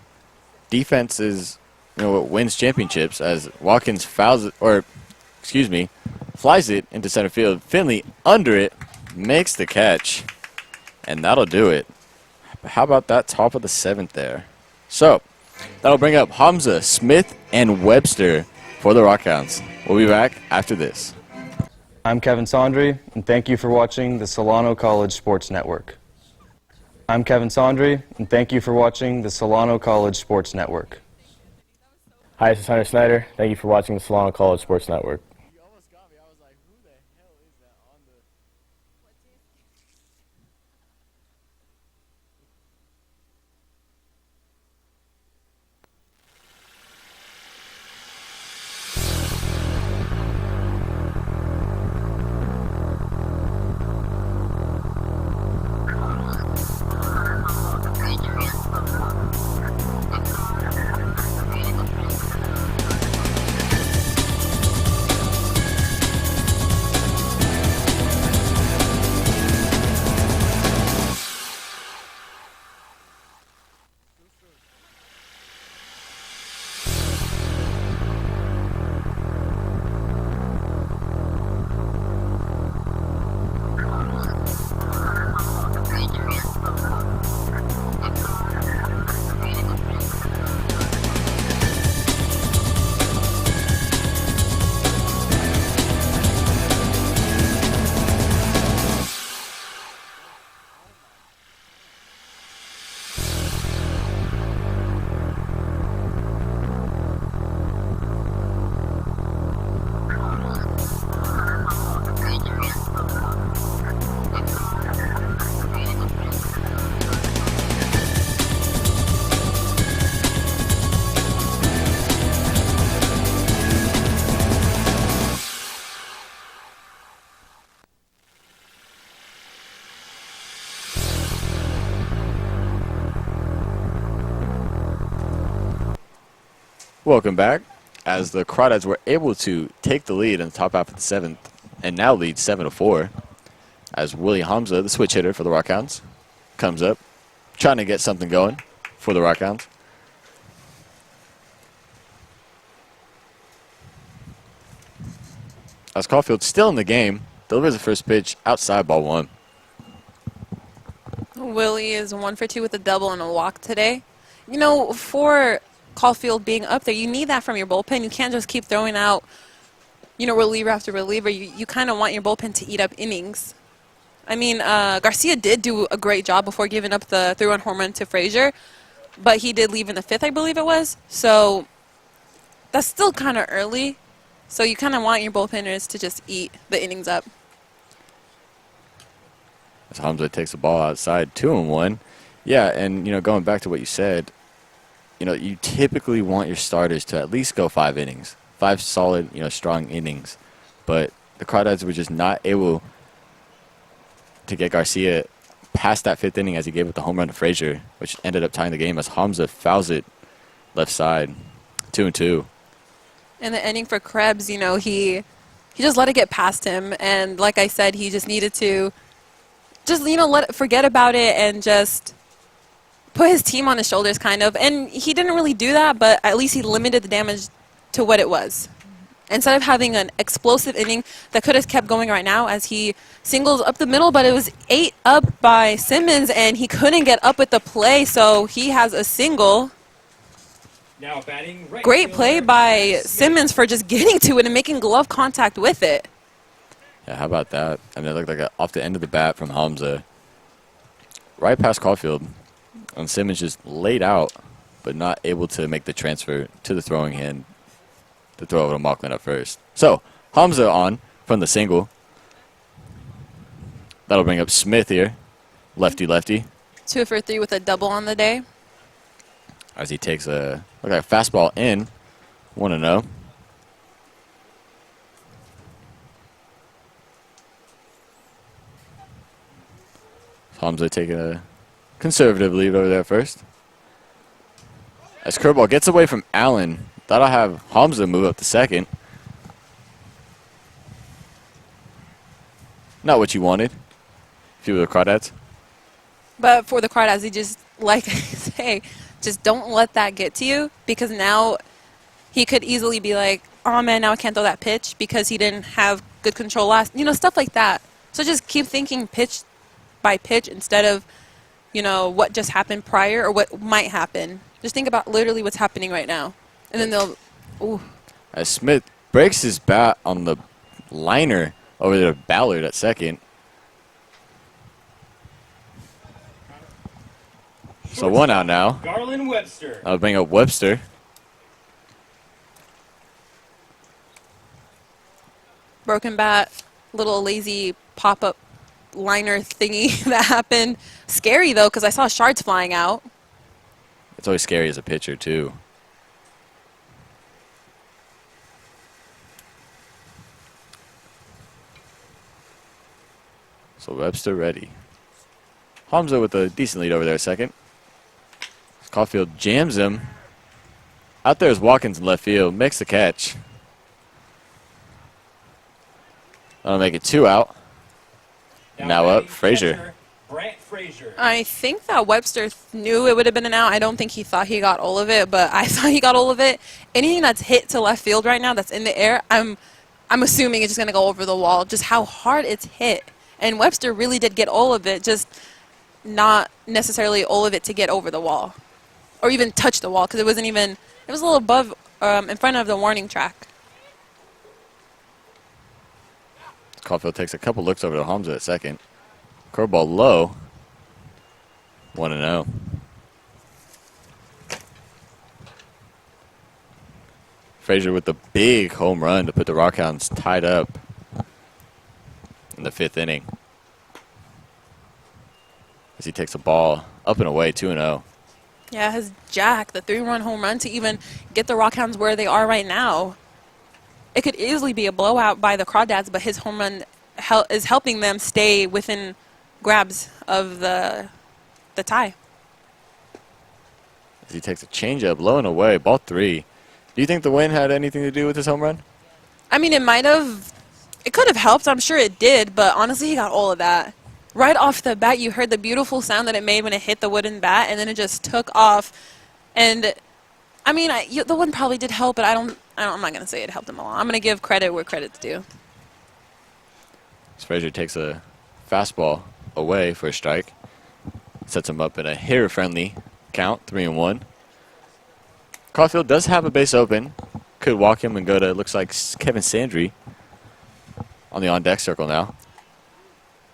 defense is what wins championships, as Watkins flies it into center field. Finley under it, makes the catch, and that'll do it. How about that top of the 7th there? So, that'll bring up Homza, Smith, and Webster for the Rockhounds. We'll be back after this. I'm Kevin Sondry, and thank you for watching the Solano College Sports Network. I'm Kevin Sondry, and thank you for watching the Solano College Sports Network. Hi, this is Hunter Snyder. Thank you for watching the Solano College Sports Network. Welcome back. As the Crawdads were able to take the lead in the top half of the 7th and now lead 7-4. As Willy Homza, the switch hitter for the Rockhounds, comes up, trying to get something going for the Rockhounds. As Caulfield still in the game, delivers the first pitch outside ball 1. Willie is 1 for 2 with a double and a walk today. You know, for Caulfield being up there, you need that from your bullpen. You can't just keep throwing out, you know, reliever after reliever. You kind of want your bullpen to eat up innings. I mean, Garcia did do a great job before giving up the 3-run home run to Frazier, but he did leave in the 5th, I believe it was. So that's still kind of early. So you kind of want your bullpenners to just eat the innings up. As Homza takes the ball outside, 2-1. Yeah, and, you know, going back to what you said, you know, you typically want your starters to at least go 5 innings. 5 solid, you know, strong innings. But the Crawdads were just not able to get Garcia past that 5th inning as he gave up the home run to Frazier, which ended up tying the game as Homza fouls it left side, 2-2. In the inning for Krebs, you know, he just let it get past him. And like I said, he just needed to just, you know, forget about it and just put his team on his shoulders, kind of. And he didn't really do that, but at least he limited the damage to what it was. Instead of having an explosive inning that could have kept going right now as he singles up the middle, but it was 8 up by Simmons, and he couldn't get up with the play, so he has a single. Now batting right. Great play by Simmons for just getting to it and making glove contact with it. Yeah, how about that? And it looked like off the end of the bat from Homza. Right past Caulfield. And Simmons just laid out, but not able to make the transfer to the throwing hand to throw over to Mauchline at first. So, Homza on from the single. That'll bring up Smith here. Lefty-lefty. 2 for 3 with a double on the day. As he takes a fastball in. 1-0. Homza taking a conservative lead over there first. As curveball gets away from Allen. That'll have Homza move up to second. Not what you wanted if you were the Crawdads. But for the Crawdads, he just, like I say, just don't let that get to you, because now he could easily be like, oh man, now I can't throw that pitch because he didn't have good control last, you know, stuff like that. So just keep thinking pitch by pitch instead of, you know, what just happened prior or what might happen. Just think about literally what's happening right now. And then they'll, ooh. As Smith breaks his bat on the liner over there to Ballard at second. So 1 out now. Garlind Webster. I'll bring up Webster. Broken bat, little lazy pop-up liner thingy that happened. Scary, though, because I saw shards flying out. It's always scary as a pitcher, too. So Webster ready. Homza with a decent lead over there second. Caulfield jams him. Out there is Watkins in left field. Makes the catch. That'll make it 2 out. Now up, Frazier. Brandt Frazier. I think that Webster knew it would have been an out. I don't think he thought he got all of it, but I thought he got all of it. Anything that's hit to left field right now that's in the air, I'm assuming it's just going to go over the wall, just how hard it's hit. And Webster really did get all of it, just not necessarily all of it to get over the wall or even touch the wall, because it wasn't even, it was a little above, in front of the warning track. Caulfield takes a couple looks over to Homza at second. Curveball low. 1-0. Frazier with the big home run to put the Rockhounds tied up in the 5th inning. As he takes a ball up and away, 2-0. Yeah, his jack, the 3-run home run to even get the Rockhounds where they are right now. It could easily be a blowout by the Crawdads, but his home run is helping them stay within grabs of the tie. As he takes a changeup low and away, ball 3. Do you think the wind had anything to do with his home run? I mean, it could have helped. I'm sure it did, but honestly, he got all of that. Right off the bat, you heard the beautiful sound that it made when it hit the wooden bat, and then it just took off. And I mean, the wind probably did help, but I'm not going to say it helped him a lot. I'm going to give credit where credit's due. Frazier takes a fastball away for a strike. Sets him up in a hitter-friendly count, 3-1. Caulfield does have a base open. Could walk him and go to, looks like, Kevin Sandry on the on-deck circle now.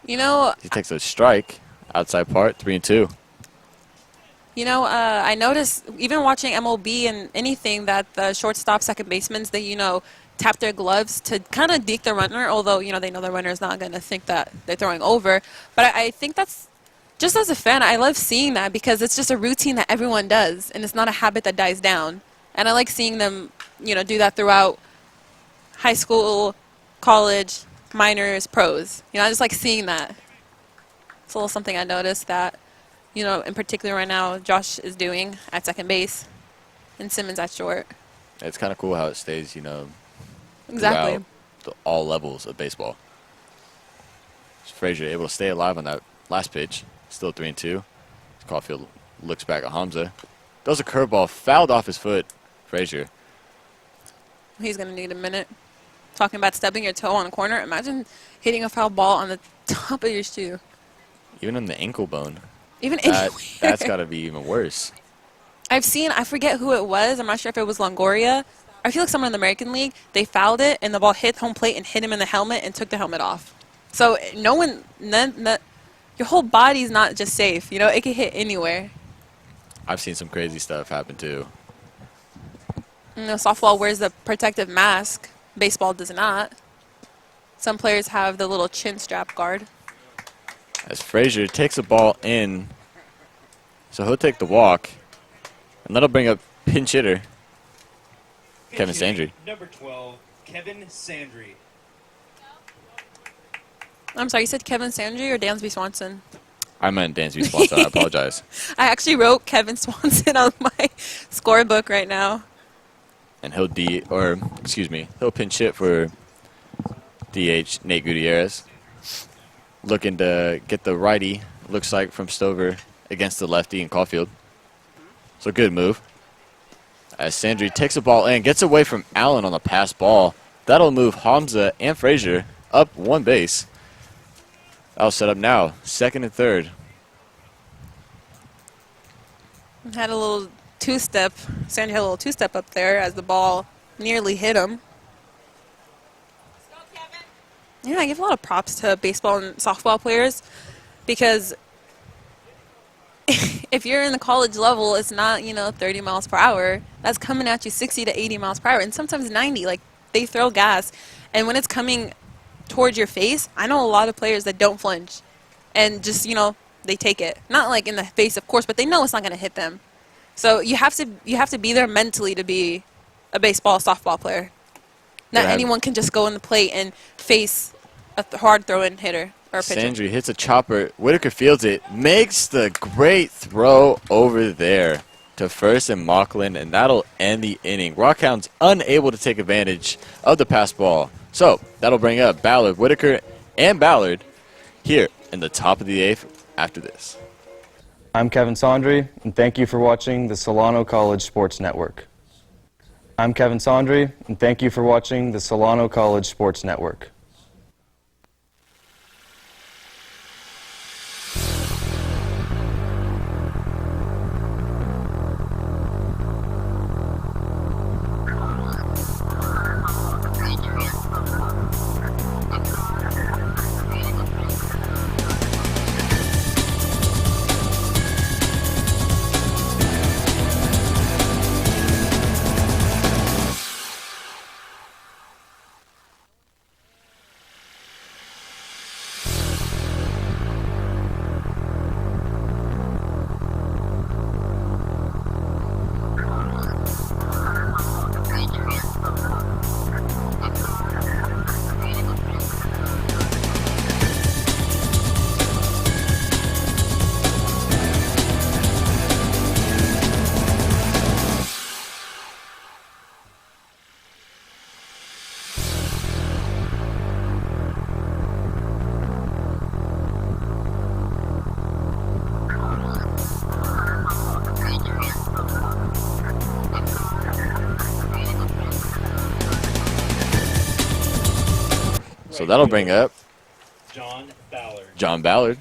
You know, he takes a strike, outside part, 3-2. You know, I noticed, even watching MLB and anything, that the shortstop, second basemen, they, you know, tap their gloves to kind of deke the runner, although, you know, they know the runner is not going to think that they're throwing over. But I think that's, just as a fan, I love seeing that because it's just a routine that everyone does, and it's not a habit that dies down. And I like seeing them, you know, do that throughout high school, college, minors, pros. You know, I just like seeing that. It's a little something I noticed that, you know, in particular right now, Josh is doing at second base and Simmons at short. It's kind of cool how it stays, you know, exactly all levels of baseball. Frazier able to stay alive on that last pitch. Still 3-2. Caulfield looks back at Homza. Throws a curveball, fouled off his foot. Frazier. He's going to need a minute. Talking about stubbing your toe on a corner. Imagine hitting a foul ball on the top of your shoe. Even on the ankle bone. Even anywhere. That's got to be even worse. I've seen, I forget who it was. I'm not sure if it was Longoria. I feel like someone in the American League, they fouled it, and the ball hit home plate and hit him in the helmet and took the helmet off. So your whole body's not just safe. You know, it can hit anywhere. I've seen some crazy stuff happen, too. You know, softball wears the protective mask. Baseball does not. Some players have the little chin strap guard. As Frazier takes the ball in, so he'll take the walk, and that'll bring up pinch hitter Kevin Sandry. Number 12, Kevin Sandry. I'm sorry, you said Kevin Sandry or Dansby Swanson? I meant Dansby Swanson. I apologize. I actually wrote Kevin Swanson on my scorebook right now. And he'll pinch hit for DH Nate Gutierrez. Looking to get the righty, looks like, from Stover against the lefty in Caulfield. So good move. As Sandry takes the ball in, gets away from Allen on the pass ball. That'll move Homza and Frazier up one base. That'll set up now, second and third. Had a little two-step. Sandry had a little two-step up there as the ball nearly hit him. Yeah, I give a lot of props to baseball and softball players because if you're in the college level, it's not, 30 miles per hour. That's coming at you 60 to 80 miles per hour, and sometimes 90. Like, they throw gas. And when it's coming towards your face, I know a lot of players that don't flinch and just, they take it. Not like in the face, of course, but they know it's not going to hit them. So you have to be there mentally to be a baseball, softball player. Not anyone can just go in the plate and face a hard throw-in hitter or pitcher. Sandry hits a chopper. Whitaker fields it. Makes the great throw over there to first and Mauchline, and that'll end the inning. Rockhounds unable to take advantage of the pass ball. So that'll bring up Ballard, Whitaker, and Ballard here in the top of the eighth after this. I'm Kevin Sandry, and thank you for watching the Solano College Sports Network. I'm Kevin Sandry, and thank you for watching the Solano College Sports Network. So that'll bring up John Ballard. John Ballard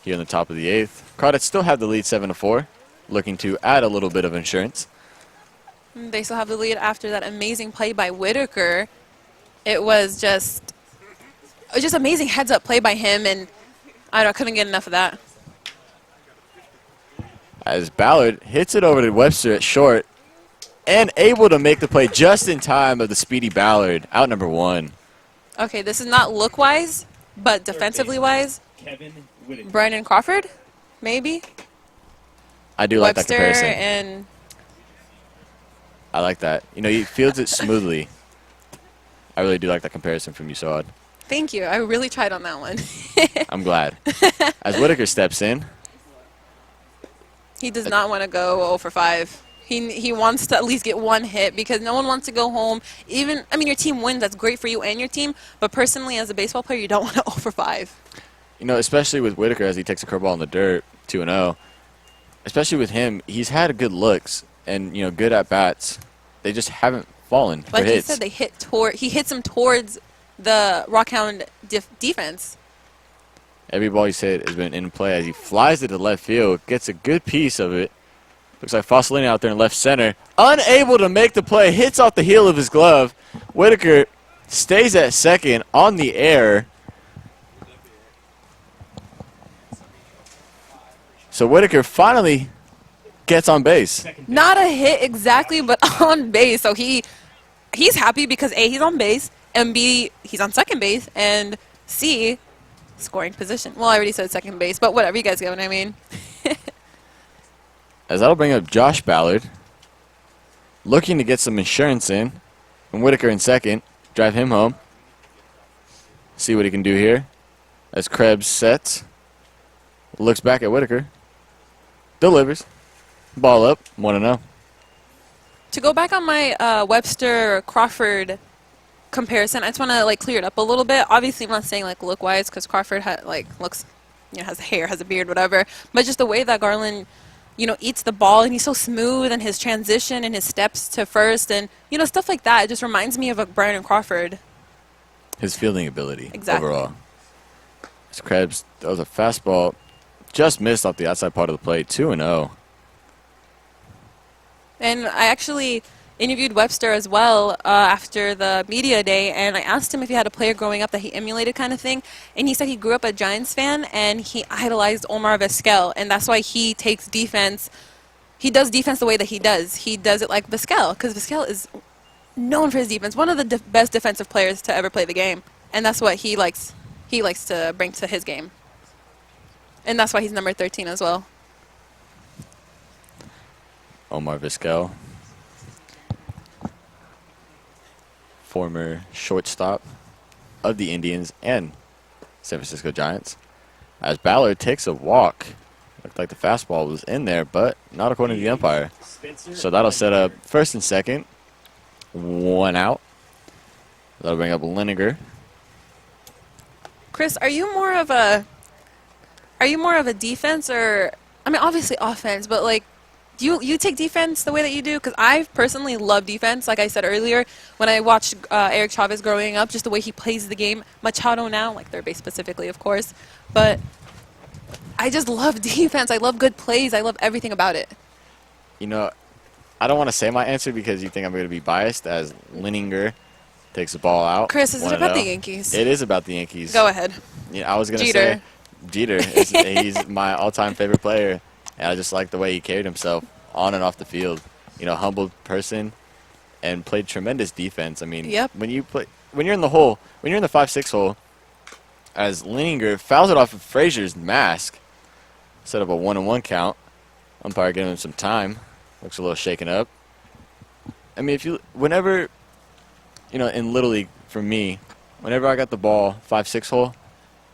here in the top of the 8th. Crawdads still have the lead 7-4, looking to add a little bit of insurance. They still have the lead after that amazing play by Whitaker. It was just amazing heads-up play by him, and I couldn't get enough of that. As Ballard hits it over to Webster at short and able to make the play just in time of the speedy Ballard, out number 1. Okay, this is not look-wise, but defensively-wise. Kevin Whitaker. Brennan Crawford, maybe. I do like that Webster comparison. and I like that. You know, he fields it smoothly. I really do like that comparison from you, Soad. thank you. I really tried on that one. I'm glad. As Whitaker steps in. He does not want to go 0 for 5. He wants to at least get one hit because no one wants to go home. Even, I mean, your team wins. That's great for you and your team. But personally, as a baseball player, you don't want to 0 for 5. You know, especially with Whitaker as he takes a curveball in the dirt, 2-0. Especially with him, he's had good looks and, you know, good at-bats. They just haven't fallen for Like hits. you said, he hits them towards the Rockhound defense. Every ball he's hit has been in play as he flies it to left field, gets a good piece of it. Looks like Foscalina out there in left center. Unable to make the play, hits off the heel of his glove. Whitaker stays at second on the air. So Whitaker finally gets on base. Not a hit exactly, but on base. So he's happy because A, he's on base, and B, he's on second base, and C, scoring position. Well, I already said second base, but whatever, you guys get what I mean. As that'll bring up Josh Ballard, looking to get some insurance in. And Whitaker in second, drive him home. See what he can do here. As Krebs sets, looks back at Whitaker, delivers, ball up, 1-0. To go back on my Webster-Crawford comparison, I just want to clear it up a little bit. Obviously, I'm not saying look-wise because Crawford looks, has hair, has a beard, whatever. But just the way that Garlind, eats the ball, and he's so smooth, and his transition and his steps to first, and stuff like that. It just reminds me of a Brandon Crawford. His fielding ability Exactly. overall. As Krebs throws a fastball, just missed off the outside part of the plate, 2-0. And I actually interviewed Webster as well after the media day, and I asked him if he had a player growing up that he emulated kind of thing, and he said he grew up a Giants fan, and he idolized Omar Vizquel, and that's why he takes defense. He does defense the way that he does. He does it like Vizquel, because Vizquel is known for his defense, one of the best defensive players to ever play the game, and that's what he likes to bring to his game. And that's why he's number 13 as well. Omar Vizquel, former shortstop of the Indians and San Francisco Giants. As Ballard takes a walk. Looked like the fastball was in there, but not according to the umpire. So that'll set up first and second. 1 out. That'll bring up Liniger. Chris, are you more of a defense or, I mean, obviously offense, but do you take defense the way that you do? Because I personally love defense. Like I said earlier, when I watched Eric Chavez growing up, just the way he plays the game. Machado now, third base specifically, of course. But I just love defense. I love good plays. I love everything about it. I don't want to say my answer because you think I'm going to be biased as Liniger takes the ball out. Chris, is it about the Yankees? It is about the Yankees. Go ahead. I was going to say Jeter. He's my all-time favorite player. And I just like the way he carried himself on and off the field. Humble person and played tremendous defense. I mean, Yep. when you're in the hole, when you're in the 5-6 hole, as Liniger fouls it off of Frazier's mask, set up a 1-1 count. Umpire giving him some time. Looks a little shaken up. I mean, whenever, in Little League, for me, whenever I got the ball, 5-6 hole,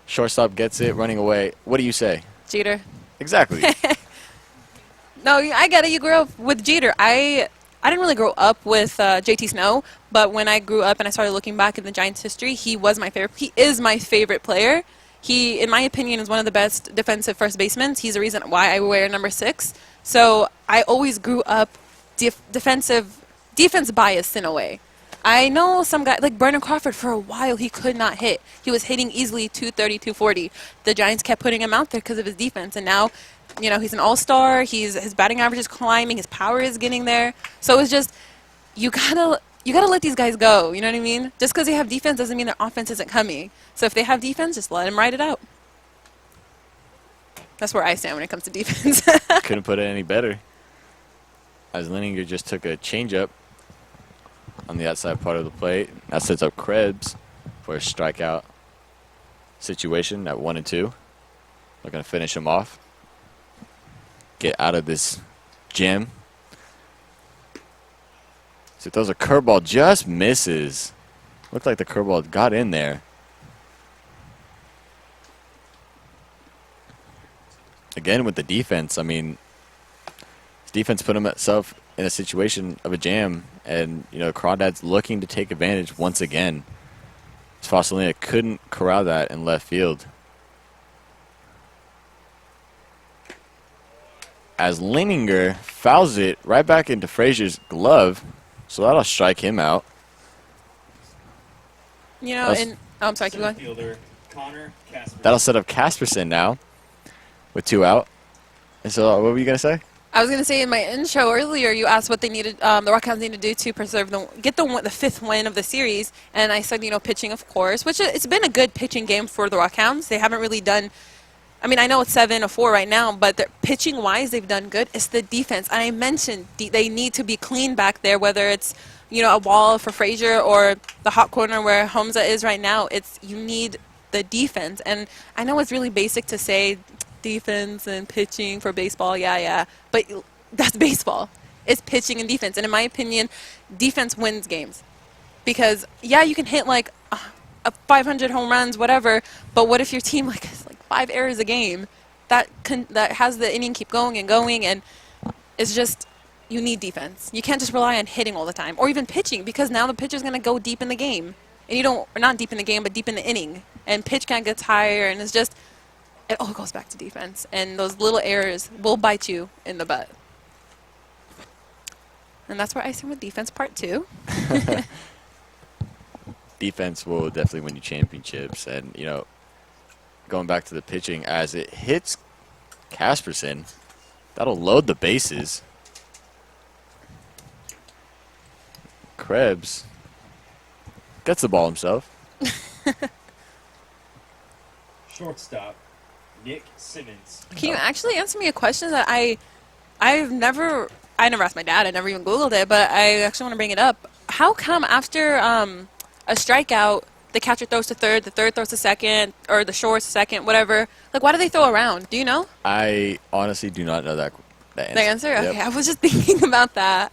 shortstop gets it, running away, what do you say? Jeter. Exactly. No, I get it. You grew up with Jeter. I didn't really grow up with JT Snow, but when I grew up and I started looking back in the Giants' history, he was my favorite. He is my favorite player. He, in my opinion, is one of the best defensive first basemen. He's the reason why I wear number 6. So I always grew up defense biased in a way. I know some guy, like Brendan Crawford, for a while, he could not hit. He was hitting easily 230, 240. The Giants kept putting him out there because of his defense. And now, he's an all-star. His batting average is climbing. His power is getting there. So it's just, you gotta let these guys go. You know what I mean? Just because they have defense doesn't mean their offense isn't coming. So if they have defense, just let them ride it out. That's where I stand when it comes to defense. Couldn't put it any better. As Leininger just took a changeup on the outside part of the plate. That sets up Krebs for a strikeout situation at 1-2. Looking to finish him off. Get out of this jam. So throws a curveball, just misses. Looked like the curveball got in there. Again with the defense, I mean, his defense put himself in a situation of a jam, and Crawdads looking to take advantage once again. Foscalina couldn't corral that in left field. As Leininger fouls it right back into Frazier's glove, so that'll strike him out. I'm sorry, keep going. Fielder Connor Casperson. That'll set up Casperson now with 2 out. And so, what were you gonna say? I was going to say in my intro earlier, you asked what they needed, the Rockhounds need to do to preserve get the 5th win of the series, and I said, pitching, of course, which it's been a good pitching game for the Rockhounds. They haven't really done, I mean, I know it's 7-4 right now, but pitching-wise, they've done good. It's the defense, and I mentioned they need to be clean back there, whether it's, a wall for Frazier or the hot corner where Homza is right now. You need the defense, and I know it's really basic to say defense and pitching for baseball, yeah, but that's baseball. It's pitching and defense, and in my opinion, defense wins games. Because, you can hit like 500 home runs, whatever, but what if your team has 5 errors a game? That has the inning keep going, and it's just, you need defense. You can't just rely on hitting all the time, or even pitching, because now the pitcher's going to go deep in the game. And or not deep in the game, but deep in the inning. And pitch count gets higher, and it's just, it all goes back to defense. And those little errors will bite you in the butt. And that's where I stand with defense part 2. Defense will definitely win you championships. And, going back to the pitching, as it hits Casperson, that'll load the bases. Krebs gets the ball himself. Shortstop Nick Simmons. Can you actually answer me a question that I never asked my dad. I never even Googled it, but I actually want to bring it up. How come after a strikeout, the catcher throws to third, the third throws to second, or the short to second, whatever? Why do they throw around? Do you know? I honestly do not know that answer. The answer? Yep. Okay, I was just thinking about that.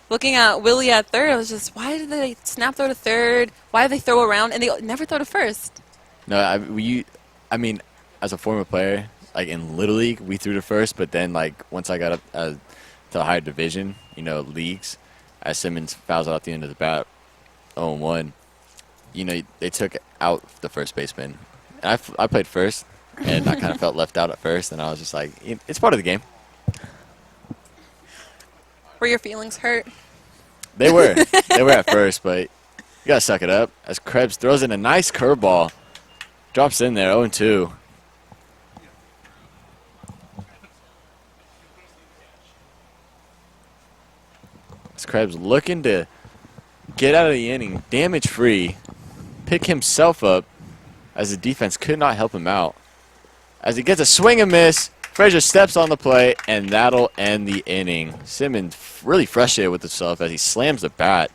Looking at Willy at third, I was just, why did they snap throw to third? Why do they throw around? And they never throw to first. No, I mean, as a former player, in Little League, we threw to first, but then, once I got up to the higher division, leagues, as Simmons fouls out the end of the bat, 0-1, they took out the first baseman. And I played first, and I kind of felt left out at first, and I was just like, it's part of the game. Were your feelings hurt? They were. They were at first, but you got to suck it up. As Krebs throws in a nice curveball, drops in there, 0-2. As Krebs looking to get out of the inning, damage-free, pick himself up as the defense could not help him out. As he gets a swing and miss, Frazier steps on the plate, and that'll end the inning. Simmons really frustrated with himself as he slams the bat.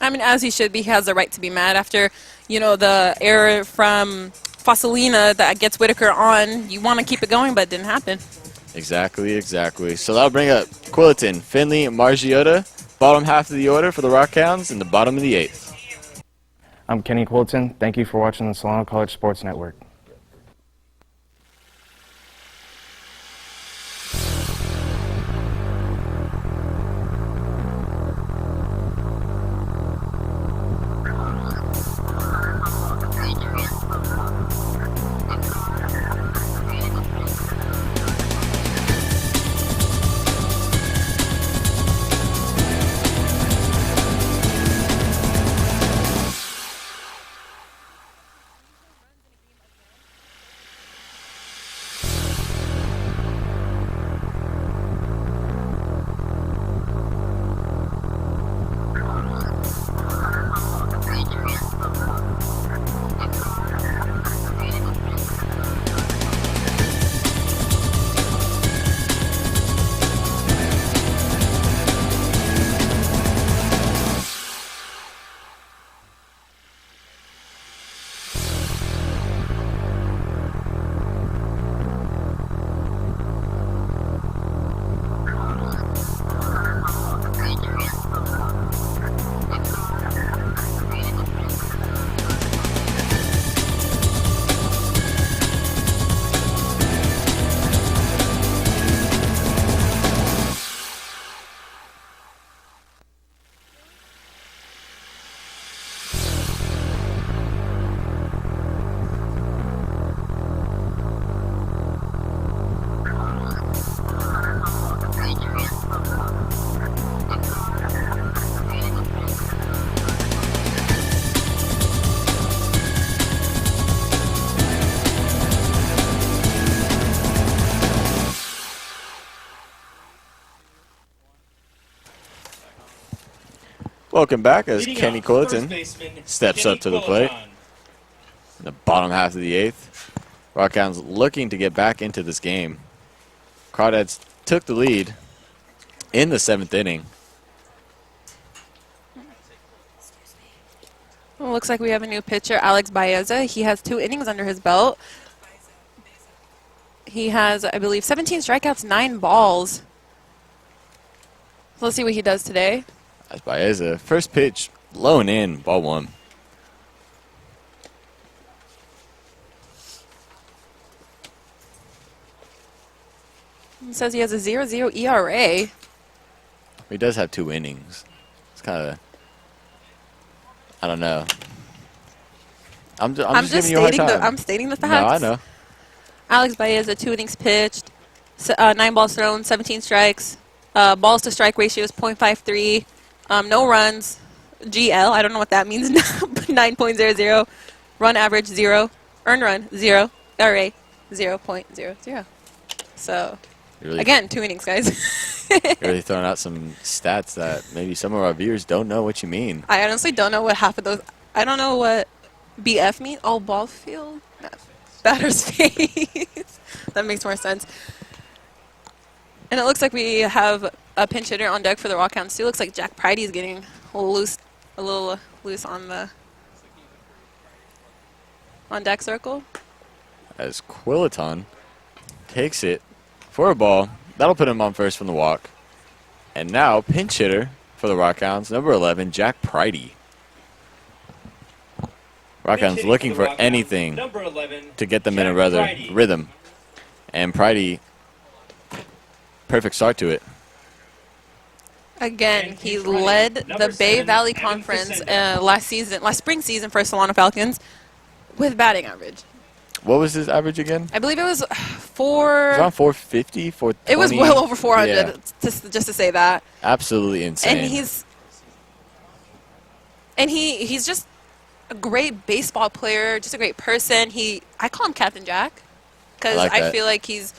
I mean, as he should be. He has the right to be mad after, the error from Foscalina that gets Whitaker on. You want to keep it going, but it didn't happen. Exactly. So that'll bring up Quilliton, Finley, Margiotta, bottom half of the order for the Rockhounds, and the bottom of the 8th. I'm Kenny Quilliton. Thank you for watching the Solano College Sports Network. Welcome back as Leading Kenny off, first Quilliton baseman, steps Kenny up to the plate. Quilliton. In the bottom half of the 8th. Rockhounds looking to get back into this game. Crawdads took the lead in the 7th inning. Well, looks like we have a new pitcher, Alex Baeza. He has 2 innings under his belt. He has, I believe, 17 strikeouts, 9 balls. So let's see what he does today. As Baeza, first pitch, low and in, ball 1. He says he has a 0.00 ERA. He does have 2 innings. It's kind of, I don't know. I'm just giving you a hard time. I'm stating the facts. No, I know. Alex Baeza, 2 innings pitched, 9 balls thrown, 17 strikes. Balls to strike ratio is .53. No runs. GL, I don't know what that means. 9.00. Run average 0. Earned run 0. ERA 0.00. So, Really, again, 2 innings, guys. you're really throwing out some stats that maybe some of our viewers don't know what you mean. I honestly don't know what half of those. I don't know what BF mean. Oh, ball field? No. Batter's face. That makes more sense. And it looks like we have a pinch hitter on deck for the Rockhounds too. Looks like Jack Pridey is getting a little loose on the on deck circle. As Quilliton takes it for a ball. That'll put him on first from the walk. And now pinch hitter for the Rockhounds, number 11, Jack Pridey. Rockhounds looking for anything to get them in a rhythm. And Pridey, perfect start to it. Again, he led the Bay Valley Conference last spring season for Solano Falcons with batting average. What was his average again? I believe it was It was around 450, 420. It was well over 400, Yeah. just to say that. Absolutely insane. And he's just a great baseball player, just a great person. I call him Captain Jack because I feel like he's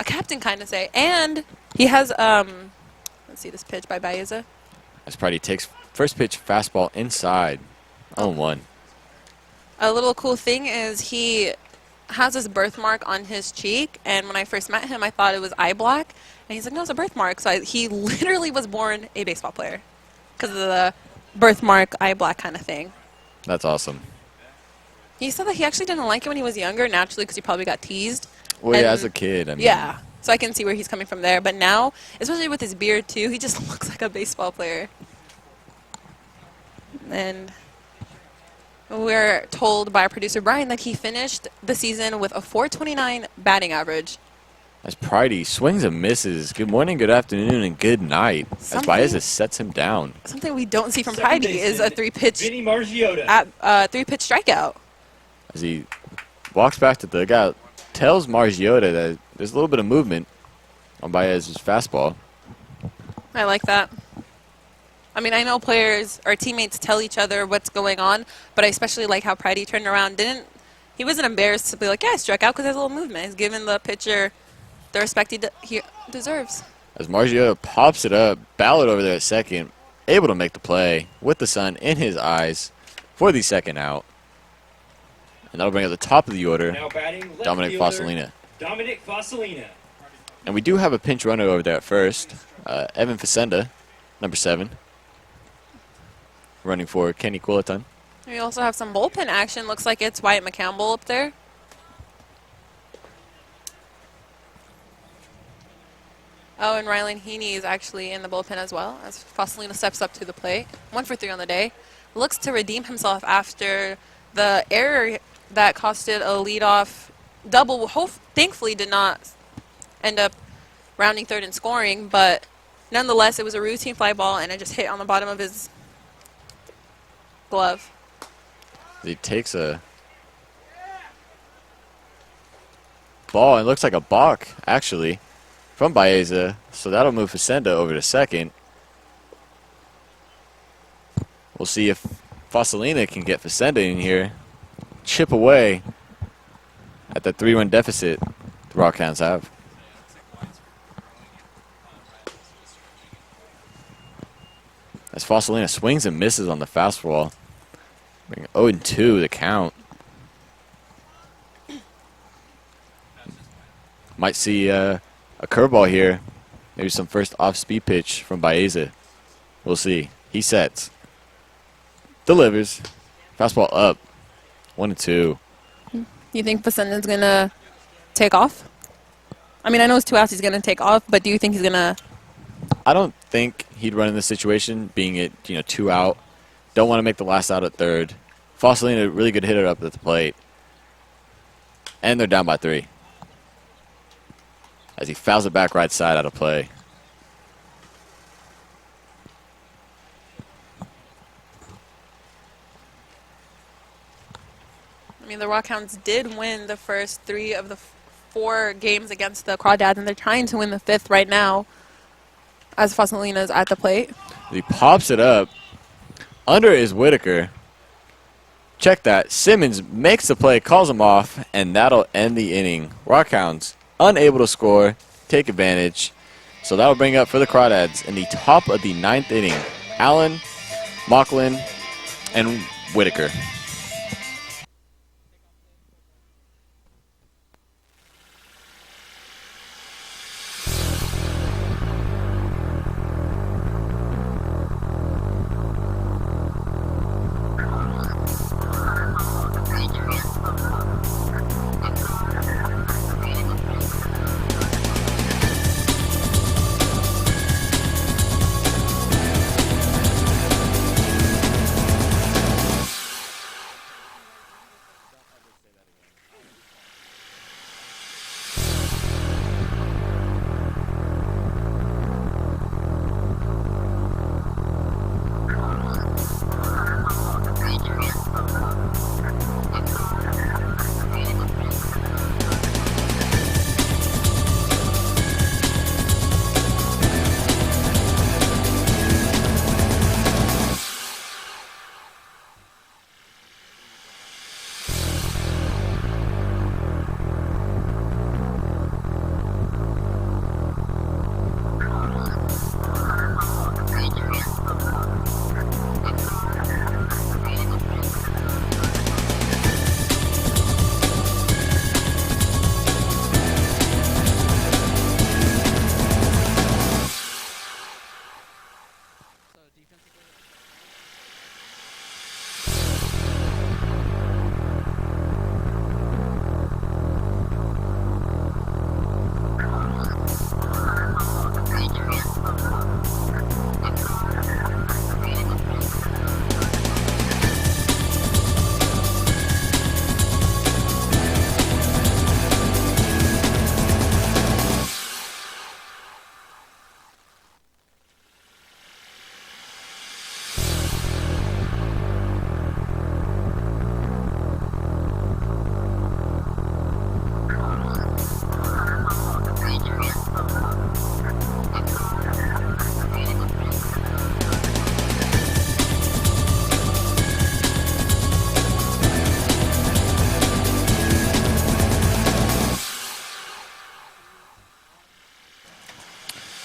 a captain kind of say. And he has let's see this pitch by Baeza. As Pridey takes first pitch fastball inside, 0-1. A little cool thing is he has this birthmark on his cheek, and when I first met him, I thought it was eye black, and he's like, no, it's a birthmark. So he literally was born a baseball player because of the birthmark eye black kind of thing. That's awesome. He said that he actually didn't like it when he was younger, naturally, because he probably got teased. Well, yeah, as a kid, I mean. Yeah, so I can see where he's coming from there. But now, especially with his beard, too, he just looks like a baseball player. And we're told by our producer, Brian, that he finished the season with a .429 batting average. As Pridey swings and misses. Good morning, good afternoon, and good night. As Baeza sets him down. Something we don't see from Pridey is a three-pitch Vinnie Margiotta. three-pitch strikeout. As he walks back to the dugout, tells Margiotta that there's a little bit of movement on Baez's fastball. I like that. I mean, I know players or teammates tell each other what's going on, but I especially like how Pridey turned around. He wasn't embarrassed to be like, yeah, I struck out because there's a little movement. He's giving the pitcher the respect he deserves. As Margiotta pops it up, Ballard over there at second, able to make the play with the sun in his eyes for the second out. And that'll bring up the top of the order, Now batting left Dominic fielder, Foscalina. Dominic Foscalina. And we do have a pinch runner over there at first, Evan Facenda, number 7, running for Kenny Quilliton. We also have some bullpen action. Looks like it's Wyatt McCampbell up there. Oh, and Rylan Heaney is actually in the bullpen as well, as Foscalina steps up to the plate. 1 for 3 on the day. Looks to redeem himself after the error that costed a leadoff double. Thankfully did not end up rounding third and scoring, but nonetheless, it was a routine fly ball, and it just hit on the bottom of his glove. He takes a ball, and looks like a balk, actually, from Baeza. So that'll move Facenda over to second. We'll see if Foscalina can get Facenda in here, chip away at the 3-run deficit the Rockhounds have. as Foscalina swings and misses on the fastball. Bring 0-2 the count. Might see a curveball here. Maybe some first off-speed pitch from Baeza. We'll see. He sets. Delivers. Fastball up. 1-2. You think Facenda's going to take off? I mean, I know it's 2 outs he's going to take off, but do you think he's going to... I don't think he'd run in this situation, being it, 2 out. Don't want to make the last out at third. Foscalina, really good hitter up at the plate. And they're down by 3. As he fouls it back right side out of play. I mean, the Rockhounds did win the first 3 of the 4 games against the Crawdads, and they're trying to win the 5th right now as Foscalina is at the plate. He pops it up. Under is Whitaker. Check that. Simmons makes the play, calls him off, and that'll end the inning. Rockhounds unable to score, take advantage. So that'll bring up for the Crawdads in the top of the 9th inning. Allen, Mauchline, and Whitaker.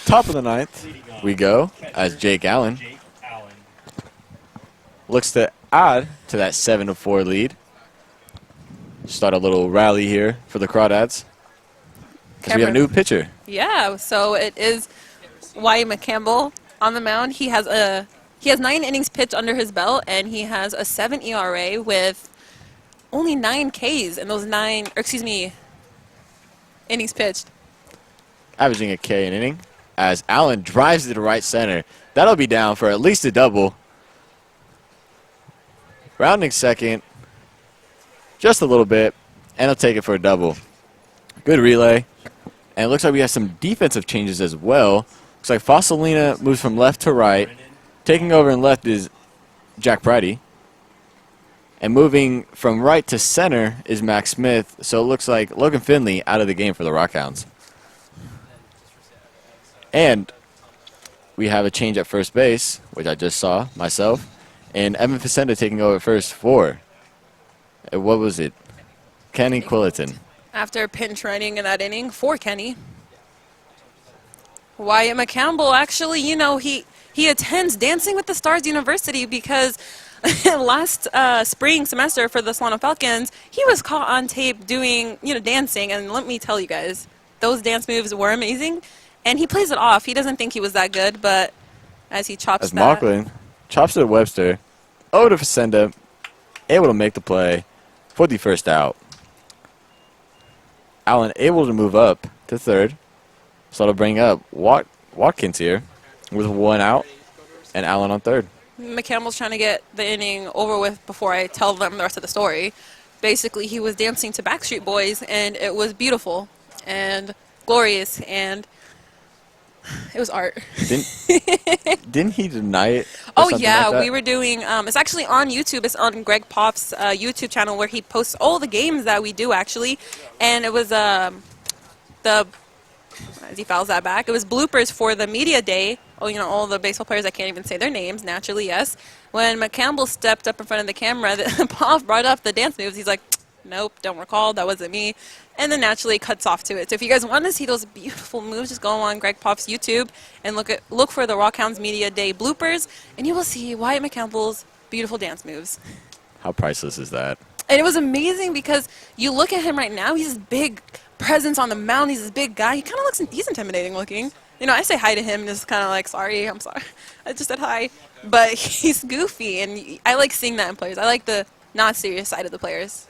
Top of the 9th, we go as Jake Allen looks to add to that 7-4 lead. Start a little rally here for the Crawdads. Because we have a new pitcher. Yeah, so it is Wyatt McCampbell on the mound. He has 9 innings pitched under his belt, and he has a 7 ERA with only 9 Ks in those innings pitched. Averaging a K an inning. As Allen drives to right center. That'll be down for at least a double. Rounding second. Just a little bit. And he'll take it for a double. Good relay. And it looks like we have some defensive changes as well. Looks like Foscalina moves from left to right. Taking over in left is Jack Priddy. And moving from right to center is Max Smith. So it looks like Logan Finley out of the game for the Rockhounds. And we have a change at first base, which I just saw myself. And Evan Facenda taking over first for, what was it? Kenny Quilliton. After pinch running in that inning for Kenny. Wyatt McCampbell, actually, he he attends Dancing with the Stars University because last spring semester for the Solano Falcons, he was caught on tape doing, dancing. And let me tell you guys, those dance moves were amazing. And he plays it off. He doesn't think he was that good, but as he chops as Mauchline chops it to Webster, over to Facenda, able to make the play for the first out. Allen able to move up to third. So it'll bring up Watkins here with 1 out and Allen on third. McCampbell's trying to get the inning over with before I tell them the rest of the story. Basically, he was dancing to Backstreet Boys, and it was beautiful and glorious, and it was art. Didn't he deny it? Oh, yeah. Like we were doing it's actually on YouTube. It's on Greg Poff's YouTube channel where he posts all the games that we do, actually. And it was as he fouls that back, it was bloopers for the media day. Oh, all the baseball players, I can't even say their names, naturally, yes. When McCampbell stepped up in front of the camera, Poff brought up the dance moves. He's like, nope, don't recall, that wasn't me. And then naturally cuts off to it. So if you guys want to see those beautiful moves, just go on Greg Poff's YouTube and look for the Rockhounds Media Day bloopers, and you will see Wyatt McCampbell's beautiful dance moves. How priceless is that? And it was amazing because you look at him right now, he's this big presence on the mound, he's this big guy. He kind of looks, he's intimidating looking. I say hi to him and just kind of like, sorry, I'm sorry. I just said hi. But he's goofy, and I like seeing that in players. I like the not serious side of the players.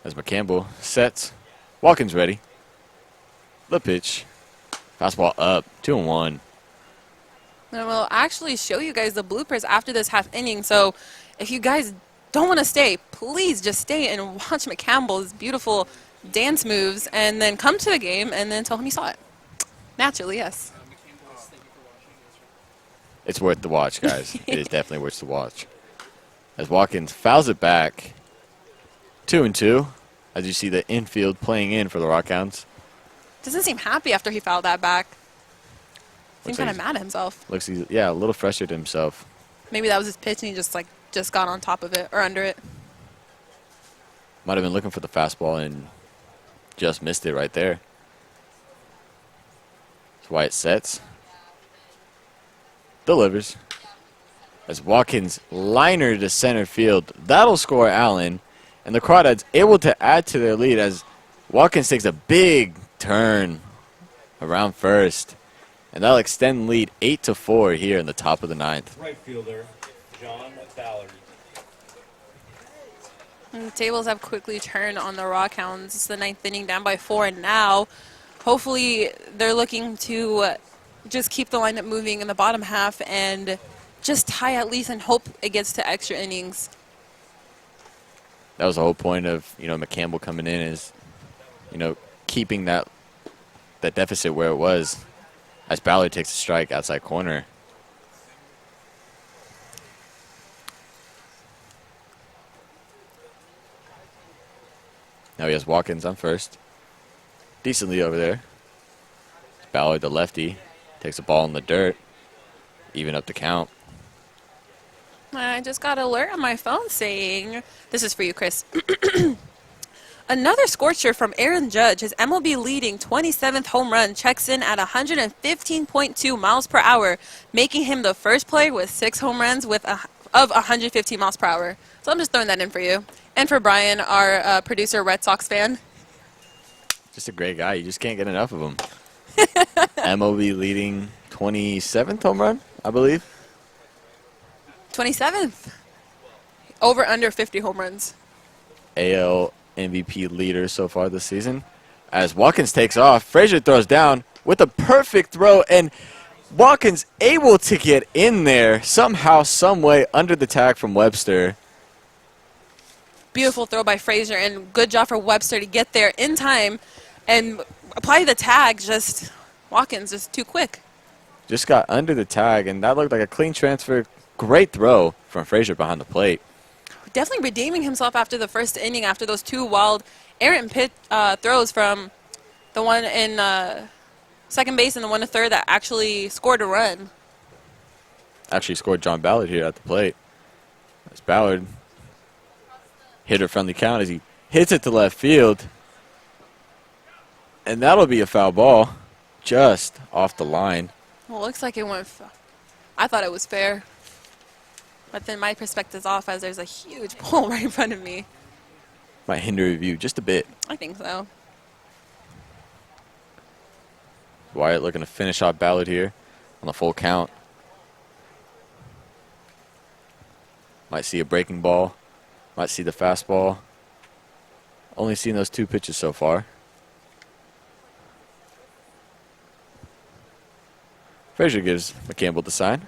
As McCampbell sets, Watkins ready. The pitch. Fastball up, 2-1. And we'll actually show you guys the bloopers after this half inning. So if you guys don't want to stay, please just stay and watch McCampbell's beautiful dance moves and then come to the game and then tell him you saw it. Naturally, yes. It's worth the watch, guys. It is definitely worth the watch. As Watkins fouls it back, 2-2. As you see the infield playing in for the Rockhounds. Doesn't seem happy after he fouled that back. Seems kind of mad at himself. Looks, a little frustrated himself. Maybe that was his pitch and he just got on top of it or under it. Might have been looking for the fastball and just missed it right there. That's why it sets. Delivers. As Watkins liner to center field. That'll score Allen. And the Crawdads able to add to their lead as Watkins takes a big turn around first. And that'll extend lead 8-4 here in the top of the ninth. Right fielder, John Ballard. And the tables have quickly turned on the Rockhounds. It's the ninth inning, down by 4, and now hopefully they're looking to just keep the lineup moving in the bottom half and just tie at least and hope it gets to extra innings. That was the whole point of, McCampbell coming in is, keeping that deficit where it was. As Ballard takes a strike outside corner. Now he has Watkins on first. Decently over there. Ballard, the lefty, takes a ball in the dirt. Even up the count. I just got an alert on my phone saying, this is for you, Chris. Another scorcher from Aaron Judge, his MLB leading 27th home run, checks in at 115.2 miles per hour, making him the first player with 6 home runs of 115 miles per hour. So I'm just throwing that in for you. And for Brian, our producer, Red Sox fan. Just a great guy. You just can't get enough of him. MLB leading 27th home run, I believe. 27th. Over under 50 home runs. AL MVP leader so far this season. As Watkins takes off, Frazier throws down with a perfect throw, and Watkins able to get in there somehow, some way under the tag from Webster. Beautiful throw by Frazier, and good job for Webster to get there in time and apply the tag. Just Watkins just too quick. Just got under the tag, and that looked like a clean transfer. Great throw from Frazier behind the plate. Definitely redeeming himself after the first inning, after those 2 wild errant pit throws from the one in second base and the one to third that actually scored a run. Actually scored John Ballard here at the plate. As Ballard hit a friendly count as he hits it to left field. And that'll be a foul ball just off the line. Well, it looks like it went. I thought it was fair. But then my perspective's off as there's a huge pole right in front of me. Might hinder review just a bit. I think so. Wyatt looking to finish off Ballard here on the full count. Might see a breaking ball. Might see the fastball. Only seen those 2 pitches so far. Frazier gives McCampbell the sign.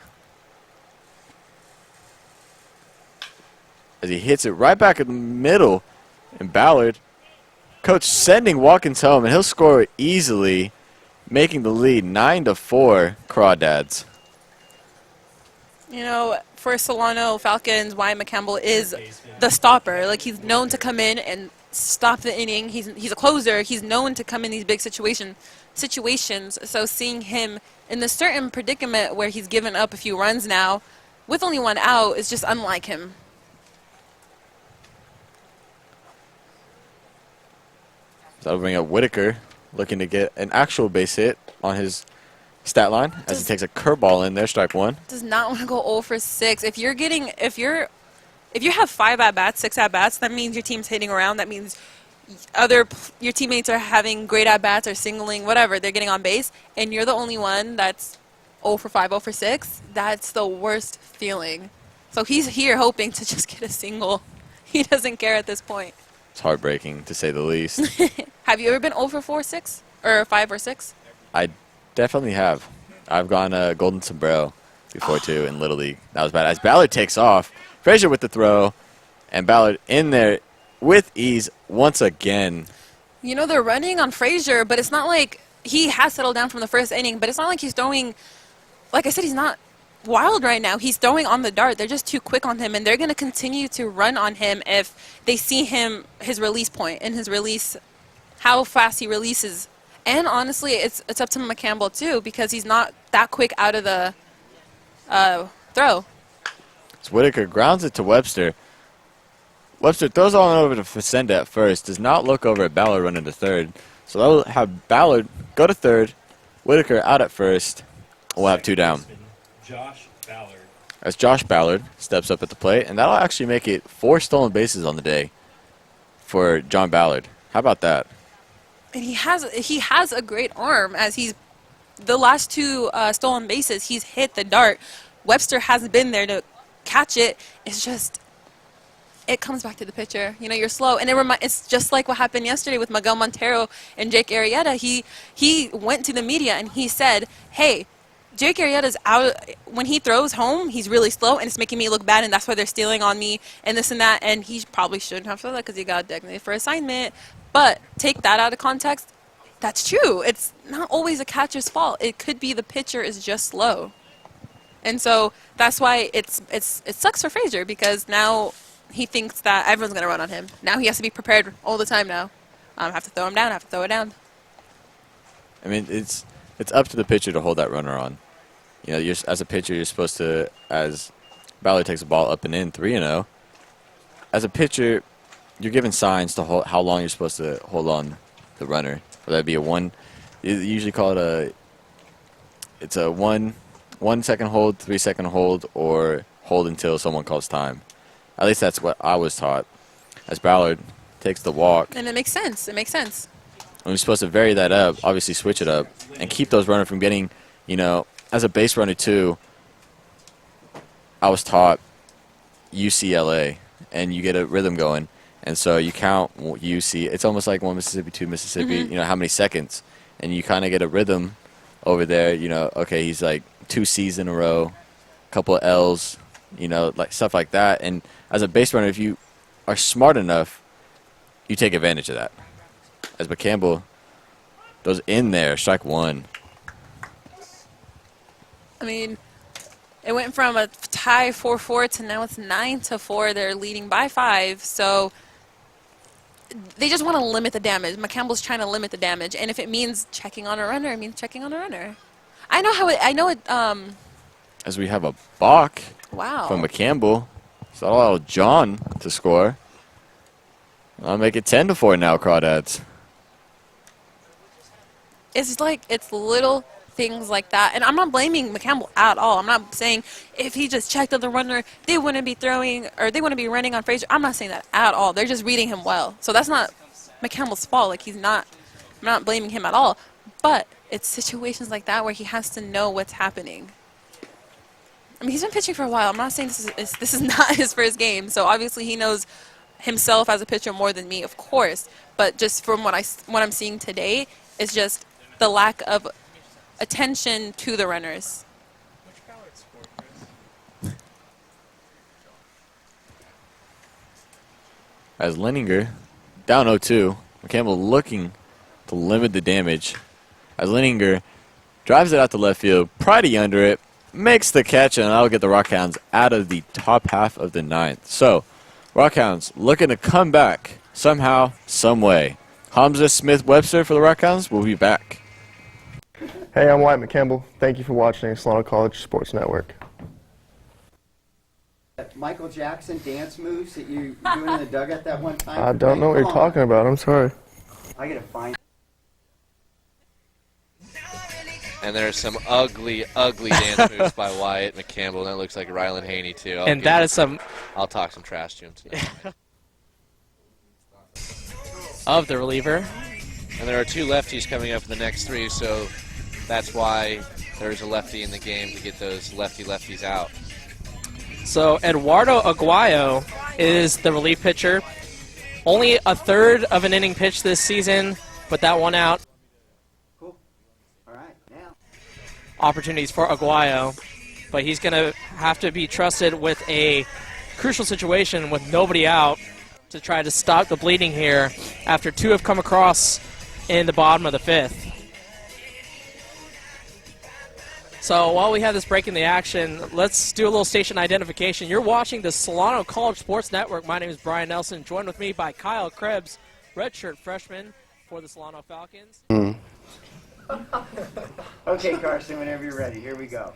As he hits it right back in the middle. And Ballard, coach sending Watkins home, and he'll score easily, making the lead 9-4 Crawdads. You know, for Solano Falcons, Wyatt McCampbell is the stopper. Like, he's known to come in and stop the inning. He's a closer. He's known to come in these big situations. So seeing him in this certain predicament where he's given up a few runs now, with only 1 out, is just unlike him. So that'll bring up Whitaker, looking to get an actual base hit on his stat line as he takes a curveball in there, strike 1. Does not want to go 0 for 6. If you have 5 at bats, 6 at bats, that means your team's hitting around. That means your teammates are having great at bats or singling, whatever. They're getting on base, and you're the only one that's 0 for 5, 0 for 6. That's the worst feeling. So he's here hoping to just get a single. He doesn't care at this point. It's heartbreaking, to say the least. Have you ever been 0 for 4, 6? Or 5 or 6? I definitely have. I've gone golden sombrero before, too, in Little League. That was bad. As Ballard takes off, Frazier with the throw, and Ballard in there with ease once again. You know, they're running on Frazier, but it's not like he has settled down from the first inning, but it's not like he's throwing, like I said, he's not wild right now. He's throwing on the dart. They're just too quick on him, and they're going to continue to run on him if they see his release point and his release, how fast he releases. And honestly, it's up to McCampbell too, because he's not that quick out of the throw. So Whitaker grounds it to Webster. Webster throws on over to Facenda at first, does not look over at Ballard running to third. So that'll have Ballard go to third, Whitaker out at first. We'll have 2 down. Josh Ballard. As Josh Ballard steps up at the plate, and that'll actually make it 4 stolen bases on the day for John Ballard. How about that? And he has a great arm, as the last 2 stolen bases, he's hit the dart. Webster hasn't been there to catch it. It's just, it comes back to the pitcher. You know, you're slow. And it's just like what happened yesterday with Miguel Montero and Jake Arrieta. He went to the media and he said, hey, Jake Arrieta's out. When he throws home, he's really slow, and it's making me look bad, and that's why they're stealing on me and this and that. And he probably shouldn't have said that because he got designated for assignment. But take that out of context. That's true. It's not always a catcher's fault. It could be the pitcher is just slow. And so that's why it sucks for Frazier, because now he thinks that everyone's going to run on him. Now he has to be prepared all the time now. Have to throw him down, have to throw it down. I mean, it's up to the pitcher to hold that runner on. You know, as a pitcher, you're supposed to, as Ballard takes the ball up and in, 3-0. As a pitcher, you're given signs to hold how long you're supposed to hold on the runner. Whether that be a 1, you usually call it it's a 1 second hold, 3 second hold, or hold until someone calls time. At least that's what I was taught. As Ballard takes the walk. And it makes sense. It makes sense. And we're supposed to vary that up, obviously switch it up, and keep those runners from getting, you know, as a base runner too, I was taught UCLA, and you get a rhythm going. And so you count UC. It's almost like 1 Mississippi, 2 Mississippi, you know, how many seconds. And you kind of get a rhythm over there, you know, okay, he's like 2 C's in a row, a couple of L's, you know, like stuff like that. And as a base runner, if you are smart enough, you take advantage of that. As McCampbell goes in there, strike 1. I mean, it went from a tie 4-4 to now it's 9-4. They're leading by 5. So they just want to limit the damage. McCampbell's trying to limit the damage, and if it means checking on a runner, it means checking on a runner. I know it. As we have a balk Wow. from McCampbell, so that'll allow John to score. I'll make it 10-4 now, Crawdads. It's like it's little things like that. And I'm not blaming McCampbell at all. I'm not saying if he just checked on the runner, they wouldn't be throwing or they wouldn't be running on Frazier. I'm not saying that at all. They're just reading him well. So that's not McCampbell's fault. Like, I'm not blaming him at all. But it's situations like that where he has to know what's happening. I mean, he's been pitching for a while. I'm not saying this is not his first game. So obviously he knows himself as a pitcher more than me, of course. But just from what I'm seeing today is just the lack of attention to the runners. As Leninger down 0-2, McCampbell looking to limit the damage. As Leninger drives it out to left field, Pridey under it, makes the catch, and that'll get the Rockhounds out of the top half of the ninth. So, Rockhounds looking to come back somehow, some way. Homza, Smith, Webster for the Rockhounds. We'll be back. Hey, I'm Wyatt McCampbell. Thank you for watching Solano College Sports Network. Michael Jackson dance moves that you doing in the dugout that one time? I don't know what you're talking about. I'm sorry. I gotta find. And there's some ugly, ugly dance moves by Wyatt McCampbell. That looks like Rylan Haney, too. I'll talk some trash to him tonight. Of the reliever. And there are two lefties coming up for the next three, so that's why there's a lefty in the game to get those lefties out. So Eduardo Aguayo is the relief pitcher. Only a third of an inning pitched this season, but that one out. Cool. All right, now. Opportunities for Aguayo, but he's going to have to be trusted with a crucial situation with nobody out to try to stop the bleeding here after two have come across in the bottom of the fifth. So while we have this break in the action, let's do a little station identification. You're watching the Solano College Sports Network. My name is Brian Nelson, joined with me by Kyle Krebs, redshirt freshman for the Solano Falcons. Okay, Carson, whenever you're ready, here we go.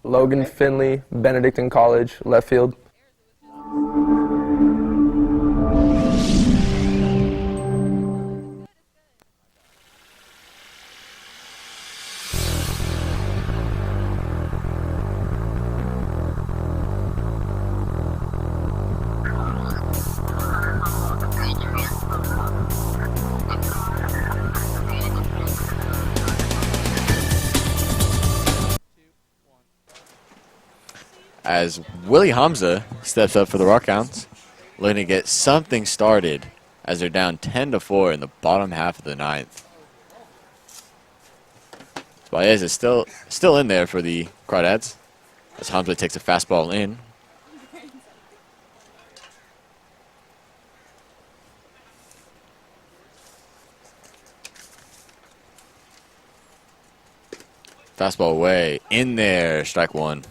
Logan Finley, Benedictine College, left field. As Willy Homza steps up for the Rockhounds, looking to get something started as they're down 10-4 in the bottom half of the ninth. Baez is still in there for the Crawdads as Homza takes a fastball in. Fastball away, in there, strike one.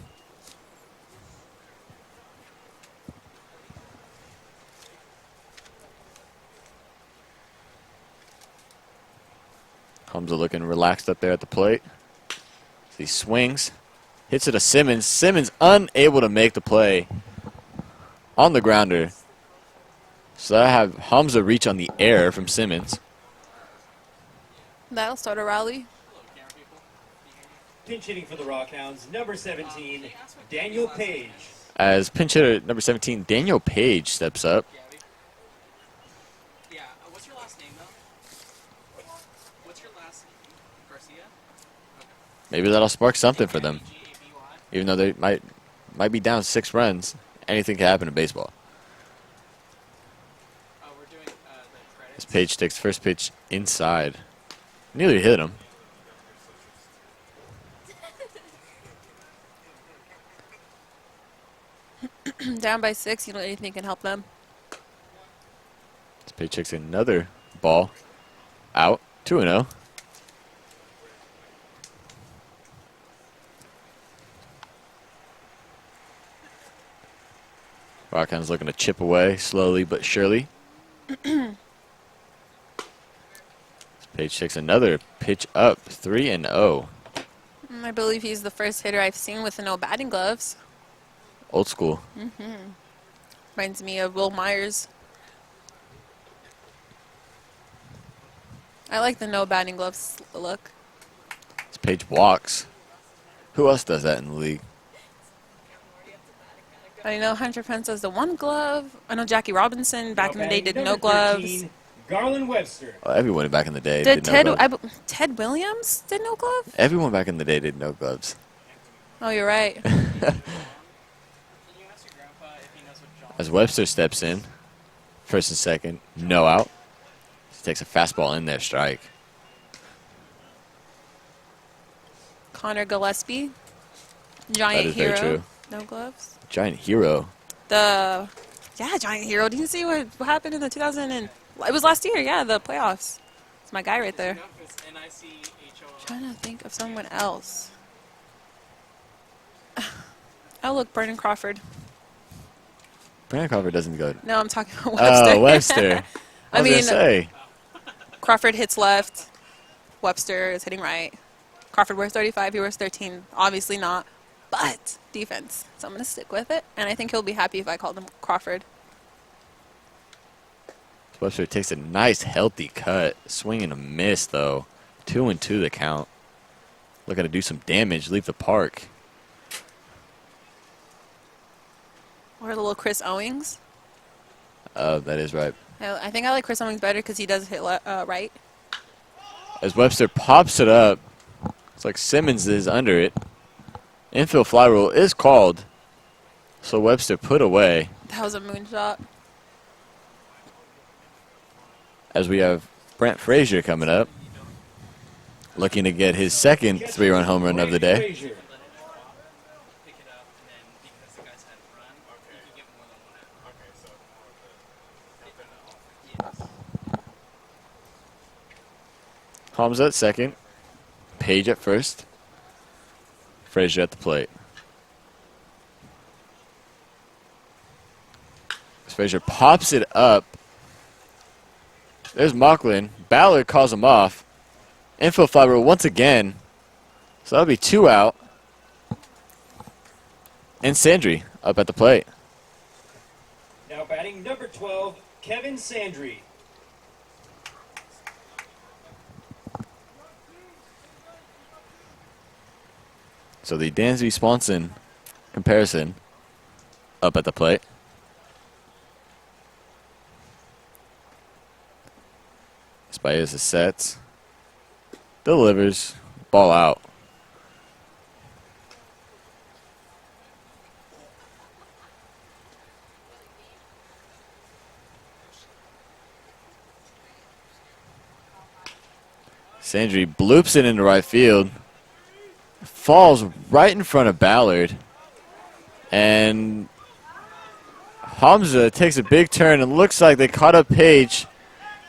Homza looking relaxed up there at the plate. He swings, hits it to Simmons. Simmons unable to make the play on the grounder. So I have Homza reach on the air from Simmons. That'll start a rally. Pinch hitting for the Rockhounds, number 17, Daniel Page. As pinch hitter number 17, Daniel Page steps up. Yeah, what's your last name, though? What's your last name? Garcia? Okay. Maybe that'll spark something for them. Even though they might be down 6 runs, anything can happen in baseball. Oh, we're doing the credits. As Page takes first pitch inside. Nearly hit him. Down by 6, you don't anything can help them. As Page takes another ball out, 2-0. Rockhounds looking to chip away slowly but surely. Page takes another pitch up, 3-0. I believe he's the first hitter I've seen with no batting gloves. Old school. Reminds me of Will Myers. I like the no batting gloves look. This Paige walks. Who else does that in the league? I know Hunter Pence does the one glove. I know Jackie Robinson back in the day did no gloves. Garlind Webster. Oh, everyone back in the day did Ted, no gloves. Ted Williams did no glove? Everyone back in the day did no gloves. Oh, you're right. As Webster steps in, first and second, no out. He takes a fastball in there, strike. Connor Gillespie, That giant is very hero, true. no gloves. Giant hero. Giant hero. Did you see what happened in the 2000 and it was last year? Yeah, the playoffs. It's my guy right there. Trying to think of someone else. Oh, look, Brennan Crawford. Brandon Crawford doesn't go. No, I'm talking about Webster. Oh, Webster. I mean, say. Crawford hits left. Webster is hitting right. Crawford wears 35. He wears 13. Obviously not. But defense. So I'm going to stick with it. And I think he'll be happy if I call him Crawford. Webster takes a nice, healthy cut. Swing and a miss, though. 2-2 the count. Looking to do some damage. Leave the park. Or a little Chris Owings. Oh, that is right. I think I like Chris Owings better because he does hit right. As Webster pops it up, it's like Simmons is under it. Infield fly rule is called. So Webster put away. That was a moonshot. As we have Brandt Frazier coming up. Looking to get his second 3-run home run of the day. Homza at second. Page at first. Frazier at the plate. As Frazier pops it up. There's Mauchline. Ballard calls him off. Infield fly rule once again. So that'll be 2 out. And Sandry up at the plate. Now batting number 12, Kevin Sandry. So the Dansby-Swanson comparison up at the plate. Spias is set. Delivers. Ball out. Sandry bloops it into right field. Falls right in front of Ballard. And Homza takes a big turn and looks like they caught up Page.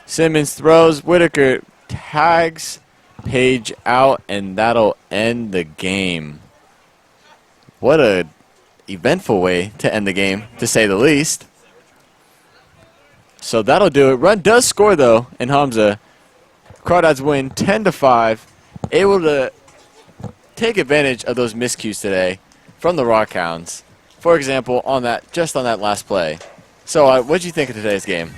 Simmons throws. Whitaker tags Page out, and that'll end the game. What a eventful way to end the game, to say the least. So that'll do it. Run does score, though, in Homza. Crawdads win 10-5. Able to take advantage of those miscues today from the Rockhounds. For example, just on that last play. So what did you think of today's game?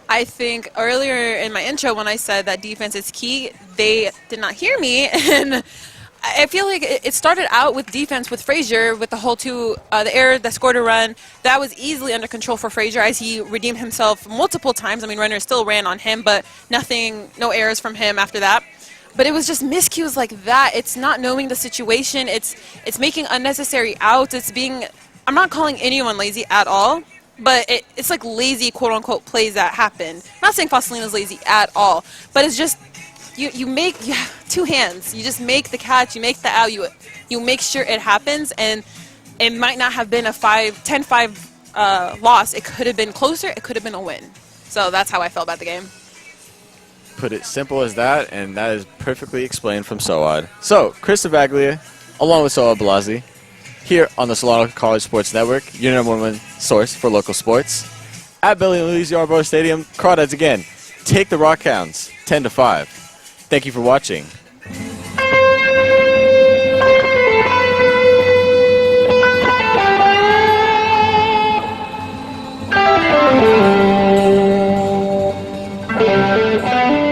I think earlier in my intro when I said that defense is key, they did not hear me. And I feel like it started out with defense with Frazier with the whole the error that scored a run. That was easily under control for Frazier as he redeemed himself multiple times. I mean, runners still ran on him, but no errors from him after that. But it was just miscues like that. It's not knowing the situation. It's making unnecessary outs. I'm not calling anyone lazy at all, but it's like lazy quote-unquote plays that happen. I'm not saying Foscalina's lazy at all, but it's just you have two hands. You just make the catch, you make the out, you make sure it happens, and it might not have been a 10-5 loss. It could have been closer. It could have been a win. So that's how I felt about the game. Put it simple as that, and that is perfectly explained from Soad. So, Chris Zavaglia, along with Soad Balazi, here on the Solano College Sports Network, your #1 source for local sports. At Billy and Louise Yarborough Stadium, Crawdads again take the Rockhounds 10-5. Thank you for watching. Thank you.